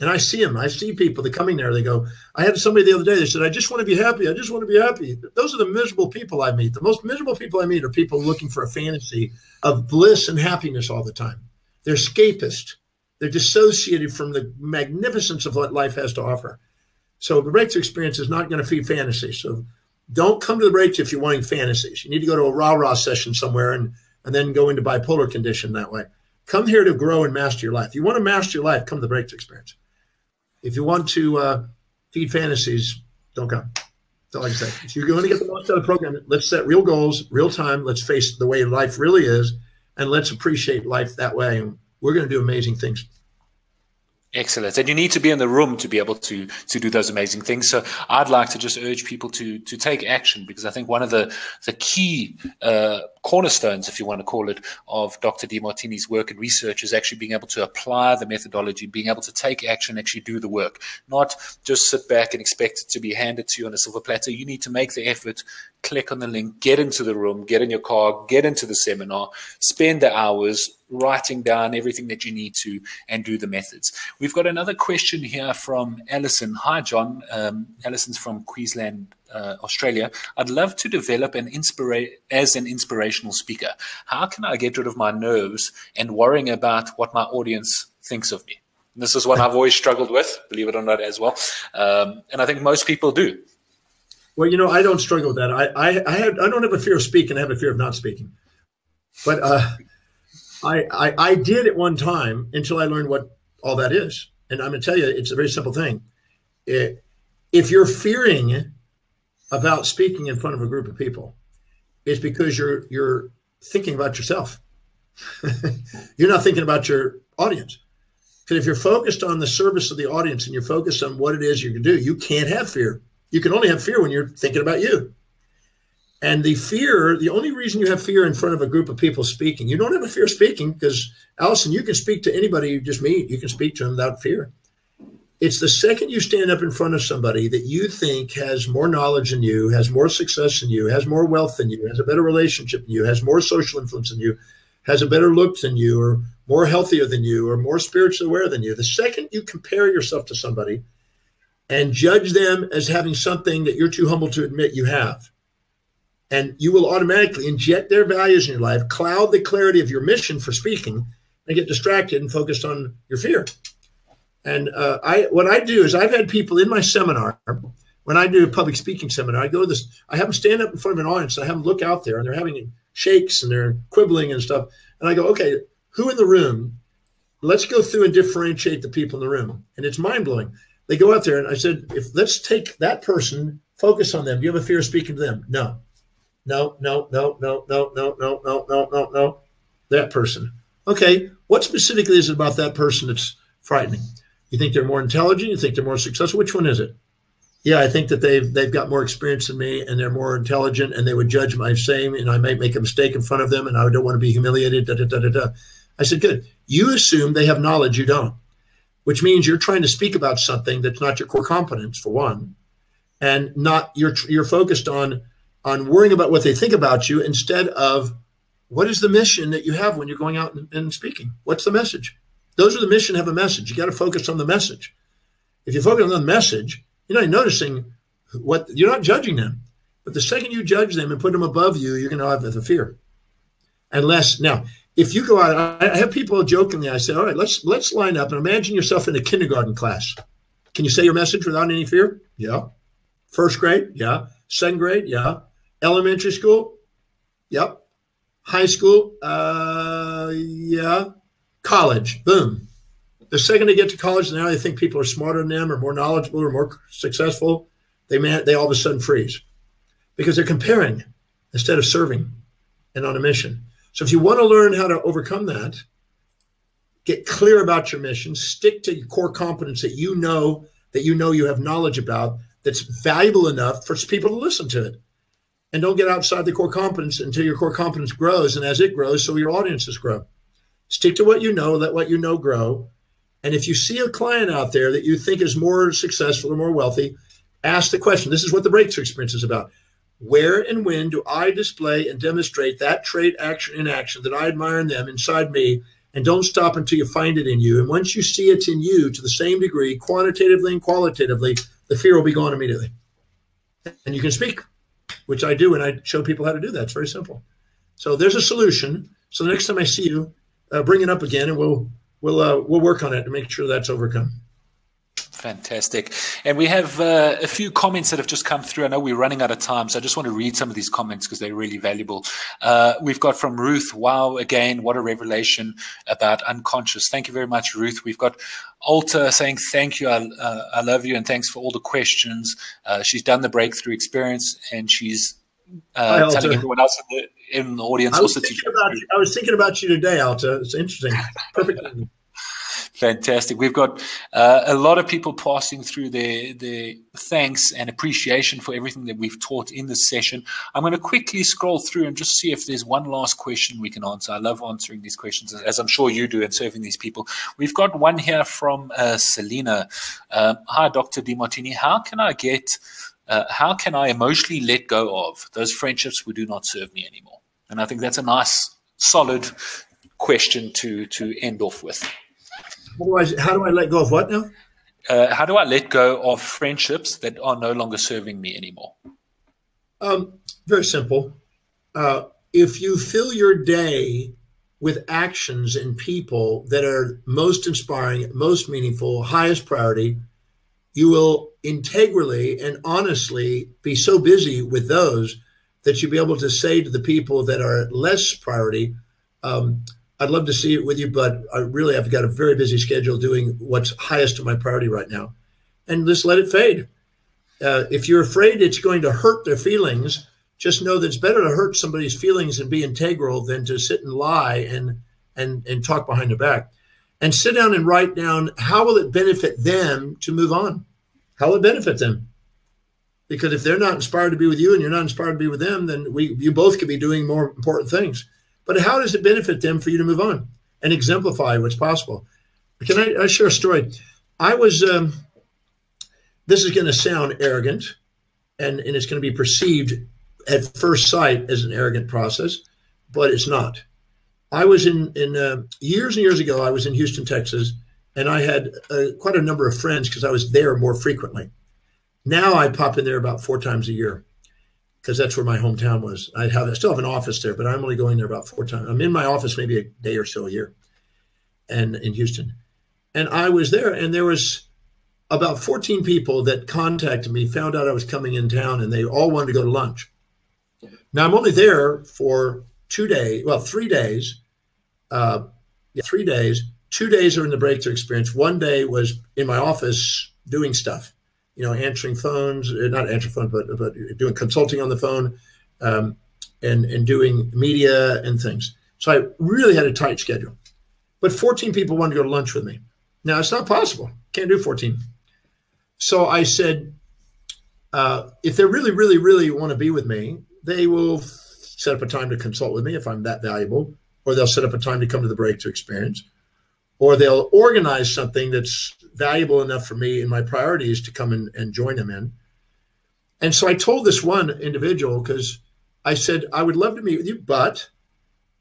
S3: And I see them. I see people that coming there. They go, I had somebody the other day, they said, I just want to be happy. I just want to be happy. Those are the miserable people I meet. The most miserable people I meet are people looking for a fantasy of bliss and happiness all the time. They're escapist. They're dissociated from the magnificence of what life has to offer. So the breakthrough experience is not going to feed fantasy. So don't come to the breakthrough if you're wanting fantasies. You need to go to a rah-rah session somewhere and and then go into bipolar condition that way. Come here to grow and master your life. If you want to master your life, come to the Breakthrough Experience. If you want to feed fantasies, don't come. That's all I can say. If you're going to get the most out of the program, let's set real goals, real time. Let's face the way life really is, and let's appreciate life that way. And we're going to do amazing things.
S2: Excellent. And you need to be in the room to be able to do those amazing things. So I'd like to just urge people to take action, because I think one of the key cornerstones, if you want to call it, of Dr. Demartini's work and research is actually being able to apply the methodology, being able to take action, actually do the work, not just sit back and expect it to be handed to you on a silver platter. You need to make the effort, click on the link, get into the room, get in your car, get into the seminar, spend the hours writing down everything that you need to, and do the methods. We've got another question here from Alison. Hi, John. Alison's from Queensland, Australia. I'd love to develop as an inspirational speaker. How can I get rid of my nerves and worrying about what my audience thinks of me? And this is one I've always struggled with, believe it or not, as well. And I think most people do.
S3: Well, you know, I don't struggle with that. I don't have a fear of speaking. I have a fear of not speaking. But I did at one time until I learned what all that is. And I'm going to tell you, it's a very simple thing. If you're fearing about speaking in front of a group of people, it's because you're thinking about yourself. You're not thinking about your audience. Because if you're focused on the service of the audience and you're focused on what it is you can do, you can't have fear. You can only have fear when you're thinking about you. And the only reason you have fear in front of a group of people speaking, you don't have a fear of speaking because, Allison, you can speak to anybody you just meet. You can speak to them without fear. It's the second you stand up in front of somebody that you think has more knowledge than you, has more success than you, has more wealth than you, has a better relationship than you, has more social influence than you, has a better look than you, or more healthier than you, or more spiritually aware than you. The second you compare yourself to somebody and judge them as having something that you're too humble to admit you have, and you will automatically inject their values in your life, cloud the clarity of your mission for speaking, and get distracted and focused on your fear. And what I do is I've had people in my seminar, when I do a public speaking seminar, I have them stand up in front of an audience, and I have them look out there, and they're having shakes and they're quibbling and stuff. And I go, okay, who in the room? Let's go through and differentiate the people in the room. And it's mind blowing. They go out there, and I said, let's take that person, focus on them. Do you have a fear of speaking to them? No. No. That person. Okay, what specifically is it about that person that's frightening? You think they're more intelligent? You think they're more successful? Which one is it? Yeah, I think that they've got more experience than me, and they're more intelligent, and they would judge my same, and I might make a mistake in front of them, and I don't want to be humiliated. I said, good. You assume they have knowledge you don't, which means you're trying to speak about something that's not your core competence, for one, and not you're focused on worrying about what they think about you instead of what is the mission that you have when you're going out and speaking? What's the message? Those are the mission have a message. You got to focus on the message. If you focus on the message, you're not noticing you're not judging them. But the second you judge them and put them above you, you're going to have the fear. Now, if you go out, I have people jokingly, I say, all right, let's line up and imagine yourself in a kindergarten class. Can you say your message without any fear? Yeah. First grade? Yeah. Second grade? Yeah. Elementary school? Yep. High school? Yeah. College? Boom. The second they get to college, now they think people are smarter than them or more knowledgeable or more successful. They all of a sudden freeze because they're comparing instead of serving and on a mission. So if you want to learn how to overcome that, get clear about your mission, stick to your core competence that you know you have knowledge about, that's valuable enough for people to listen to it. And don't get outside the core competence until your core competence grows. And as it grows, so your audiences grow. Stick to what you know, let what you know grow. And if you see a client out there that you think is more successful or more wealthy, ask the question. This is what the Breakthrough Experience is about. Where and when do I display and demonstrate that trait, action, in action that I admire in them inside me? And don't stop until you find it in you. And once you see it in you to the same degree, quantitatively and qualitatively, the fear will be gone immediately. And you can speak, which I do, and I show people how to do that. It's very simple. So there's a solution. So the next time I see you, bring it up again, and we'll work on it to make sure that's overcome.
S2: Fantastic. And we have a few comments that have just come through. I know we're running out of time, so I just want to read some of these comments because they're really valuable. We've got from Ruth, wow, again, what a revelation about unconscious. Thank you very much, Ruth. We've got Alta saying, thank you, I love you, and thanks for all the questions. She's done the breakthrough experience, and she's telling everyone else in the audience also to.
S3: I was thinking about you today, Alta. It's interesting. Perfect.
S2: Fantastic. We've got a lot of people passing through their thanks and appreciation for everything that we've taught in this session. I'm going to quickly scroll through and just see if there's one last question we can answer. I love answering these questions, as I'm sure you do, and serving these people. We've got one here from Selena. Hi, Dr. Demartini. How can I emotionally let go of those friendships who do not serve me anymore? And I think that's a nice, solid question to end off with.
S3: How do I let go of what now?
S2: How do I let go of friendships that are no longer serving me anymore?
S3: Very simple. If you fill your day with actions and people that are most inspiring, most meaningful, highest priority, you will integrally and honestly be so busy with those that you'll be able to say to the people that are less priority, I'd love to see it with you, but I've got a very busy schedule doing what's highest to my priority right now. And just let it fade. If you're afraid it's going to hurt their feelings, just know that it's better to hurt somebody's feelings and be integral than to sit and lie and talk behind their back. And sit down and write down, how will it benefit them to move on? How will it benefit them? Because if they're not inspired to be with you and you're not inspired to be with them, then you both could be doing more important things. But how does it benefit them for you to move on and exemplify what's possible? Can I share a story? I was, this is going to sound arrogant, and it's going to be perceived at first sight as an arrogant process, but it's not. I was in years and years ago, I was in Houston, Texas, and I had quite a number of friends because I was there more frequently. Now I pop in there about 4 times a year, because that's where my hometown was. I still have an office there, but I'm only going there about 4 times. I'm in my office maybe a day or so a year, and in Houston. And I was there, and there was about 14 people that contacted me, found out I was coming in town, and they all wanted to go to lunch. Now I'm only there for 3 days. 3 days. 2 days are in the breakthrough experience. 1 day was in my office doing stuff. Answering phones, not answering phones, but doing consulting on the phone, and doing media and things. So I really had a tight schedule. But 14 people wanted to go to lunch with me. Now, it's not possible. Can't do 14. So I said, if they really, really, really want to be with me, they will set up a time to consult with me if I'm that valuable, or they'll set up a time to come to the breakthrough experience, or they'll organize something that's valuable enough for me and my priorities to come and join them in. And so I told this one individual, because I said, I would love to meet with you, but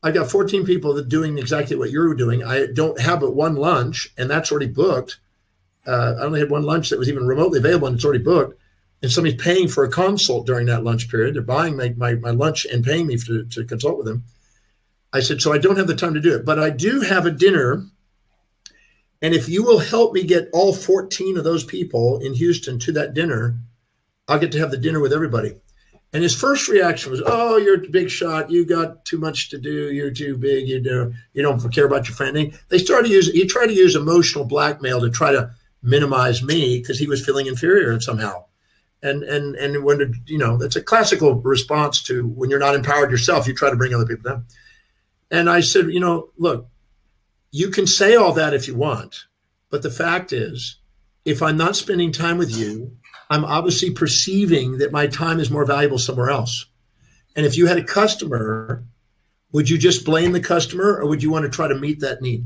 S3: I got 14 people that are doing exactly what you're doing. I don't have but one lunch, and that's already booked. I only had one lunch that was even remotely available, and it's already booked. And somebody's paying for a consult during that lunch period. They're buying my lunch and paying me to consult with them. I said, so I don't have the time to do it, but I do have a dinner. And if you will help me get all 14 of those people in Houston to that dinner, I'll get to have the dinner with everybody. And his first reaction was, oh, you're a big shot. You got too much to do. You're too big. You don't care about your friend. He tried to use emotional blackmail to try to minimize me because he was feeling inferior somehow. And when, that's a classical response to when you're not empowered yourself, you try to bring other people down. And I said, look, you can say all that if you want, but the fact is, if I'm not spending time with you, I'm obviously perceiving that my time is more valuable somewhere else. And if you had a customer, would you just blame the customer, or would you want to try to meet that need?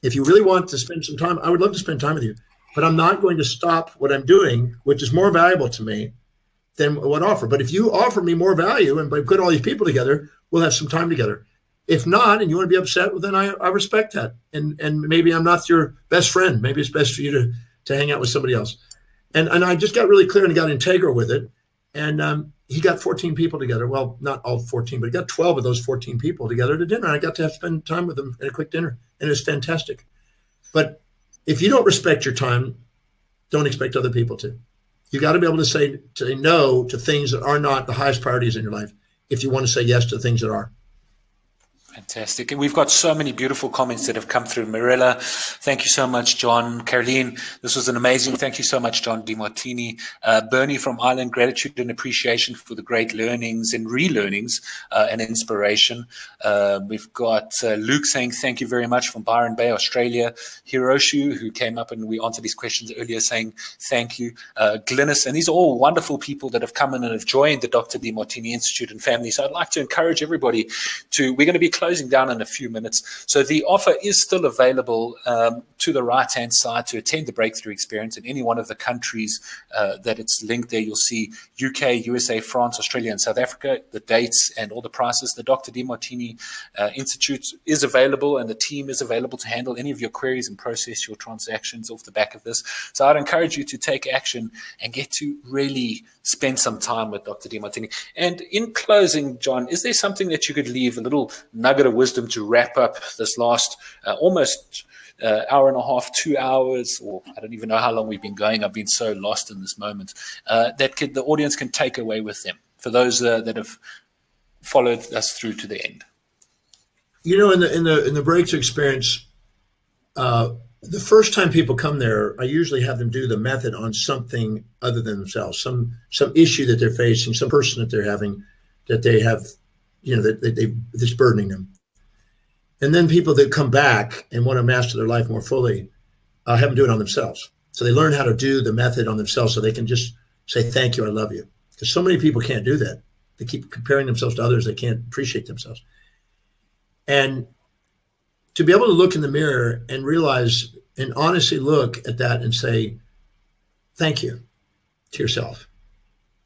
S3: If you really want to spend some time, I would love to spend time with you, but I'm not going to stop what I'm doing, which is more valuable to me than what offer. But if you offer me more value and put all these people together, we'll have some time together. If not, and you want to be upset, well, then I respect that. And maybe I'm not your best friend. Maybe it's best for you to hang out with somebody else. And I just got really clear and got integral with it. And he got 14 people together. Well, not all 14, but he got 12 of those 14 people together to dinner. I got to spend time with them at a quick dinner, and it was fantastic. But if you don't respect your time, don't expect other people to. You got to be able to say no to things that are not the highest priorities in your life if you want to say yes to things that are.
S2: Fantastic. And we've got so many beautiful comments that have come through. Marilla, thank you so much, John. Caroline, this was an amazing. Thank you so much, John Demartini. Bernie from Ireland, gratitude and appreciation for the great learnings and relearnings and inspiration. We've got Luke saying thank you very much from Byron Bay, Australia. Hiroshu, who came up and we answered these questions earlier, saying thank you. Glynis, and these are all wonderful people that have come in and have joined the Dr. Demartini Institute and family. So I'd like to encourage everybody we're going to be closing down in a few minutes. So the offer is still available to the right-hand side to attend the breakthrough experience in any one of the countries that it's linked there. You'll see UK, USA, France, Australia, and South Africa, the dates and all the prices. The Dr. Demartini Institute is available, and the team is available to handle any of your queries and process your transactions off the back of this. So I'd encourage you to take action and get to really spend some time with Dr. Demartini. And in closing, John, is there something that you could leave, a little nugget of wisdom to wrap up this last almost hour and a half, 2 hours, or I don't even know how long we've been going. I've been so lost in this moment, that the audience can take away with them for those that have followed us through to the end?
S3: You know, in the breakthrough experience, the first time people come there, I usually have them do the method on something other than themselves, some issue that they're facing, some person that they're having, that they have, you know, that's burdening them. And then people that come back and want to master their life more fully, have them do it on themselves. So they learn how to do the method on themselves so they can just say, thank you, I love you. Because so many people can't do that. They keep comparing themselves to others. They can't appreciate themselves. And to be able to look in the mirror and realize and honestly look at that and say, thank you to yourself.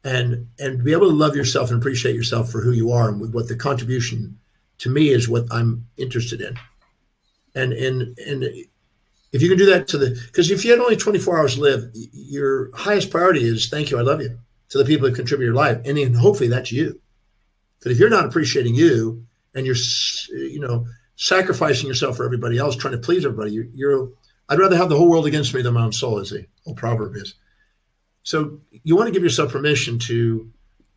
S3: And be able to love yourself and appreciate yourself for who you are and what the contribution to me is what I'm interested in. And if you can do that because if you had only 24 hours to live, your highest priority is thank you, I love you, to the people that contribute your life. And then hopefully that's you. But if you're not appreciating you and you're, you know, sacrificing yourself for everybody else, trying to please everybody, I'd rather have the whole world against me than my own soul, as the old proverb is. So you want to give yourself permission to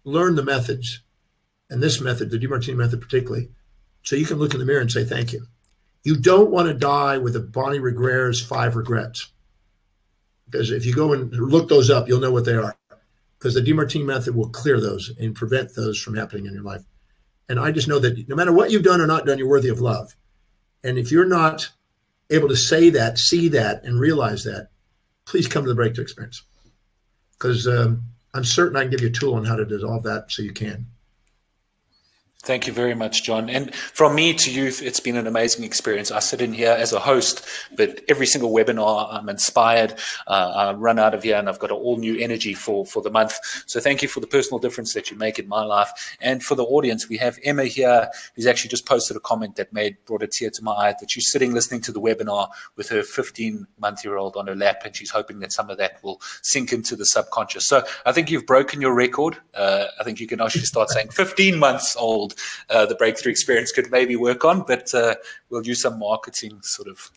S3: learn the methods, and this method, the Demartini method particularly, so you can look in the mirror and say thank you. You don't want to die with a Bonnie Regrere's 5 regrets. Because if you go and look those up, you'll know what they are. Because the Demartini method will clear those and prevent those from happening in your life. And I just know that no matter what you've done or not done, you're worthy of love. And if you're not able to say that, see that, and realize that, please come to the breakthrough experience. Because I'm certain I can give you a tool on how to dissolve that so you can.
S2: Thank you very much, John. And from me to you, it's been an amazing experience. I sit in here as a host, but every single webinar, I'm inspired. I run out of here and I've got an all new energy for the month. So thank you for the personal difference that you make in my life. And for the audience, we have Emma here, who's actually just posted a comment that brought a tear to my eye, that she's sitting listening to the webinar with her 15-month-old on her lap, and she's hoping that some of that will sink into the subconscious. So I think you've broken your record. I think you can actually start saying 15 months old. The breakthrough experience could maybe work on, but we'll use some marketing sort of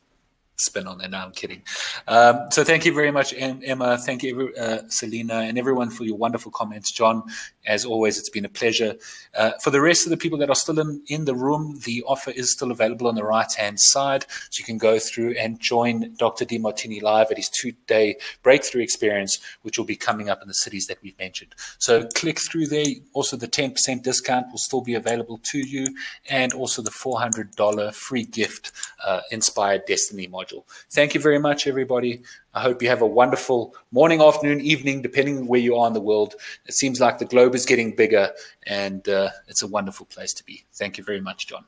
S2: spin on that. No, I'm kidding. So thank you very much, Emma. Thank you, Selena, and everyone for your wonderful comments. John, as always, it's been a pleasure. For the rest of the people that are still in the room, the offer is still available on the right-hand side. So you can go through and join Dr. Demartini live at his 2-day breakthrough experience, which will be coming up in the cities that we've mentioned. So click through there. Also, the 10% discount will still be available to you, and also the $400 free gift Inspired Destiny module. Thank you very much, everybody. I hope you have a wonderful morning, afternoon, evening, depending where you are in the world. It seems like the globe is getting bigger, and it's a wonderful place to be. Thank you very much, John.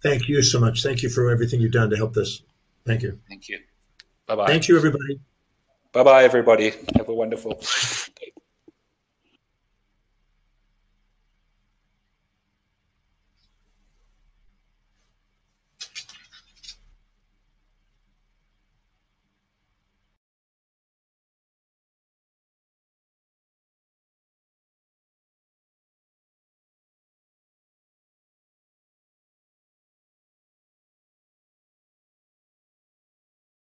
S3: Thank you so much. Thank you for everything you've done to help this. Thank you.
S2: Thank you. Bye-bye.
S3: Thank you, everybody.
S2: Bye-bye, everybody. Have a wonderful day.